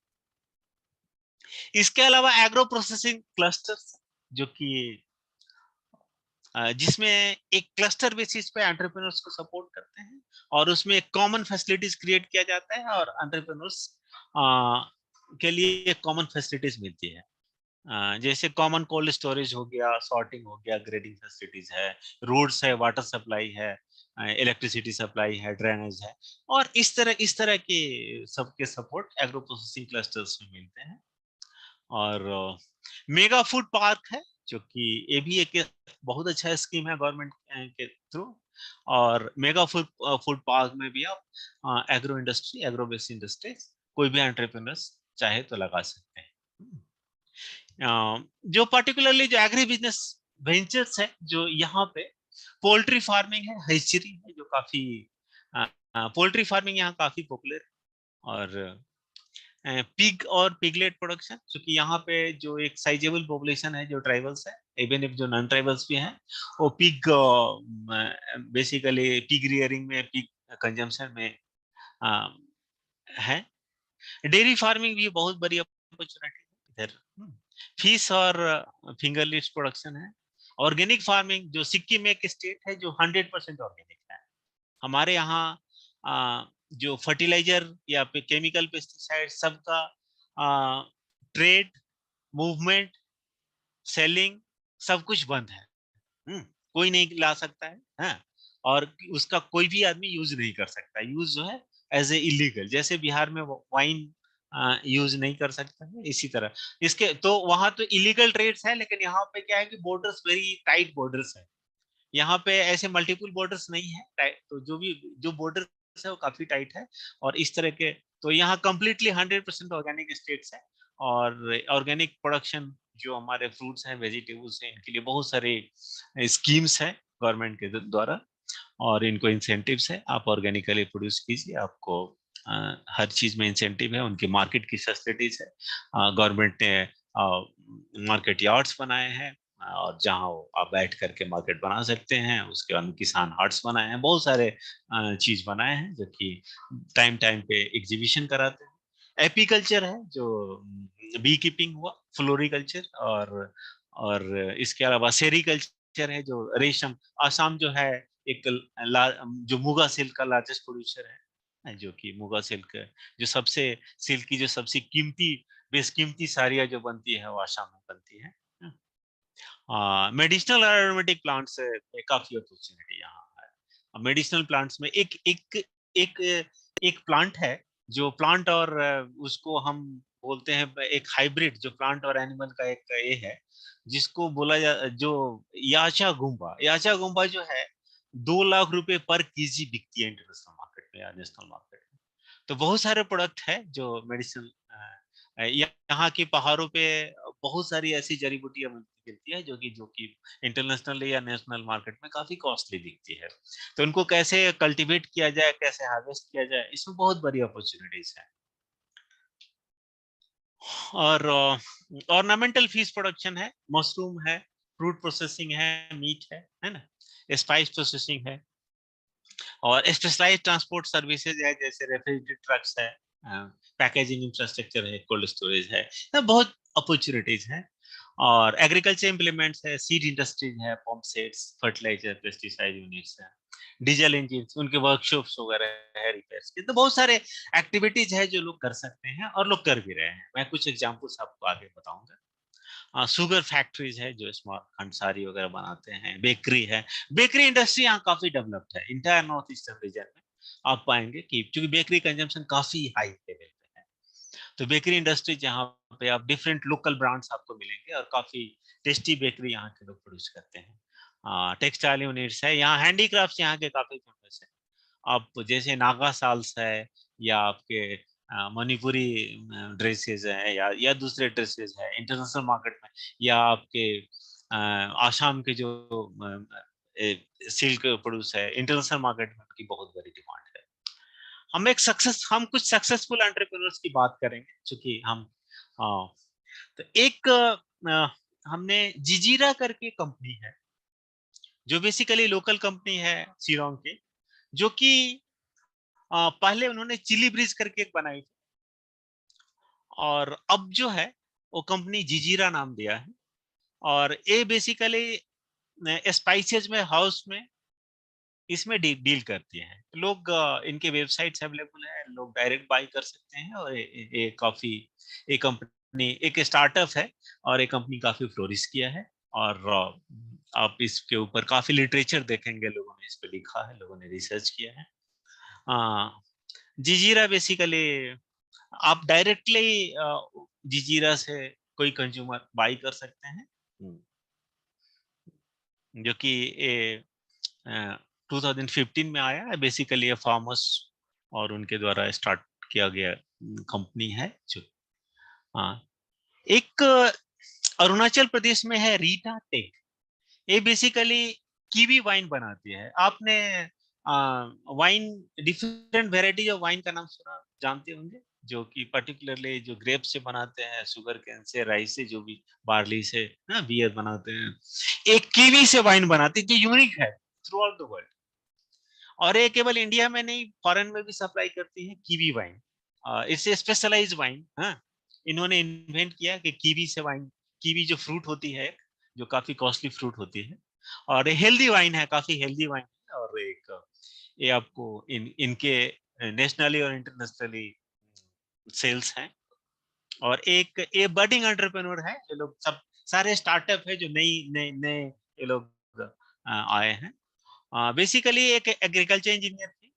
इसके अलावा एग्रो प्रोसेसिंग क्लस्टर्स, जो कि जिसमें एक क्लस्टर बेसिस पे एंटरप्रेन्योर्स को सपोर्ट करते हैं, और उसमें एक कॉमन फैसिलिटीज क्रिएट किया जाता है, और एंटरप्रेन्योर्स के लिए कॉमन फैसिलिटीज मिलती है। जैसे कॉमन कोल्ड स्टोरेज हो गया, सॉर्टिंग हो गया, ग्रेडिंग फैसिलिटीज है, रोड्स है, वाटर सप्लाई है, इलेक्ट्रिसिटी सप्लाई है, ड्रेनेज है, और इस तरह के सबके सपोर्ट एग्रो प्रोसेसिंग क्लस्टर्स में मिलते हैं। और मेगा फूड पार्क है, जो कि ये भी एक बहुत अच्छा स्कीम है गवर्नमेंट के थ्रू, और मेगा फूड पार्क में भी आप agro industry, agro based industry, कोई भी एंटरप्रेन्योर्स चाहे तो लगा सकते हैं। जो पर्टिकुलरली जो एग्री बिजनेस वेंचर्स है, जो यहाँ पे पोल्ट्री फार्मिंग है, हैचरी है, जो काफी पोल्ट्री फार्मिंग यहाँ काफी पॉपुलर है, और पिग और पिगलेट प्रोडक्शन, क्योंकि यहाँ पे जो एक साइजेबल पॉपुलेशन है जो ट्राइबल्स है, इवन इफ जो नॉन ट्राइबल्स भी हैं, वो पिग बेसिकली पिग रियरिंग में, पिग कंजम्पशन में है। डेयरी फार्मिंग भी बहुत बड़ी अपॉर्चुनिटी है इधर। फिश और फिंगर लिव्स प्रोडक्शन है। ऑर्गेनिक फार्मिंग, जो सिक्किम में एक स्टेट है जो 100% ऑर्गेनिक है। हमारे यहाँ जो फर्टिलाइजर या केमिकल पेस्टिसाइड सबका ट्रेड, मूवमेंट, सेलिंग, सब कुछ बंद है। कोई नहीं ला सकता है, हाँ? और उसका कोई भी आदमी यूज नहीं कर सकता। यूज जो है एज ए इलीगल, जैसे बिहार में वाइन यूज नहीं कर सकता है, इसी तरह इसके तो वहां तो इलीगल ट्रेड्स है, लेकिन यहाँ पे क्या है कि बॉर्डर्स वेरी टाइट बॉर्डर्स है। यहाँ पे ऐसे मल्टीपल बॉर्डर्स नहीं है, तो जो बॉर्डर है वो काफी टाइट है, और इस तरह के तो यहाँ कम्प्लीटली 100% ऑर्गेनिक स्टेट्स है। और ऑर्गेनिक प्रोडक्शन, जो हमारे फ्रूट्स हैं, वेजिटेबल्स हैं, इनके लिए बहुत सारे स्कीम्स है गवर्नमेंट के द्वारा, और इनको इंसेंटिव्स है। आप ऑर्गेनिकली प्रोड्यूस कीजिए, आपको हर चीज में इंसेंटिव है। उनकी मार्केट की फैसिलिटीज है। गवर्नमेंट ने मार्केट यार्ड्स बनाए हैं, और जहां आप बैठ करके मार्केट बना सकते हैं। उसके बाद किसान हाट्स बनाए हैं, बहुत सारे चीज बनाए हैं, जो कि टाइम टाइम पे एग्जीबिशन कराते हैं। एपीकल्चर है, जो बी कीपिंग हुआ, फ्लोरिकल्चर, और इसके अलावा सेरिकल्चर है, जो रेशम, आसाम जो है एक जो मुगा सिल्क का लार्जेस्ट प्रोड्यूसर है, जो कि मुगा सिल्क, जो सबसे सिल्क की जो सबसे कीमती, बेशकीमती साड़ियाँ जो बनती है वो आसाम में बनती है। मेडिसिनल एरोमेटिक प्लांट्स में काफी अपॉर्चुनिटी यहाँ है। मेडिसिनल प्लांट्स में एक एक एक एक प्लांट है, जो प्लांट और उसको हम बोलते हैं एक हाइब्रिड, जो प्लांट और एनिमल का एक ये है, जिसको बोला जो याचा गुम्बा जो है 2 लाख रुपए पर केजी बिकती है इंटरनेशनल मार्केट में या नेशनल मार्केट में। तो बहुत सारे प्रोडक्ट है जो मेडिसिन, यहाँ के पहाड़ों पे बहुत सारी ऐसी जड़ी बूटियां मिलती है, जो कि इंटरनेशनल या नेशनल मार्केट में काफी कॉस्टली दिखती है। तो उनको कैसे कल्टीवेट किया जाए, कैसे हार्वेस्ट किया जाए, इसमें बहुत बड़ी अपॉर्चुनिटीज है। और ऑर्नामेंटल फिश प्रोडक्शन है, मशरूम है, फ्रूट प्रोसेसिंग है, मीट है ना, स्पाइस प्रोसेसिंग है, और स्पेशलाइज्ड ट्रांसपोर्ट सर्विसेज है, जैसे रेफ्रिजरेटेड ट्रक्स है, पैकेजिंग इंफ्रास्ट्रक्चर है, कोल्ड स्टोरेज है, तो बहुत अपॉर्चुनिटीज है। और एग्रीकल्चर इंप्लीमेंट्स है, सीड इंडस्ट्रीज है, pump sets, fertiliser, pesticide units है, डीजल इंजिन, उनके वर्कशॉप्स वगैरह है, रिपेयर्स के। तो बहुत सारे एक्टिविटीज है जो लोग कर सकते हैं, और लोग कर भी रहे हैं। मैं कुछ एग्जांपल्स आपको आगे बताऊंगा। शुगर फैक्ट्रीज है, जो स्मॉल खंडसारी वगैरह बनाते हैं, बेकरी है। बेकरी इंडस्ट्री यहाँ काफी डेवलप्ड है, इंटायर नॉर्थ ईस्टर्न रीजन में आप पाएंगे कि क्योंकि बेकरी कंजम्पशन काफी हाई लेवल पे है, तो बेकरी इंडस्ट्री जहाँ पे आप डिफरेंट लोकल ब्रांड्स आपको मिलेंगे, और काफी टेस्टी बेकरी यहाँ के लोग प्रोड्यूस करते हैं। टेक्सटाइल यूनिट्स है, यहाँ हैंडीक्राफ्ट्स यहाँ के काफी फेमस है। आप जैसे नागा साल्स है, या आपके मणिपुरी ड्रेसेस है, या दूसरे ड्रेसेस है इंटरनेशनल मार्केट में, या आपके आसाम के जो सिल्क प्रोड्यूस है इंटरनेशनल मार्केट में, उनकी बहुत बड़ी डिमांड है। हम कुछ सक्सेसफुल एंटरप्रेन्योर्स की बात करेंगे, क्योंकि हम तो एक हमने जिजीरा करके कंपनी है, जो बेसिकली लोकल कंपनी है शिलोंग की, जो कि पहले उन्होंने चिली ब्रिज करके एक बनाई थी, और अब जो है वो कंपनी जिजीरा नाम दिया है। और ये बेसिकली स्पाइसेस में, हाउस में, इसमें डील करती हैं। लोग इनके वेबसाइट्स अवेलेबल है, लोग डायरेक्ट बाई कर सकते हैं। और ये काफी, एक कंपनी, एक स्टार्टअप है, और एक कंपनी काफी फ्लोरिश किया है। और आप इसके ऊपर काफी लिटरेचर देखेंगे, लोगों ने इस पे लिखा है, लोगों ने रिसर्च किया है। जिजीरा बेसिकली आप डायरेक्टली जिजीरा से कोई कंज्यूमर बाई कर सकते हैं, जो कि 2015 में आया है। बेसिकली ये फार्मर्स और उनके द्वारा स्टार्ट किया गया कंपनी है। जो एक अरुणाचल प्रदेश में है रीटा टेक, ये बेसिकली कीवी वाइन बनाती है। आपने wine, different variety of wine का नाम सुना, जानते होंगे, जो कि पर्टिकुलरली जो ग्रेप से बनाते हैं, शुगर कैन से, राइस से, जो भी बार्ली से ना बियर बनाते हैं। एक कीवी से वाइन बनाती है, जो यूनिक है थ्रू आउट द वर्ल्ड। और ये केवल इंडिया में नहीं, फॉरेन में भी सप्लाई करती है कीवी वाइन। इससे स्पेशलाइज वाइन, हाँ, इन्होंने इन्वेंट किया कि कीवी से वाइन, कीवी जो फ्रूट होती है, जो काफी कॉस्टली फ्रूट होती है, और हेल्दी वाइन है, काफी हेल्दी वाइन है। और एक ये आपको इनके नेशनली और इंटरनेशनली सेल्स हैं। और एक ये बडिंग एंटरप्रेन्योर है, ये लोग सब सारे स्टार्टअप है जो नई नए नए ये लोग आए हैं। बेसिकली एक एग्रीकल्चर इंजीनियर थी,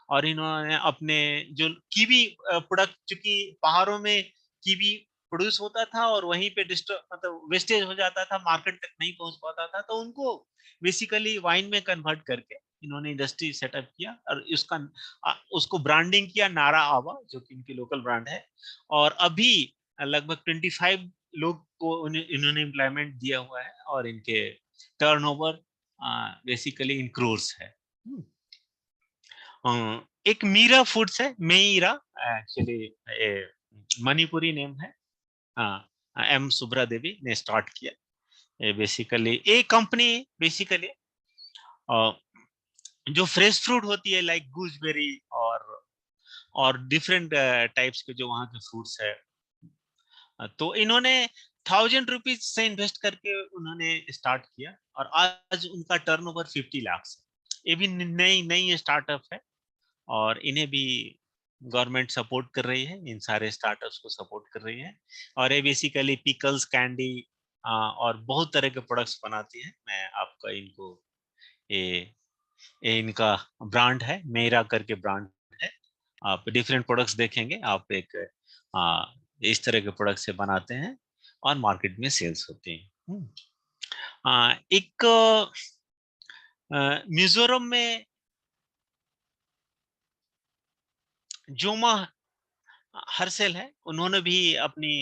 और इन्होंने अपने जो कीवी प्रोडक्ट, चूंकि पहाड़ों में कीवी प्रोड्यूस होता था और वहीं पे मतलब वेस्टेज हो जाता था, मार्केट तक नहीं पहुंच पाता था, तो उनको बेसिकली वाइन में कन्वर्ट करके इन्होंने इंडस्ट्री सेटअप किया, और उसको ब्रांडिंग किया नारा आवा, जो कि इनकी लोकल ब्रांड है। और अभी लगभग 25 लोग को इन्होंने एम्प्लॉयमेंट दिया हुआ है, और इनके टर्नओवर बेसिकली इन क्रोर्स है। एक मीरा फूड्स है, मेरा एक्चुअली मणिपुरी नेम है। एम सुब्रा देवी ने स्टार्ट किया। ये बेसिकली एक कंपनी बेसिकली जो फ्रेश फ्रूट होती है, लाइक गूसबेरी और डिफरेंट टाइप्स के जो वहाँ के फ्रूट्स है, तो इन्होंने 1000 रुपीज से इन्वेस्ट करके उन्होंने स्टार्ट किया, और आज उनका टर्नओवर 50 लाख है। ये भी नई नई स्टार्टअप है, और इन्हें भी गवर्नमेंट सपोर्ट कर रही है, इन सारे स्टार्टअप्स को सपोर्ट कर रही है। और ये बेसिकली पिकल्स, कैंडी और बहुत तरह के प्रोडक्ट्स बनाती है। मैं आपका इनको ये इनका ब्रांड है, मेरा करके ब्रांड है। आप डिफरेंट प्रोडक्ट्स देखेंगे, आप एक इस तरह के प्रोडक्ट से बनाते हैं, और मार्केट में सेल्स होते हैं। एक मिजोरम में जोमा हर्सेल है, उन्होंने भी अपनी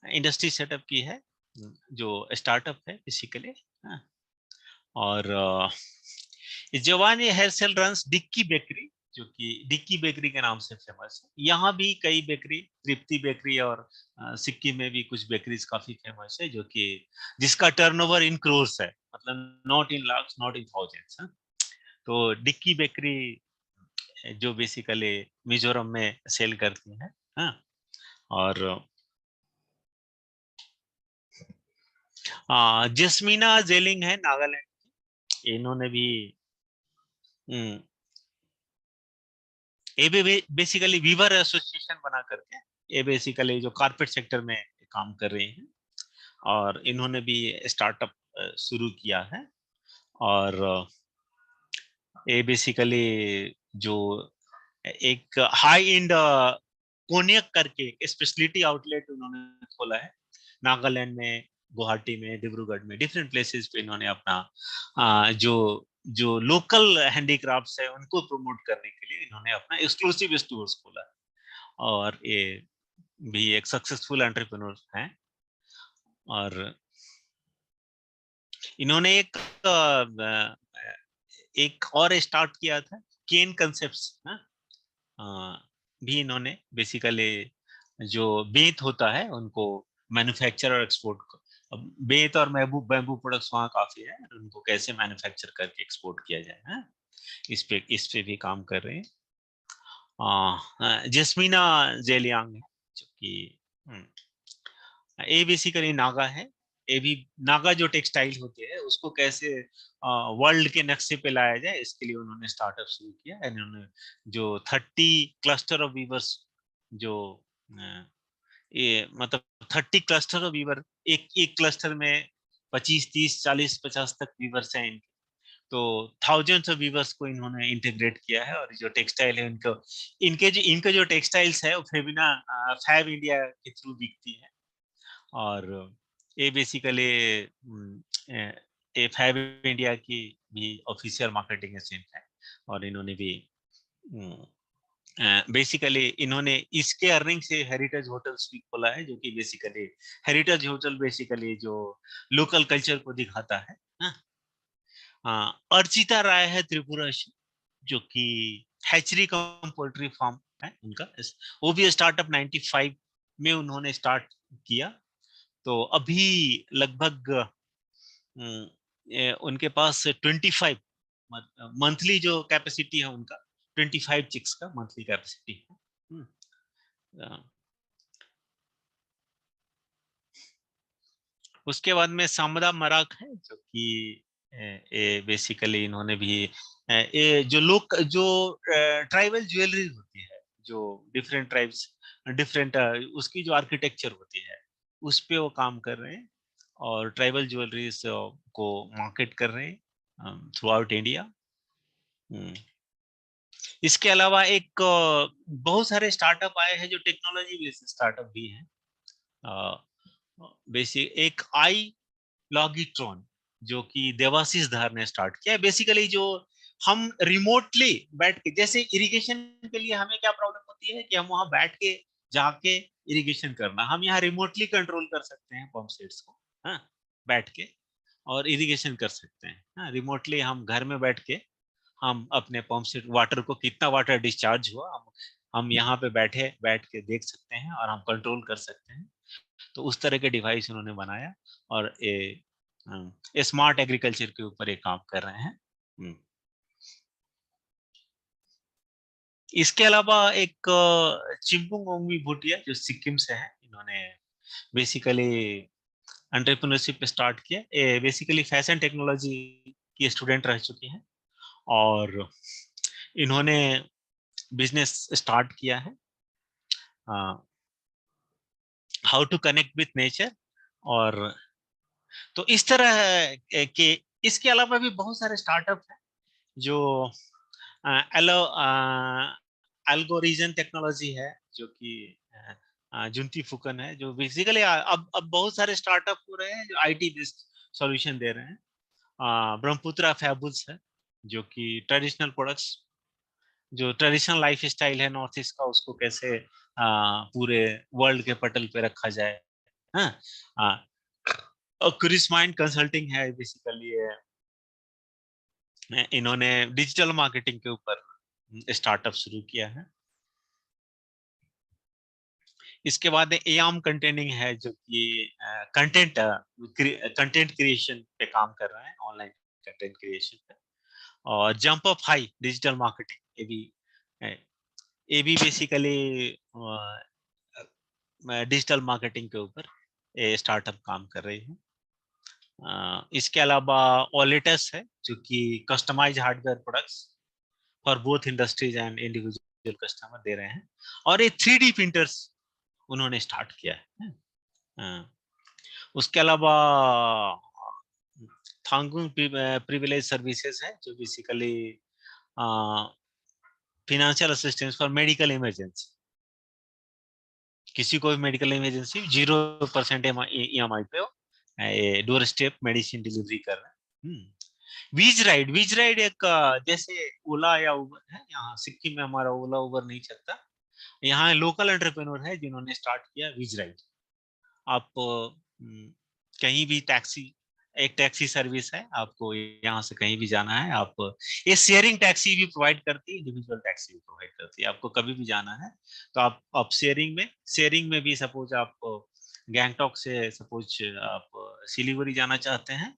इंडस्ट्री सेटअप की है, जो स्टार्टअप है बेसिकली। और जवानी हेयरसेल रन्स डिक्की बेकरी, जो कि डिक्की बेकरी के नाम से फेमस है। यहाँ भी कई बेकरी, तृप्ति बेकरी, और सिक्किम में भी कुछ बेकरीज काफी फेमस है, जो कि जिसका टर्नओवर इन क्रोर्स है, मतलब not in lakhs, not in thousands. तो डिक्की बेकरी जो बेसिकली मिजोरम में सेल करती है। हाँ, और जस्मीना जेलिंग है नागालैंड, इन्होंने भी ये भी बेसिकली वीवर एसोसिएशन बना करके ये बेसिकली जो कारपेट सेक्टर में काम कर रही हैं, और इन्होंने भी स्टार्टअप शुरू किया है। और ये बेसिकली जो एक हाई एंड कोनियक करके स्पेशलिटी आउटलेट उन्होंने खोला है नागालैंड में, गुवाहाटी में, डिब्रूगढ़ में, डिफरेंट प्लेसेस पे इन्होंने अपना जो लोकल हैंडीक्राफ्ट्स है उनको प्रमोट करने के लिए इन्होंने अपना एक्सक्लूसिव स्टोर्स खोला और ये भी एक सक्सेसफुल एंटरप्रेन्योर हैं। और इन्होंने एक और स्टार्ट किया था केन कंसेप्ट्स भी। इन्होंने बेसिकली जो बेंत होता है उनको मैन्युफैक्चर और एक्सपोर्ट, बेंत और बैम्बू प्रोडक्ट्स वहाँ काफी है, उनको कैसे मैन्युफैक्चर करके एक्सपोर्ट किया जाए है? इस पे भी काम कर रहे हैं। जस्मीना जेलियांग है जो कि ये बेसिकली नागा है। ये भी नागा जो टेक्सटाइल होते हैं उसको कैसे वर्ल्ड के नक्शे पे लाया जाए इसके लिए उन्होंने स्टार्टअप शुरू किया। इन्होंने जो 30 क्लस्टर ऑफ वीवर्स जो ये मतलब 30 क्लस्टर ऑफ वीवर, एक क्लस्टर में 25, 30, 40, 50 तक वीवर्स हैं इनके, तो थाउजेंड्स ऑफ वीवर्स को इन्होंने इंटीग्रेट किया है। और जो टेक्सटाइल है इनको इनके जो टेक्सटाइल्स है वो फेबिना फैब इंडिया के थ्रू बिकती है। और ये बेसिकली ये फैब इंडिया की भी ऑफिशियल मार्केटिंग एजेंट है। और इन्होंने भी बेसिकली इन्होंने इसके अर्निंग से हेरिटेज होटल्स भी खोला है, जो कि बेसिकली हेरिटेज होटल बेसिकली जो लोकल कल्चर को दिखाता है। अर्चिता राय है त्रिपुरा से, जो कि हैचरी कम पोल्ट्री फार्म है उनका, वो भी स्टार्टअप 95 में उन्होंने स्टार्ट किया। तो अभी लगभग उनके पास 25 मंथली जो कैपेसिटी है उनका 25 चिक्स का मंथली कैपेसिटी है। उसके बाद में सामदा मराक है जो कि बेसिकली इन्होंने भी ये जो ट्राइबल ज्वेलरी होती है, जो डिफरेंट ट्राइब्स डिफरेंट उसकी जो आर्किटेक्चर होती है उस पे वो काम कर रहे हैं और ट्राइबल ज्वेलरीज को मार्केट कर रहे हैं थ्रू आउट इंडिया। इसके अलावा एक बहुत सारे स्टार्टअप आए हैं जो टेक्नोलॉजी बेस्ड स्टार्टअप भी हैं। बेसिक एक आई लॉगिट्रॉन जो कि देवाशीष धार ने स्टार्ट किया है। बेसिकली जो हम रिमोटली बैठ के, जैसे इरिगेशन के लिए हमें क्या प्रॉब्लम होती है कि हम वहां बैठ के जाके इरिगेशन करना, हम यहाँ रिमोटली कंट्रोल कर सकते हैं पंप सेट्स को, हाँ, बैठ के और इरिगेशन कर सकते हैं। हाँ, रिमोटली हम घर में बैठ के हम अपने पंप सेट वाटर को कितना वाटर डिस्चार्ज हुआ हम यहाँ पे बैठ के देख सकते हैं और हम कंट्रोल कर सकते हैं। तो उस तरह के डिवाइस उन्होंने बनाया और ये स्मार्ट एग्रीकल्चर के ऊपर एक काम कर रहे हैं। इसके अलावा एक चिंपुंग ओंगमी भूटिया जो सिक्किम से है, इन्होंने बेसिकली एंटरप्रेन्योरशिप स्टार्ट किया। ये बेसिकली फैशन टेक्नोलॉजी की स्टूडेंट रह चुकी हैं और इन्होंने बिजनेस स्टार्ट किया है how to connect with nature. और तो इस तरह के इसके अलावा भी बहुत सारे स्टार्टअप हैं जो एल्गोरिजन टेक्नोलॉजी है जो कि जुंती फुकन है, जो बेसिकली अब बहुत सारे स्टार्टअप हो रहे हैं जो आईटी बेस्ड सॉल्यूशन दे रहे हैं। ब्रह्मपुत्रा फैबुल्स है जो कि ट्रेडिशनल प्रोडक्ट्स, जो ट्रेडिशनल लाइफ स्टाइल है नॉर्थ ईस्ट का उसको कैसे पूरे वर्ल्ड के पटल पे रखा जाए। हाँ, क्रिस माइंड कंसल्टिंग है, बेसिकली इन्होंने डिजिटल मार्केटिंग के ऊपर स्टार्टअप शुरू किया है। इसके बाद एआम कंटेनिंग है जो कि कंटेंट क्रिएशन पे काम कर रहा है, ऑनलाइन कंटेंट क्रिएशन पे। और jump up high digital marketing, ये भी बेसिकली डिजिटल मार्केटिंग के ऊपर स्टार्टअप काम कर रही है। इसके अलावा ओलेटस है जो कि customise hardware products for both industries and individual customer दे रहे हैं। और ये 3D प्रिंटर्स उन्होंने स्टार्ट किया है। उसके अलावा थांगुंग प्रिविलेज सर्विसेज है जो basically financial assistance for medical emergency, किसी को भी मेडिकल इमरजेंसी 0% EMI पे हो डोर स्टेप मेडिसिन डिलीवरी कर रहे हैं। वीज राइड एक जैसे ओला या उबर है, यहाँ सिक्किम में हमारा ओला उबर नहीं चलता, यहाँ लोकल एंटरप्रेन्योर है जिन्होंने स्टार्ट किया वीज राइड। आप कहीं भी एक टैक्सी सर्विस है, आपको यहाँ से कहीं भी जाना है, आप ये शेयरिंग टैक्सी भी प्रोवाइड करती है, इंडिविजुअल टैक्सी भी प्रोवाइड करती है। आपको कभी भी जाना है तो आप शेयरिंग में भी सपोज आप गैंगटॉक से सपोज आप सिलीगुड़ी जाना चाहते हैं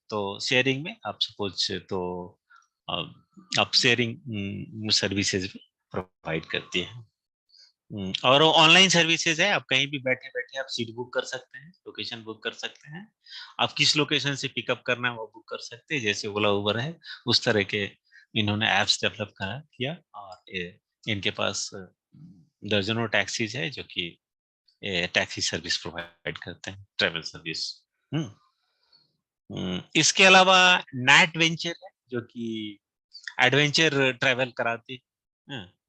तो शेयरिंग में आप सपोज तो आप शेयरिंग सर्विसेज भी प्रोवाइड करती है। और ऑनलाइन सर्विसेज है, आप कहीं भी बैठे बैठे आप सीट बुक कर सकते हैं, लोकेशन बुक कर सकते हैं, आप किस लोकेशन से पिकअप करना है वो बुक कर सकते हैं, जैसे ओला उबर है उस तरह के इन्होंने एप्स डेवलप किया। और इनके पास दर्जनों टैक्सीज है जो कि टैक्सी सर्विस प्रोवाइड करते हैं, ट्रैवल सर्विस। इसके अलावा नाइट वेंचर है जो कि एडवेंचर ट्रैवल कराती है,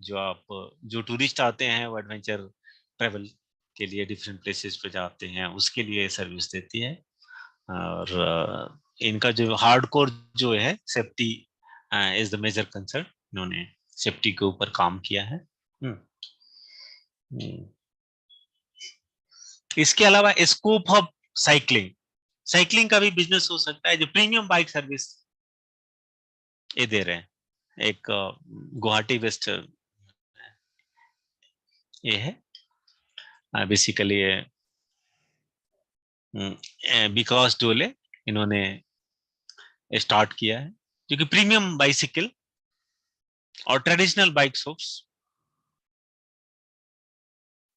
जो टूरिस्ट आते हैं वो एडवेंचर ट्रैवल के लिए डिफरेंट प्लेसेस पे जाते हैं, उसके लिए सर्विस देती है। और इनका जो हार्डकोर जो है safety is the major concern, इन्होंने सेफ्टी के ऊपर काम किया है। इसके अलावा स्कोप ऑफ साइकिलिंग का भी बिजनेस हो सकता है, जो प्रीमियम बाइक सर्विस ये दे रहे हैं। एक गुवाहाटी वेस्ट ये है बेसिकली विकास डोले इन्होंने स्टार्ट किया है, जो कि प्रीमियम बाइसिकल और ट्रेडिशनल बाइक शॉप्स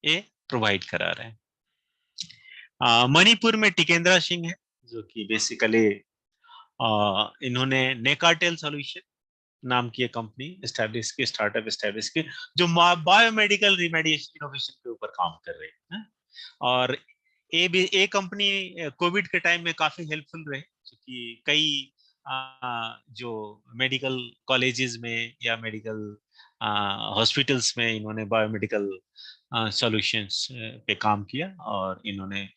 ये प्रोवाइड करा रहे हैं। मणिपुर में टिकेंद्रा सिंह है जो कि बेसिकली इन्होंने नेकाटेल सॉल्यूशन नाम की कंपनी स्टार्टअप एस्टैब्लिश की, जो बायोमेडिकल रिमेडिएशन इनोवेशन के ऊपर काम कर रहे हैं। और ये कंपनी कोविड के टाइम में काफी हेल्पफुल रहे, क्योंकि कई जो मेडिकल कॉलेजेस में या मेडिकल हॉस्पिटल्स में इन्होंने बायोमेडिकल सॉल्यूशंस पे काम किया, और इन्होंने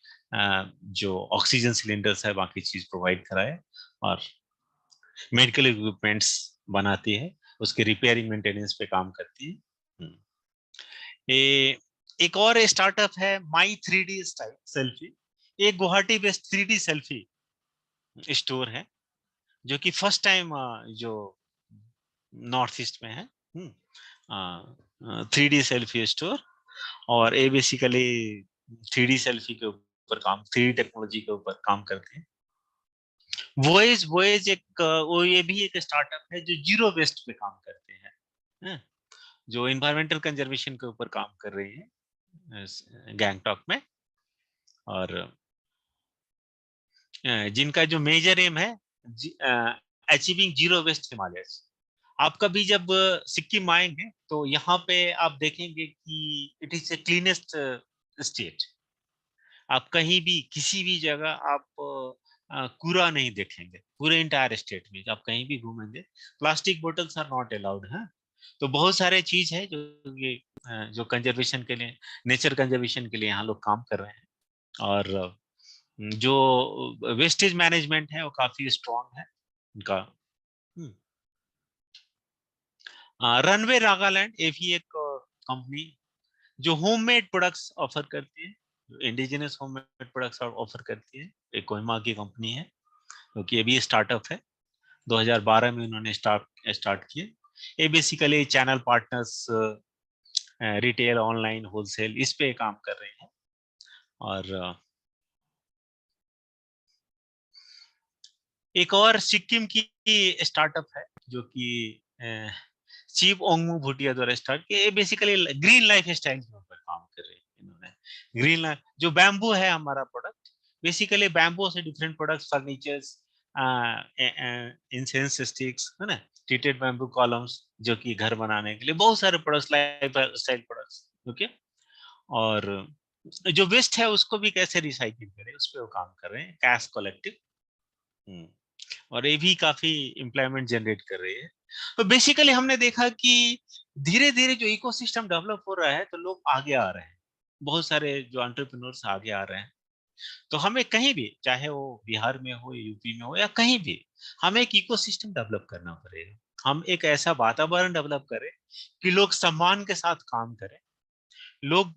जो ऑक्सीजन सिलेंडर्स है बाकी चीज प्रोवाइड कराए, और मेडिकल इक्विपमेंट्स बनाती है, उसके रिपेयरिंग मेंटेनेंस पे काम करती है। एक और स्टार्टअप है माई 3D सेल्फी, एक Guwahati based 3D selfie store है जो कि फर्स्ट टाइम जो नॉर्थ ईस्ट में है 3D सेल्फी स्टोर। और ये बेसिकली 3D सेल्फी के ऊपर 3D टेक्नोलॉजी के ऊपर काम करते हैं। वोएज ये भी एक स्टार्टअप है जो जीरो वेस्ट पे काम करते हैं, जो इन्वायरमेंटल कंजर्वेशन के ऊपर काम कर रही है गैंगटॉक में, और जिनका जो मेजर एम है अचीविंग जीरो वेस्ट हिमालयस। आप कभी जब सिक्किम आएंगे तो यहाँ पे आप देखेंगे कि it is a cleanest state. आप कहीं भी किसी भी जगह आप कूड़ा नहीं देखेंगे, पूरे इंटायर स्टेट में आप कहीं भी घूमेंगे plastic bottles are not allowed है। तो बहुत सारे चीज है जो कंजर्वेशन के लिए, नेचर कंजर्वेशन के लिए यहाँ लोग काम कर रहे हैं, और जो वेस्टेज मैनेजमेंट है वो काफी स्ट्रॉन्ग है उनका। रनवे नागालैंड ये भी एक कंपनी जो होममेड प्रोडक्ट्स ऑफर करती है, इंडिजिनस होममेड प्रोडक्ट्स ऑफर करती है, एक कोहिमा की कंपनी है, क्योंकि ये भी स्टार्टअप है। 2012 में उन्होंने स्टार्ट किए। ये basically channel partners, retail, online, wholesale इस पे काम कर रहे हैं। और एक और सिक्किम की स्टार्टअप है जो कि चीफ ओंगमू भूटिया द्वारा स्टार्ट किया। ये बेसिकली ग्रीन लाइफ स्टाइल के ऊपर काम कर रहे हैं इन्होंने। ग्रीन लाइफ जो बैम्बू है हमारा प्रोडक्ट, बेसिकली बैम्बू से different products, furnitures, incense sticks है ना, ट्रीटेड बैम्बू कॉलम्स, जो कि घर बनाने के लिए बहुत सारे products, life style products. Okay, और जो वेस्ट है उसको भी कैसे रिसाइकिल करें उस पर वो काम कर रहे हैं, कैश कलेक्टिव। और ये भी काफी एम्प्लॉयमेंट जनरेट कर रही है। तो बेसिकली हमने देखा कि धीरे धीरे जो इकोसिस्टम डेवलप हो रहा है तो लोग आगे आ रहे हैं, बहुत सारे जो एंटरप्रेन्योर्स आगे आ रहे हैं, तो हमें कहीं भी, चाहे वो बिहार में हो, यूपी में हो या कहीं भी, हमें एक इकोसिस्टम डेवलप करना पड़ेगा। हम एक ऐसा वातावरण डेवलप करें कि लोग सम्मान के साथ काम करें, लोग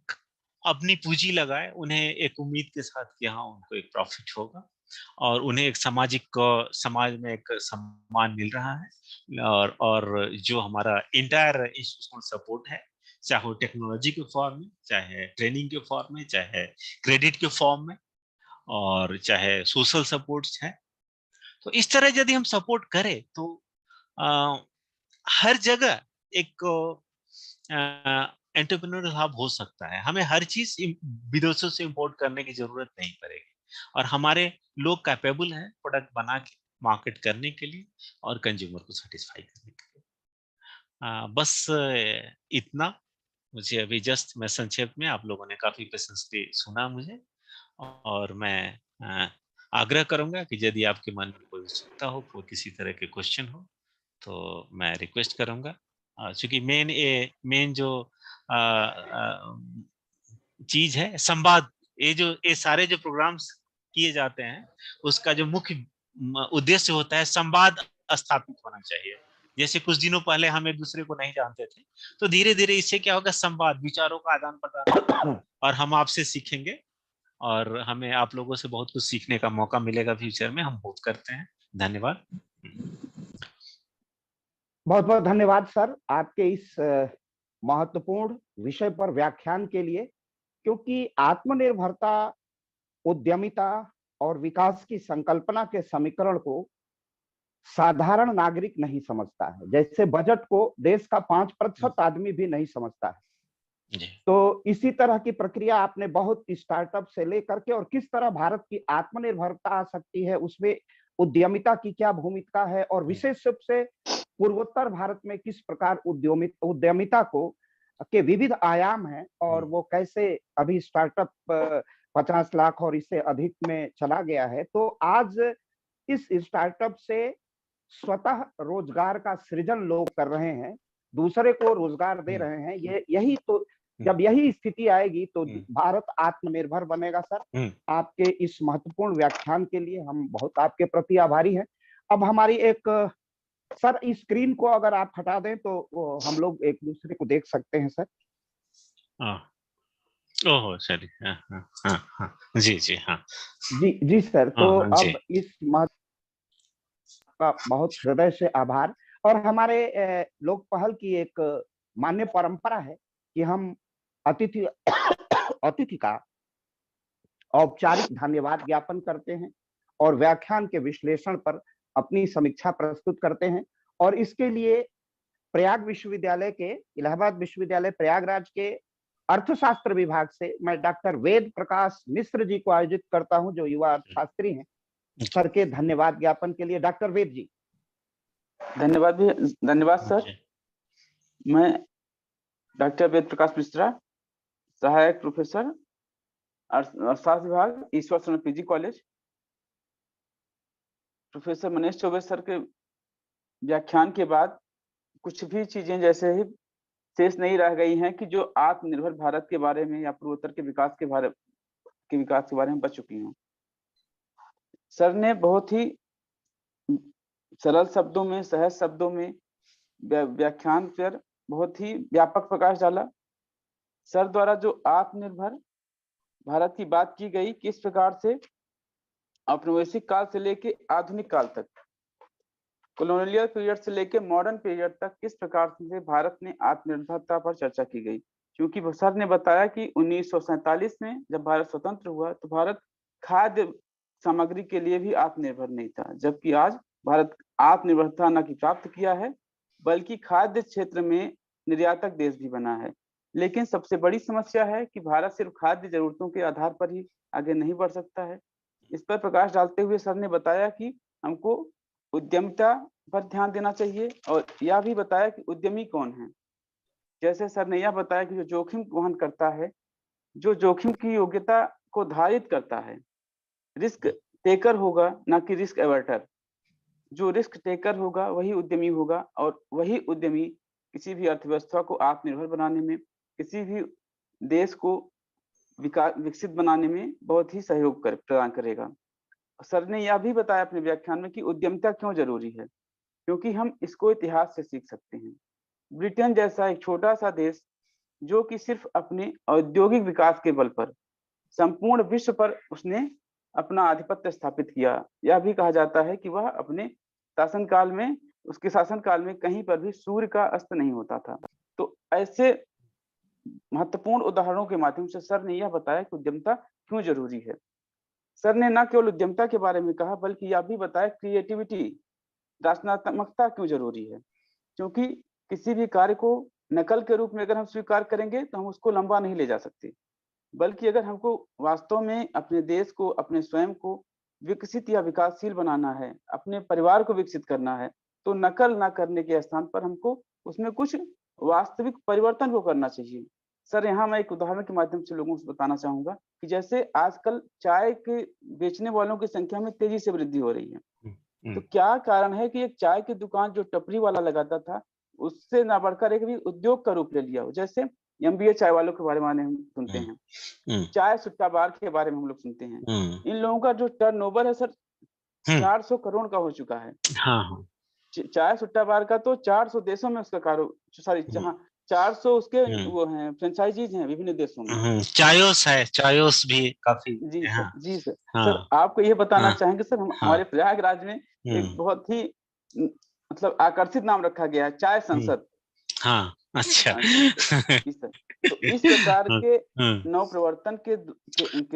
अपनी पूंजी लगाए, उन्हें एक उम्मीद के साथ कि हाँ उनको एक प्रॉफिट होगा और उन्हें एक समाज में एक सम्मान मिल रहा है। और जो हमारा इंटायर इंस्टीट्यूशनल सपोर्ट है, चाहे वो टेक्नोलॉजी के फॉर्म में, चाहे ट्रेनिंग के फॉर्म में, चाहे क्रेडिट के फॉर्म में, और चाहे सोशल सपोर्ट्स है, तो इस तरह यदि हम सपोर्ट करें तो आ, हर जगह एक एंटरप्रेन्योर हब हो सकता है। हमें हर चीज विदेशों से इंपोर्ट करने की जरूरत नहीं पड़ेगी और हमारे लोग कैपेबल हैं प्रोडक्ट बना के मार्केट करने के लिए और कंज्यूमर को सेटिस्फाई करने के लिए। बस इतना। मुझे अभी जस्ट मैं संक्षेप में, आप लोगों ने काफी पेशेंसली सुना मुझे, और मैं आग्रह करूंगा कि यदि आपके मन में कोई उत्सुकता हो, कोई किसी तरह के क्वेश्चन हो, तो मैं रिक्वेस्ट करूंगा। चूंकि मेन जो चीज है संवाद, ये सारे जो प्रोग्राम्स किए जाते हैं उसका जो मुख्य उद्देश्य होता है संवाद स्थापित होना चाहिए। जैसे कुछ दिनों पहले हम एक दूसरे को नहीं जानते थे, तो धीरे धीरे इससे क्या होगा, संवाद, विचारों का आदान प्रदान, और हम आपसे सीखेंगे और हमें आप लोगों से बहुत कुछ सीखने का मौका मिलेगा फ्यूचर में। हम होप करते हैं। धन्यवाद।
बहुत बहुत धन्यवाद सर आपके इस महत्वपूर्ण विषय पर व्याख्यान के लिए, क्योंकि आत्मनिर्भरता, उद्यमिता और विकास की संकल्पना के समीकरण को साधारण नागरिक नहीं समझता है, जैसे बजट को देश का 5% आदमी भी नहीं समझता है। तो इसी तरह की प्रक्रिया आपने बहुत स्टार्टअप से लेकर के, और किस तरह भारत की आत्मनिर्भरता आ सकती है, उसमें उद्यमिता की क्या भूमिका है, और विशेष रूप से पूर्वोत्तर भारत में किस प्रकार उद्यमिता को के विविध आयाम हैं और वो कैसे अभी स्टार्टअप 50 लाख और इससे अधिक में चला गया है। तो आज इस स्टार्टअप से स्वतः रोजगार का सृजन लोग कर रहे हैं, दूसरे को रोजगार दे रहे हैं। यही तो, जब यही स्थिति आएगी तो भारत आत्मनिर्भर बनेगा। सर आपके इस महत्वपूर्ण व्याख्यान के लिए हम बहुत आपके प्रति आभारी हैं। अब हमारी एक सर स्क्रीन को अगर आप हटा दें तो हम लोग एक दूसरे को देख सकते हैं सर।
ओहो चलिए, हाँ, जी जी, हाँ
जी सर। तो अब इस का बहुत हृदय से आभार। और हमारे लोक पहल की एक मान्य परंपरा है कि हम अतिथि का औपचारिक धन्यवाद ज्ञापन करते हैं और व्याख्यान के विश्लेषण पर अपनी समीक्षा प्रस्तुत करते हैं। और इसके लिए प्रयाग विश्वविद्यालय के, इलाहाबाद विश्वविद्यालय प्रयागराज के अर्थशास्त्र विभाग से मैं डॉक्टर वेद प्रकाश मिश्र जी को आयोजित करता हूं, जो युवा अर्थशास्त्री हैं। सर के धन्यवाद ज्ञापन के लिए डॉक्टर वेद जी।
धन्यवाद सर। मैं डॉक्टर वेद प्रकाश मिश्रा, सहायक प्रोफेसर अर्थशास्त्र विभाग, ईश्वर शरण PG college. Professor Manish Choubey sir के व्याख्यान के बाद कुछ भी चीजें जैसे ही शेष नहीं रह गई हैं कि जो आत्मनिर्भर भारत के बारे में या पूर्वोत्तर के विकास के बारे में बच चुकी हूँ। सर ने बहुत ही सरल शब्दों में, सहज शब्दों में व्याख्यान पर बहुत ही व्यापक प्रकाश डाला। सर द्वारा जो आत्मनिर्भर भारत की बात की गई, किस प्रकार से औपनिवेशिक काल से लेके आधुनिक काल तक, कॉलोनियल पीरियड से लेके मॉडर्न पीरियड तक किस प्रकार से भारत में आत्मनिर्भरता पर चर्चा की गई। क्योंकि सर ने बताया कि 1947 में जब भारत स्वतंत्र हुआ तो भारत खाद्य सामग्री के लिए भी आत्मनिर्भर नहीं था, जबकि आज भारत आत्मनिर्भरता न कि प्राप्त किया है बल्कि खाद्य क्षेत्र में निर्यातक देश भी बना है। लेकिन सबसे बड़ी समस्या है कि भारत सिर्फ खाद्य जरूरतों के आधार पर ही आगे नहीं बढ़ सकता है। इस पर प्रकाश डालते हुए सर ने बताया कि हमको उद्यमिता पर ध्यान देना चाहिए और यह भी बताया कि उद्यमी कौन है। जैसे सर ने यह बताया कि जो जोखिम वहन करता है, जो जोखिम की योग्यता को धारित करता है, रिस्क टेकर होगा ना कि रिस्क एवर्टर। जो रिस्क टेकर होगा वही उद्यमी होगा और वही उद्यमी किसी भी अर्थव्यवस्था को आत्मनिर्भर बनाने में, किसी भी देश को विकसित बनाने में बहुत ही सहयोग प्रदान करेगा। सर ने यह भी बताया अपने व्याख्यान में कि उद्यमिता क्यों जरूरी है, क्योंकि हम इसको इतिहास से सीख सकते हैं। ब्रिटेन जैसा एक छोटा सा देश जो कि सिर्फ अपने औद्योगिक विकास के बल पर संपूर्ण विश्व पर उसने अपना आधिपत्य स्थापित किया। यह भी कहा जाता है कि वह अपने उसके शासनकाल में कहीं पर भी सूर्य का अस्त नहीं होता था। तो ऐसे महत्वपूर्ण उदाहरणों के माध्यम से सर ने यह बताया कि उद्यमिता क्यों जरूरी है। सर ने न केवल उद्यमिता के बारे में कहा बल्कि यह भी बताया क्रिएटिविटी, रचनात्मकता क्यों जरूरी है, क्योंकि किसी भी कार्य को नकल के रूप में अगर हम स्वीकार करेंगे तो हम उसको लंबा नहीं ले जा सकते, बल्कि अगर हमको वास्तव में अपने देश को, अपने स्वयं को विकसित या विकासशील बनाना है, अपने परिवार को विकसित करना है, तो नकल ना करने के स्थान पर हमको उसमें कुछ वास्तविक परिवर्तन को करना चाहिए। सर यहाँ मैं एक उदाहरण के माध्यम से लोगों को बताना चाहूंगा कि जैसे आजकल चाय के बेचने वालों की संख्या में तेजी से वृद्धि हो रही है। तो क्या कारण है कि एक चाय की दुकान जो टपरी वाला लगाता था उससे ना बढ़कर एक भी उद्योग का रूप ले लिया हो। जैसे MBA चाय वालों के बारे में हम सुनते हैं, चाय सुट्टा बार के बारे में हम लोग सुनते हैं। इन लोगों का जो टर्नओवर है सर 400 करोड़ का हो चुका है। चाय सुट्टा बार का तो 400 देशों में उसका जहाँ 400 उसके वो हैं फ्रेंचाइजीज हैं विभिन्न देशों में।
चायोस भी काफी।
जी सर, जी सर। सर आपको ये बताना चाहेंगे सर, हमारे प्रयागराज में एक बहुत ही मतलब आकर्षित नाम रखा गया है, चाय संसद।
अच्छा।
तो इस प्रकार के नव प्रवर्तन के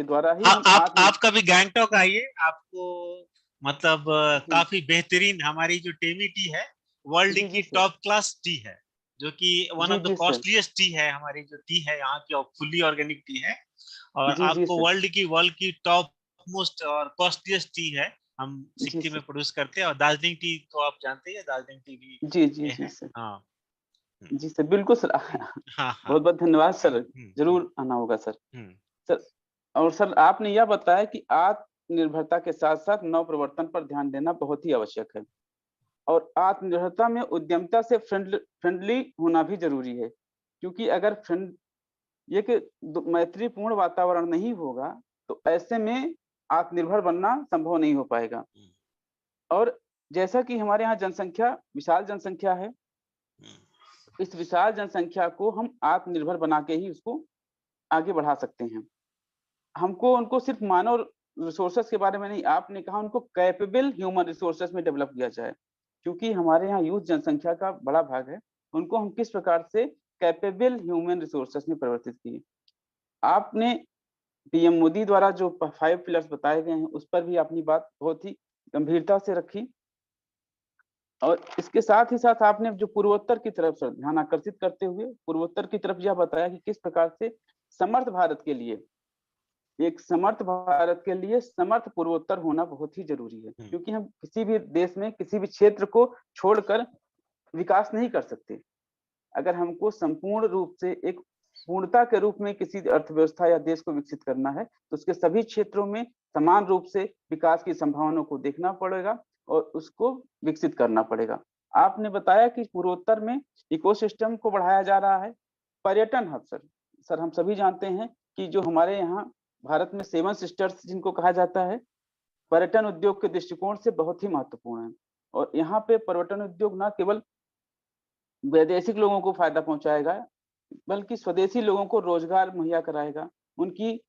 द्वारा ही
आप कभी गैंगटॉक आइए, आपको मतलब काफी बेहतरीन हमारी जो टेमी टी है वर्ल्ड की टॉप क्लास टी है, जो कि one of the costliest T है। हमारी जो टी है यहाँ की फुल्ली ऑर्गेनिक टी है और आपको वर्ल्ड की टॉप मोस्ट और कॉस्टलीस्ट टी है हम सिक्किम में प्रोड्यूस करते हैं। और दार्जिलिंग टी तो आप जानते हैं, दार्जिलिंग टी भी
जी सर। जी सर, बिल्कुल सर। बहुत बहुत धन्यवाद सर, जरूर आना होगा सर। सर और सर आपने यह बताया कि आत्मनिर्भरता के साथ साथ नव प्रवर्तन पर ध्यान देना बहुत ही आवश्यक है और आत्मनिर्भरता में उद्यमिता से फ्रेंडली होना भी जरूरी है, क्योंकि अगर ये कि मैत्रीपूर्ण वातावरण नहीं होगा तो ऐसे में आत्मनिर्भर बनना संभव नहीं हो पाएगा। और जैसा कि हमारे यहाँ विशाल जनसंख्या है, इस विशाल जनसंख्या को हम आत्मनिर्भर बना के ही उसको आगे बढ़ा सकते हैं। हमको उनको सिर्फ मानव रिसोर्सेस के बारे में नहीं, आपने कहा उनको कैपेबल ह्यूमन रिसोर्सेस में डेवलप किया जाए, क्योंकि हमारे यहाँ यूथ जनसंख्या का बड़ा भाग है। उनको हम किस प्रकार से कैपेबल ह्यूमन रिसोर्सेस में परिवर्तित किए। आपने PM मोदी द्वारा जो 5 पिलर्स बताए गए हैं उस पर भी अपनी बात बहुत ही गंभीरता से रखी और इसके साथ ही साथ आपने जो पूर्वोत्तर की तरफ से ध्यान आकर्षित करते हुए पूर्वोत्तर की तरफ यह बताया कि किस प्रकार से समर्थ भारत के लिए समर्थ पूर्वोत्तर होना बहुत ही जरूरी है, क्योंकि हम किसी भी देश में किसी भी क्षेत्र को छोड़कर विकास नहीं कर सकते। अगर हमको संपूर्ण रूप से एक पूर्णता के रूप में किसी अर्थव्यवस्था या देश को विकसित करना है तो उसके सभी क्षेत्रों में समान रूप से विकास की संभावनाओं को देखना पड़ेगा और उसको विकसित करना पड़ेगा। आपने बताया कि पूर्वोत्तर में इकोसिस्टम को बढ़ाया जा रहा है। पर्यटन हब सर हम सभी जानते हैं कि जो हमारे यहाँ भारत में 7 सिस्टर्स जिनको कहा जाता है, पर्यटन उद्योग के दृष्टिकोण से बहुत ही महत्वपूर्ण है। और यहाँ पे पर्यटन उद्योग न केवल वैदेशिक लोगों को फायदा पहुंचाएगा बल्कि स्वदेशी लोगों को रोजगार मुहैया कराएगा, उनकी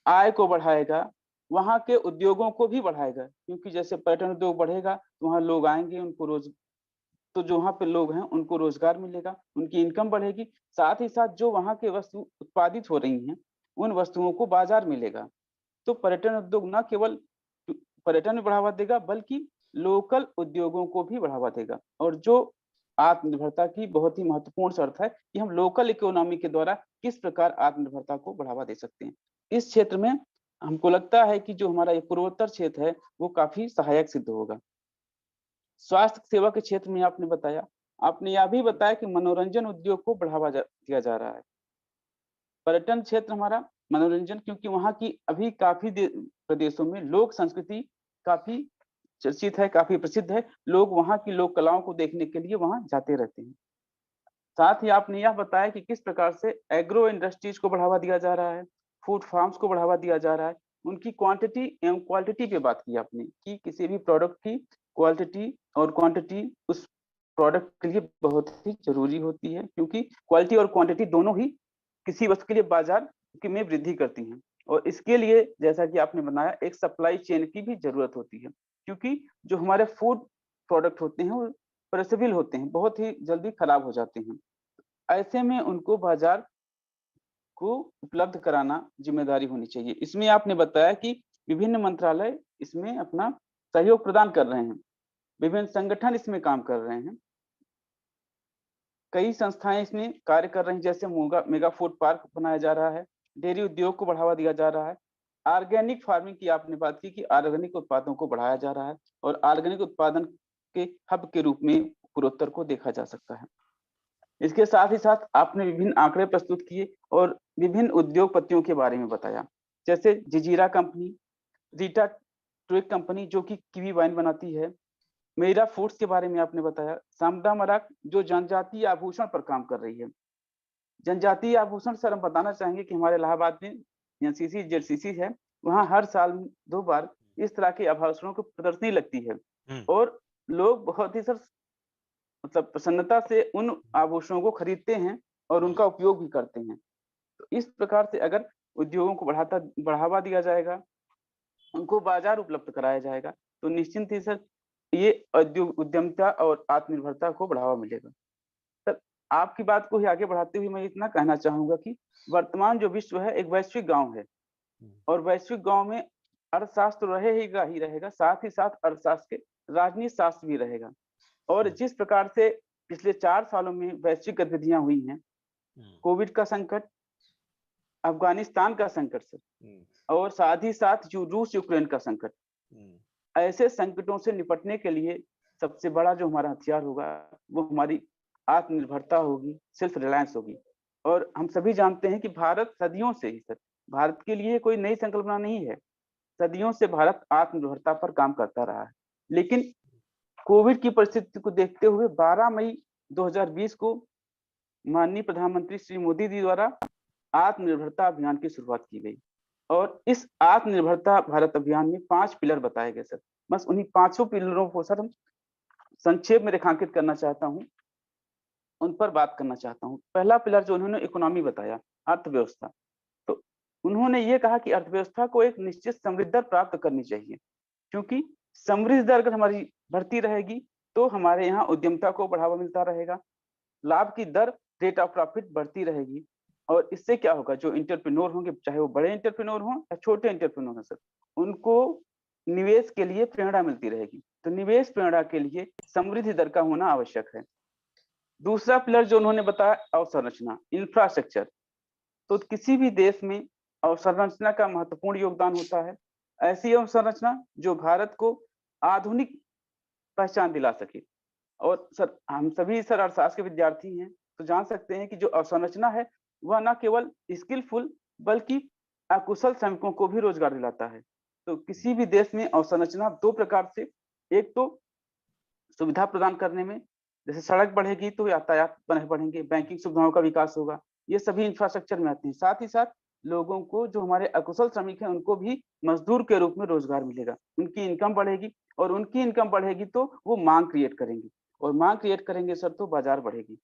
आय को बढ़ाएगा, वहाँ के उद्योगों को भी बढ़ाएगा, क्योंकि जैसे पर्यटन उद्योग बढ़ेगा तो वहाँ लोग आएंगे, उनको तो जो वहाँ पे लोग हैं उनको रोजगार मिलेगा, उनकी इनकम बढ़ेगी। साथ ही साथ जो वहाँ के वस्तु उत्पादित हो रही हैं उन वस्तुओं को बाजार मिलेगा। तो पर्यटन उद्योग न केवल पर्यटन में बढ़ावा देगा बल्कि लोकल उद्योगों को भी बढ़ावा देगा। और जो आत्मनिर्भरता की बहुत ही महत्वपूर्ण शर्त है कि हम लोकल इकोनॉमी के द्वारा किस प्रकार आत्मनिर्भरता को बढ़ावा दे सकते हैं। इस क्षेत्र में हमको लगता है कि जो हमारा ये पूर्वोत्तर क्षेत्र है वो काफी सहायक सिद्ध होगा। स्वास्थ्य सेवा के क्षेत्र में आपने बताया, आपने यह भी बताया कि मनोरंजन उद्योग को बढ़ावा दिया जा रहा है। पर्यटन क्षेत्र हमारा मनोरंजन, क्योंकि वहाँ की अभी काफी प्रदेशों में लोक संस्कृति काफी चर्चित है, काफी प्रसिद्ध है। लोग वहाँ की लोक कलाओं को देखने के लिए वहाँ जाते रहते हैं। साथ ही आपने यह बताया कि किस प्रकार से एग्रो इंडस्ट्रीज को बढ़ावा दिया जा रहा है, फूड फार्म्स को बढ़ावा दिया जा रहा है, उनकी क्वांटिटी एवं क्वालिटी पे बात की आपने कि किसी भी प्रोडक्ट की क्वालिटी और क्वांटिटी उस प्रोडक्ट के लिए बहुत ही जरूरी होती है, क्योंकि क्वालिटी और क्वांटिटी दोनों ही किसी वस्तु के लिए बाजार में वृद्धि करती हैं। और इसके लिए जैसा कि आपने बनाया, एक सप्लाई चेन की भी जरूरत होती है, क्योंकि जो हमारे फूड प्रोडक्ट होते हैं वो पेरिशेबल होते हैं, बहुत ही जल्दी खराब हो जाते हैं। ऐसे में उनको बाजार को उपलब्ध कराना जिम्मेदारी होनी चाहिए। इसमें आपने बताया कि विभिन्न मंत्रालय इसमें अपना सहयोग प्रदान कर रहे हैं, विभिन्न संगठन इसमें काम कर रहे हैं, कई संस्थाएं इसमें कार्य कर रही हैं, जैसे मेगा फूड पार्क बनाया जा रहा है, डेयरी उद्योग को बढ़ावा दिया जा रहा है, ऑर्गेनिक फार्मिंग की आपने बात की कि ऑर्गेनिक उत्पादों को बढ़ाया जा रहा है और ऑर्गेनिक उत्पादन के हब के रूप में पूर्वोत्तर को देखा जा सकता है। इसके साथ ही साथ आपने विभिन्न आंकड़े प्रस्तुत किए और विभिन्न उद्योगपतियों के बारे में बताया, जैसे जजीरा कंपनी, रीटा ट्विक कंपनी जो कि कीवी वाइन बनाती है, मेरा फूड्स के बारे में आपने बताया, सामदा मराक जो जनजातीय आभूषण पर काम कर रही है। जनजातीय आभूषण सर हम बताना चाहेंगे कि हमारे इलाहाबाद में एनसीसी जेडसीसी है, वहाँ हर साल 2 बार इस तरह के आभूषणों की प्रदर्शनी लगती है और लोग बहुत ही सर मतलब प्रसन्नता से उन आभूषणों को खरीदते हैं और उनका उपयोग भी करते हैं। तो इस प्रकार से अगर उद्योगों को बढ़ावा दिया जाएगा, उनको बाजार उपलब्ध कराया जाएगा, तो निश्चिंत ही सर ये उद्यमिता और आत्मनिर्भरता को बढ़ावा मिलेगा। सर आपकी बात को ही आगे बढ़ाते हुए मैं इतना कहना चाहूंगा कि वर्तमान जो विश्व है एक वैश्विक गांव है और वैश्विक गांव में अर्थशास्त्र रहेगा ही रहेगा, साथ ही साथ अर्थशास्त्र के राजनीति शास्त्र भी रहेगा। और जिस प्रकार से पिछले 4 सालों में वैश्विक गतिविधियां हुई हैं, कोविड का संकट, अफगानिस्तान का संकट सर, और साथ ही साथ जो रूस यूक्रेन का संकट, ऐसे संकटों से निपटने के लिए सबसे बड़ा जो हमारा हथियार होगा वो हमारी आत्मनिर्भरता होगी, सेल्फ रिलायंस होगी। और हम सभी जानते हैं कि भारत सदियों से ही सर, भारत के लिए कोई नई संकल्पना नहीं है, सदियों से भारत आत्मनिर्भरता पर काम करता रहा है। लेकिन कोविड की परिस्थिति को देखते हुए 12 मई 2020 को माननीय प्रधानमंत्री श्री मोदी जी द्वारा आत्मनिर्भरता अभियान की शुरुआत की गई और इस आत्मनिर्भरता भारत अभियान में 5 पिलर बताए गए सर। बस उन्हीं 5 पिलरों को सर हम संक्षेप में रेखांकित करना चाहता हूं, उन पर बात करना चाहता हूं। पहला पिलर जो उन्होंने इकोनॉमी बताया, अर्थव्यवस्था, तो उन्होंने ये कहा कि अर्थव्यवस्था को एक निश्चित समृद्धि दर प्राप्त करनी चाहिए, क्योंकि समृद्धि दर अगर हमारी बढ़ती रहेगी तो हमारे यहाँ उद्यमिता को बढ़ावा मिलता रहेगा, लाभ की दर, रेट ऑफ प्रॉफिट बढ़ती रहेगी और इससे क्या होगा, जो एंटरप्रेन्योर होंगे, चाहे वो बड़े एंटरप्रेन्योर हों या छोटे एंटरप्रेन्योर हों सर, उनको निवेश के लिए प्रेरणा मिलती रहेगी। तो निवेश प्रेरणा के लिए समृद्धि दर का होना आवश्यक है। दूसरा पिलर जो उन्होंने बताया, अवसंरचना, इंफ्रास्ट्रक्चर। तो किसी भी देश में अवसंरचना का महत्वपूर्ण योगदान होता है, ऐसी अवसंरचना जो भारत को आधुनिक पहचान दिला सके। और सर हम सभी सर अर्थशास्त्र के विद्यार्थी हैं तो जान सकते हैं कि जो अवसंरचना है वह न केवल स्किलफुल बल्कि अकुशल श्रमिकों को भी रोजगार दिलाता है। तो किसी भी देश में अवसंरचना 2 प्रकार से, एक तो सुविधा प्रदान करने में, जैसे सड़क बढ़ेगी तो यातायात बढ़ेंगे, बैंकिंग सुविधाओं का विकास होगा, ये सभी इंफ्रास्ट्रक्चर में आते हैं। साथ ही साथ लोगों को, जो हमारे अकुशल श्रमिक हैं, उनको भी मजदूर के रूप में रोजगार मिलेगा, उनकी इनकम बढ़ेगी और उनकी इनकम बढ़ेगी तो वो मांग क्रिएट करेंगे और मांग क्रिएट करेंगे सर तो बाजार बढ़ेगी।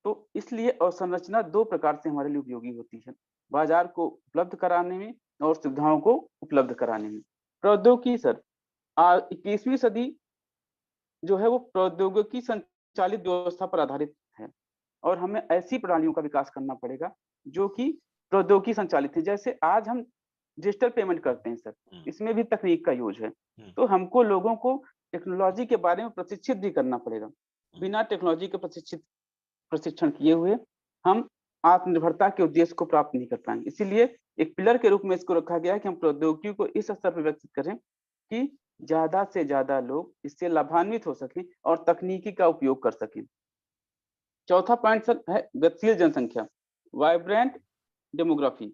तो इसलिए अवसंरचना 2 प्रकार से हमारे लिए उपयोगी होती है, बाजार को उपलब्ध कराने में और सुविधाओं को उपलब्ध कराने में। प्रौद्योगिकी सर, 21वीं सदी जो है वो प्रौद्योगिकी संचालित व्यवस्था पर आधारित है और हमें ऐसी प्रणालियों का विकास करना पड़ेगा जो कि प्रौद्योगिकी संचालित है। जैसे आज हम डिजिटल पेमेंट करते हैं सर, इसमें भी तकनीक का यूज है, तो हमको लोगों को टेक्नोलॉजी के बारे में प्रशिक्षित भी करना पड़ेगा। बिना टेक्नोलॉजी के प्रशिक्षण किए हुए हम आत्मनिर्भरता के उद्देश्य को प्राप्त नहीं कर पाएंगे। इसीलिए एक पिलर के रूप में इसको रखा गया है कि हम प्रौद्योगिकी को इस स्तर पर विकसित करें कि ज्यादा से ज्यादा लोग इससे लाभान्वित हो सकें और तकनीकी का उपयोग कर सकें। चौथा पॉइंट सर है गतिशील जनसंख्या, वाइब्रेंट डेमोग्राफी,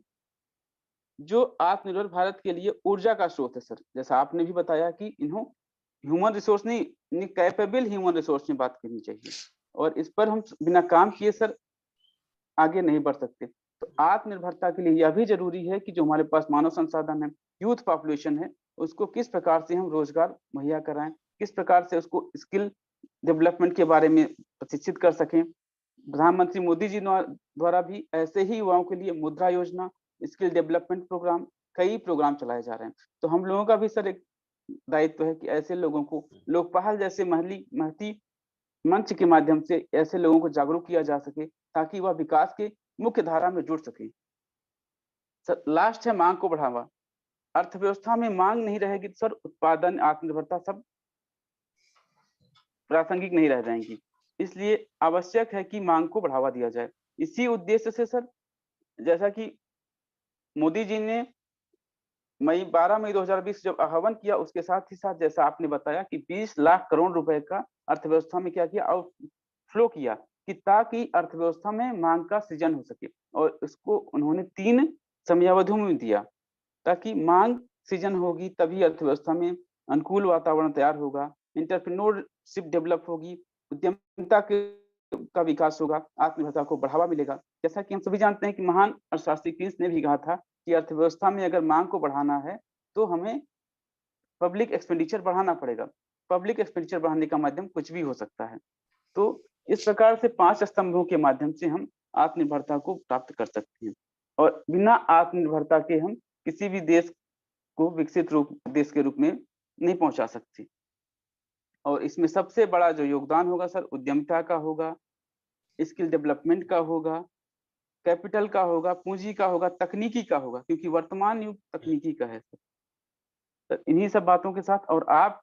जो आत्मनिर्भर भारत के लिए ऊर्जा का स्रोत है सर। जैसा आपने भी बताया कि इन्हों ह्यूमन रिसोर्स नहीं, कैपेबल ह्यूमन रिसोर्स में बात करनी चाहिए और इस पर हम बिना काम किए सर आगे नहीं बढ़ सकते। तो आत्मनिर्भरता के लिए यह भी जरूरी है कि जो हमारे पास मानव संसाधन है, यूथ पॉपुलेशन है, उसको किस प्रकार से हम रोजगार मुहैया कराएं, किस प्रकार से उसको स्किल डेवलपमेंट के बारे में प्रशिक्षित कर सकें। प्रधानमंत्री मोदी जी द्वारा भी ऐसे ही युवाओं के लिए मुद्रा योजना, स्किल डेवलपमेंट प्रोग्राम, कई प्रोग्राम चलाए जा रहे हैं। तो हम लोगों का भी सर एक दायित्व है कि ऐसे लोगों को लोकपहल जैसे महती मंच के माध्यम से ऐसे लोगों को जागरूक किया जा सके ताकि वह विकास के मुख्य धारा में जुड़ सके। सर लास्ट है मांग को बढ़ावा। अर्थव्यवस्था में मांग नहीं रहेगी तो सर उत्पादन, आत्मनिर्भरता सब प्रासंगिक नहीं रह जाएंगी। इसलिए आवश्यक है कि मांग को बढ़ावा दिया जाए। इसी उद्देश्य से सर जैसा कि मोदी जी ने 12 मई 2020 जब आह्वान किया, उसके साथ ही साथ जैसा आपने बताया कि 20 लाख करोड़ रुपए का अर्थव्यवस्था में क्या किया, आउटफ्लो किया कि ताकि अर्थव्यवस्था में मांग का सृजन हो सके। और इसको उन्होंने 3 समयावधियों में दिया ताकि मांग सृजन होगी तभी अर्थव्यवस्था में अनुकूल वातावरण तैयार होगा, एंटरप्रेन्योरशिप डेवलप होगी, उद्यमिता का विकास होगा, आत्मनिर्भरता को बढ़ावा मिलेगा। जैसा कि हम सभी जानते हैं कि महान अर्थशास्त्री कीन्स ने भी कहा था कि अर्थव्यवस्था में अगर मांग को बढ़ाना है तो हमें पब्लिक एक्सपेंडिचर बढ़ाना पड़ेगा। पब्लिक एक्सपेंडिचर बढ़ाने का माध्यम कुछ भी हो सकता है। तो इस प्रकार से 5 स्तंभों के माध्यम से हम आत्मनिर्भरता को प्राप्त कर सकते हैं और बिना आत्मनिर्भरता के हम किसी भी देश को विकसित देश के रूप में नहीं पहुंचा सकते। और इसमें सबसे बड़ा जो योगदान होगा सर उद्यमिता का होगा, स्किल डेवलपमेंट का होगा, कैपिटल का होगा, पूंजी का होगा, तकनीकी का होगा, क्योंकि वर्तमान युग तकनीकी का है सर। तो इन्हीं सब बातों के साथ और आप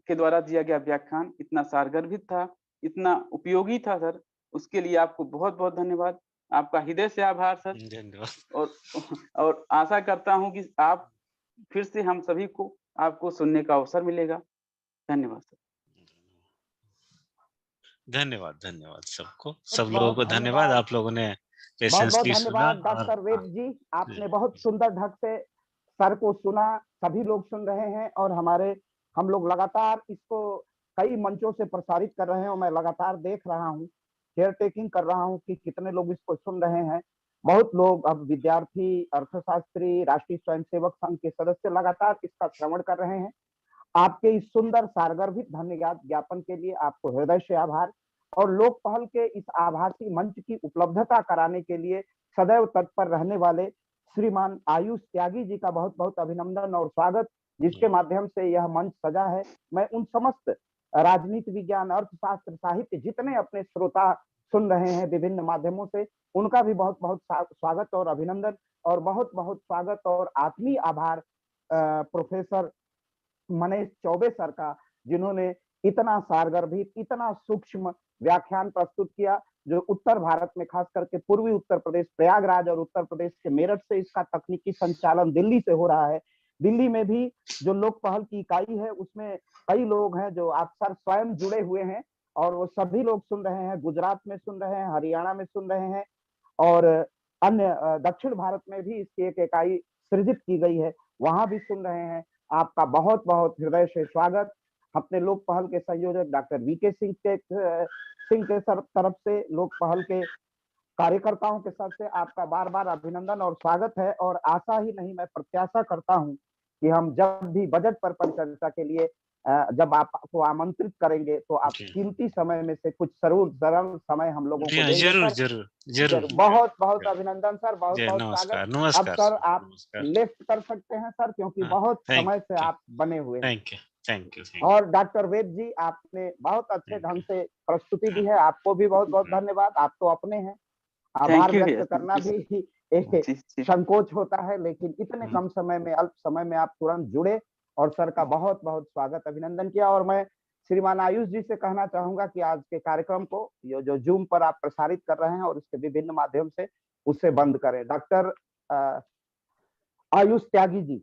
के द्वारा दिया गया व्याख्यान इतना सारगर्भित था, इतना उपयोगी था सर, उसके लिए आपको बहुत बहुत धन्यवाद। आपका हृदय से आभार सर।
धन्यवाद।
और आशा करता हूं कि आप फिर से हम सभी को आपको सुनने का अवसर मिलेगा। धन्यवाद सर।
धन्यवाद, धन्यवाद सबको, सब लोगों को धन्यवाद। आप लोगों ने
बहुत
पेशेंसली
बहुत
सुना।
धन्यवाद
और
डॉक्टर वेद जी, आपने बहुत सुंदर ढंग से सर को सुना। सभी लोग सुन रहे हैं और हम लोग लगातार इसको कई मंचों से प्रसारित कर रहे हैं और मैं लगातार देख रहा हूँ, केयर टेकिंग कर रहा हूँ कि कितने लोग इसको सुन रहे हैं। बहुत लोग, अब विद्यार्थी, अर्थशास्त्री, राष्ट्रीय स्वयंसेवक संघ के सदस्य लगातार इसका श्रवण कर रहे हैं। आपके इस सुंदर सारगर्भित धन्यवाद ज्ञापन के लिए आपको हृदय से आभार। और लोक पहल के इस आभासी मंच की उपलब्धता कराने के लिए सदैव तत्पर रहने वाले श्रीमान आयुष त्यागी जी का बहुत बहुत अभिनंदन और स्वागत, जिसके माध्यम से यह मंच सजा है। मैं उन समस्त राजनीति विज्ञान, अर्थशास्त्र, साहित्य जितने अपने श्रोता सुन रहे हैं विभिन्न माध्यमों से, उनका भी बहुत बहुत स्वागत और अभिनंदन और बहुत बहुत स्वागत और आत्मीय आभार प्रोफेसर मनीष चौबे सर का, जिन्होंने इतना सारगर्भित, इतना सूक्ष्म व्याख्यान प्रस्तुत किया, जो उत्तर भारत में खास करके पूर्वी उत्तर प्रदेश, प्रयागराज और उत्तर प्रदेश के मेरठ से इसका तकनीकी संचालन दिल्ली से हो रहा है। दिल्ली में भी जो लोक पहल की इकाई है उसमें कई लोग हैं जो अक्सर स्वयं जुड़े हुए हैं और वो सभी लोग सुन रहे हैं। गुजरात में सुन रहे हैं, हरियाणा में सुन रहे हैं और अन्य दक्षिण भारत में भी इसकी एक इकाई सृजित की गई है, वहां भी सुन रहे हैं। आपका बहुत बहुत हृदय से स्वागत। अपने लोक पहल के संयोजक डॉक्टर वीके सिंह के तरफ से, लोक पहल के कार्यकर्ताओं के तरफ से आपका बार बार अभिनंदन और स्वागत है। और आशा ही नहीं, मैं प्रत्याशा करता हूं कि हम जब भी बजट पर परिचर्चा के लिए जब आपको आमंत्रित करेंगे तो आप कीमती समय में से कुछ जरूर समय हम लोगों को देंगे।
जरूर जरूर जरूर।
बहुत बहुत अभिनंदन सर, बहुत बहुत
नमस्कार,
स्वागत।
नमस्कार।
अब सर आप लेफ्ट कर सकते हैं सर, क्योंकि बहुत समय से आप बने हुए हैं।
Thank you.
और डॉक्टर वेद जी, आपने बहुत अच्छे ढंग से प्रस्तुति दी है, आपको भी बहुत बहुत धन्यवाद। आप तो अपने हैं, आभार व्यक्त करना भी एक संकोच होता है, लेकिन इतने कम समय में, अल्प समय में आप तुरंत जुड़े और सर का बहुत बहुत स्वागत, अभिनंदन किया। और मैं श्रीमान आयुष जी से कहना चाहूंगा कि आज के कार्यक्रम को जो जूम पर आप प्रसारित कर रहे हैं और इसके विभिन्न माध्यम से, उससे बंद करें। डॉक्टर आयुष त्यागी जी।